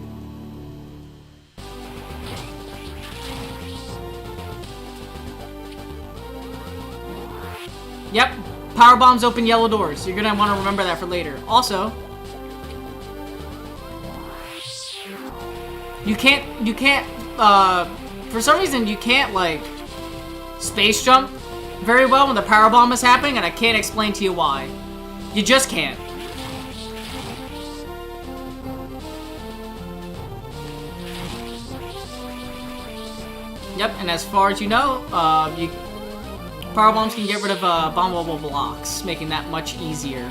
Yep, power bombs open yellow doors. You're gonna want to remember that for later. Also, you can't, for some reason, you can't, like, space jump very well when the power bomb is happening, and I can't explain to you why. You just can't. Yep, and as far as you know, power bombs can get rid of bombable blocks, making that much easier.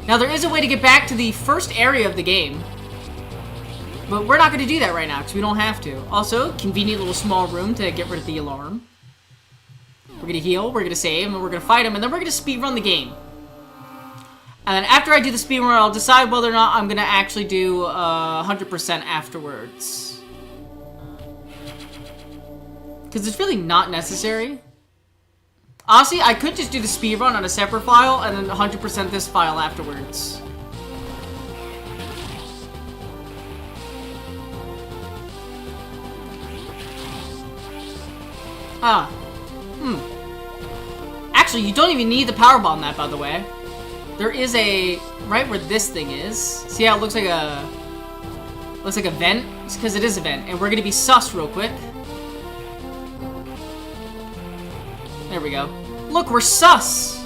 Now, there is a way to get back to the first area of the game, but we're not going to do that right now, because we don't have to. Also, convenient little small room to get rid of the alarm. We're going to heal, we're going to save, and we're going to fight him, and then we're going to speedrun the game. And then after I do the speedrun, I'll decide whether or not I'm going to actually do 100% afterwards. Because it's really not necessary. Honestly, I could just do the speedrun on a separate file, and then 100% this file afterwards. Actually, you don't even need the power bomb that, by the way. There is a... right where this thing is. See how it looks like a... looks like a vent? It's because it is a vent. And we're gonna be sus real quick. There we go. Look, we're sus!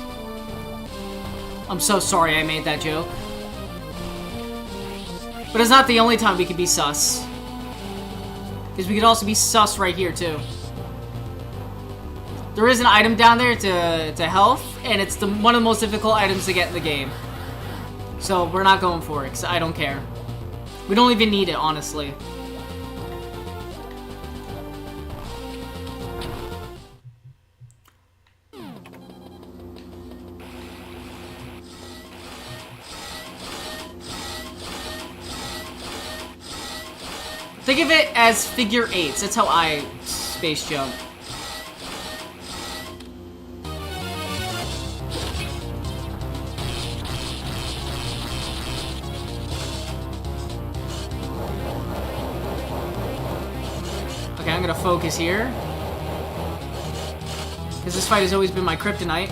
I'm so sorry I made that joke. But it's not the only time we could be sus. Because we could also be sus right here, too. There is an item down there to health, and it's one of the most difficult items to get in the game. So we're not going for it, because I don't care. We don't even need it, honestly. Think of it as figure eights. That's how I space jump. Okay, I'm gonna focus here. Because this fight has always been my kryptonite.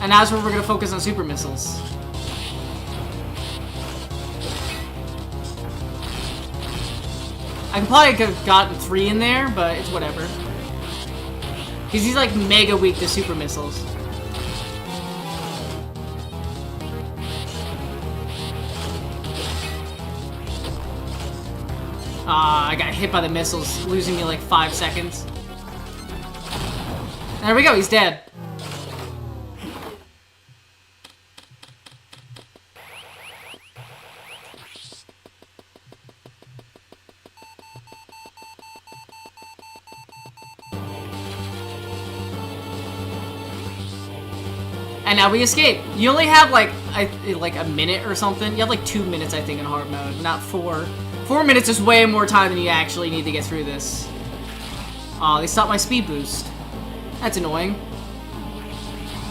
And that's where we're gonna focus on super missiles. I probably could have gotten 3 in there, but it's whatever. Because he's like mega weak to super missiles. I got hit by the missiles, losing me like 5 seconds. There we go, he's dead. And now we escape. You only have like a minute or something. You have like 2 minutes, I think, in hard mode, not 4. 4 minutes is way more time than you actually need to get through this. They stopped my speed boost. That's annoying.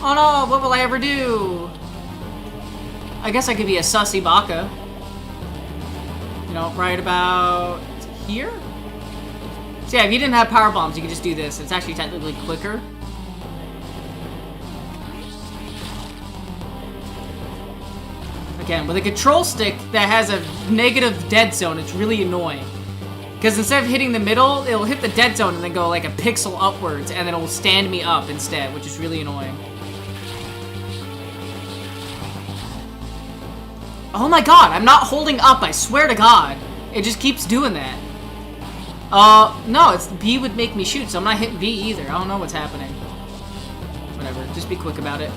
Oh no, what will I ever do? I guess I could be a sussy baka. You know, right about here? So yeah, if you didn't have power bombs, you could just do this. It's actually technically quicker. Again, with a control stick that has a negative dead zone, it's really annoying. Because instead of hitting the middle, it'll hit the dead zone and then go like a pixel upwards, and then it'll stand me up instead, which is really annoying. Oh my god, I'm not holding up, I swear to god. It just keeps doing that. No, it's B would make me shoot, so I'm not hitting B either. I don't know what's happening. Whatever, just be quick about it.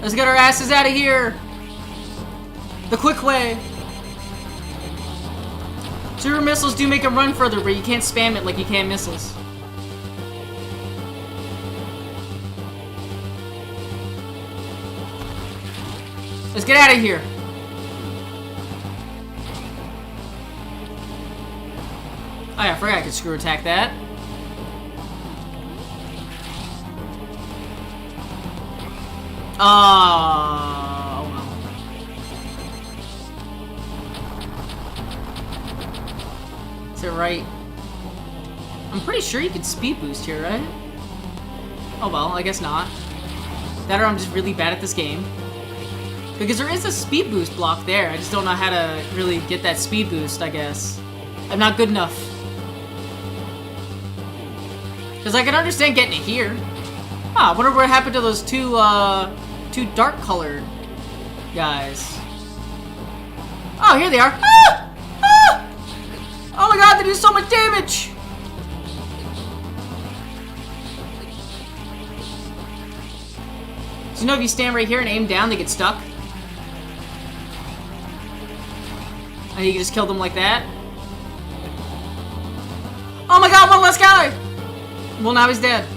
Let's get our asses out of here! The quick way! Super missiles do make them run further, but you can't spam it like you can missiles. Let's get out of here! Oh yeah, I forgot I could screw attack that. Oh well. Is it right? I'm pretty sure you can speed boost here, right? Oh well, I guess not. That or I'm just really bad at this game. Because there is a speed boost block there. I just don't know how to really get that speed boost, I guess. I'm not good enough. Because I can understand getting it here. Ah, I wonder what happened to those two dark colored guys. Oh, here they are. Ah! Ah! Oh my god, they do so much damage! So you know if you stand right here and aim down, they get stuck? And you can just kill them like that? Oh my god, one less guy! Well, now he's dead.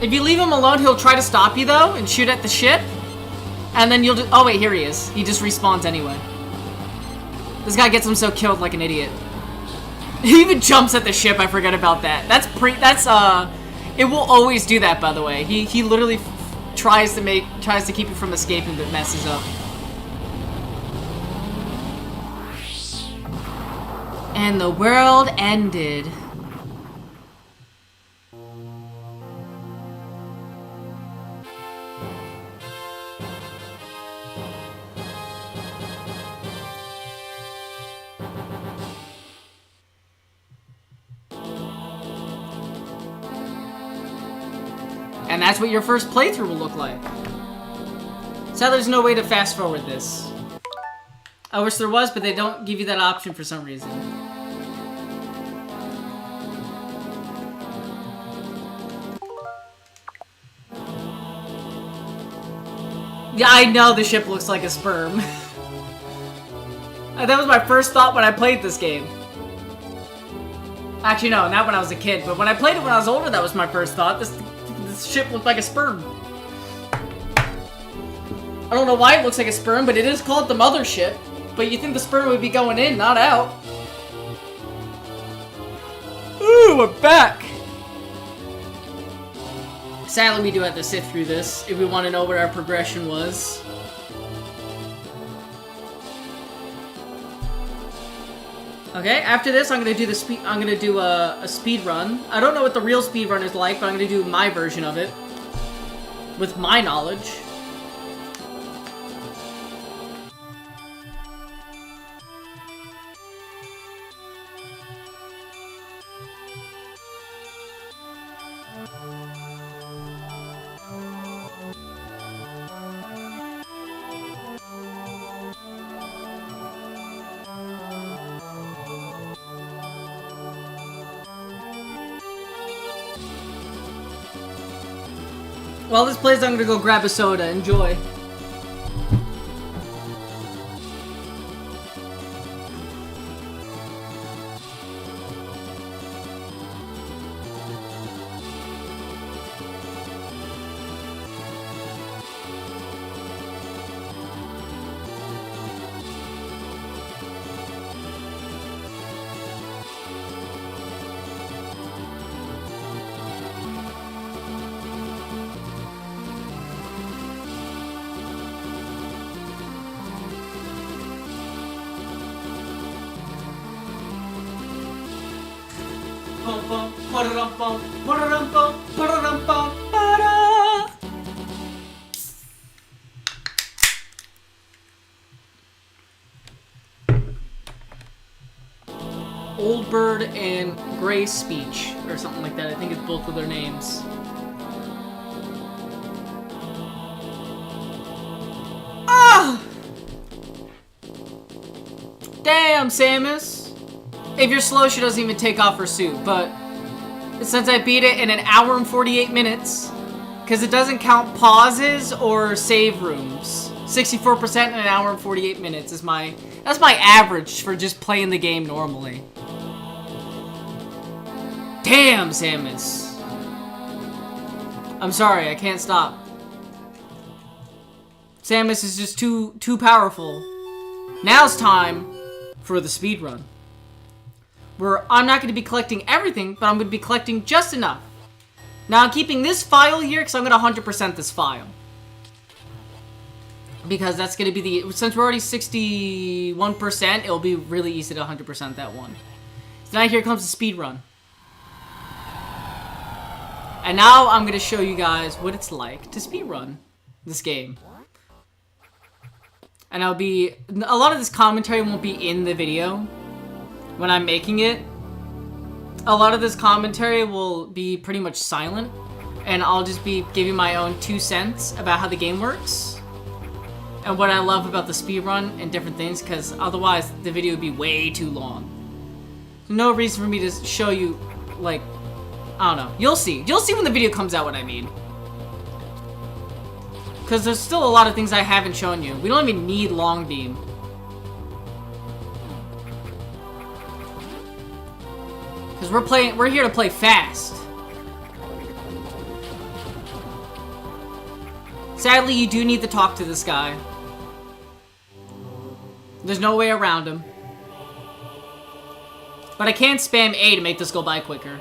If you leave him alone, he'll try to stop you, though, and shoot at the ship. And then you'll just... Oh, wait, here he is. He just respawns anyway. This guy gets himself killed like an idiot. He even jumps at the ship. I forgot about that. It will always do that, by the way. He literally tries to keep you from escaping, but messes up. And the world ended. And that's what your first playthrough will look like. So there's no way to fast forward this. I wish there was, but they don't give you that option for some reason. Yeah, I know the ship looks like a sperm. That was my first thought when I played this game. Actually, no, not when I was a kid, but when I played it when I was older, that was my first thought. This ship looked like a sperm. I don't know why it looks like a sperm, but it is called the mothership. But you think the sperm would be going in, not out. Ooh, we're back! Sadly, we do have to sit through this if we want to know what our progression was. Okay, after this, I'm gonna do a speed run. I don't know what the real speed run is like, but I'm gonna do my version of it with my knowledge. While this plays, I'm gonna go grab a soda. Enjoy. Old Bird and Gray Speech, or something like that. I think it's both of their names. Ah! Damn, Samus! If you're slow, she doesn't even take off her suit, but since I beat it in an hour and 48 minutes, because it doesn't count pauses or save rooms. 64% in an hour and 48 minutes is that's my average for just playing the game normally. Damn, Samus. I'm sorry, I can't stop. Samus is just too powerful. Now it's time for the speed run, where I'm not going to be collecting everything, but I'm going to be collecting just enough. Now I'm keeping this file here because I'm going to 100% this file. Because that's going to be since we're already 61%, it'll be really easy to 100% that one. So now here comes the speed run. And now I'm going to show you guys what it's like to speedrun this game. And a lot of this commentary won't be in the video when I'm making it. A lot of this commentary will be pretty much silent, and I'll just be giving my own 2 cents about how the game works and what I love about the speedrun and different things, because otherwise the video would be way too long. No reason for me to show you, like, I don't know. You'll see. You'll see when the video comes out what I mean. Because there's still a lot of things I haven't shown you. We don't even need long beam. Because we're here to play fast. Sadly, you do need to talk to this guy. There's no way around him. But I can spam A to make this go by quicker.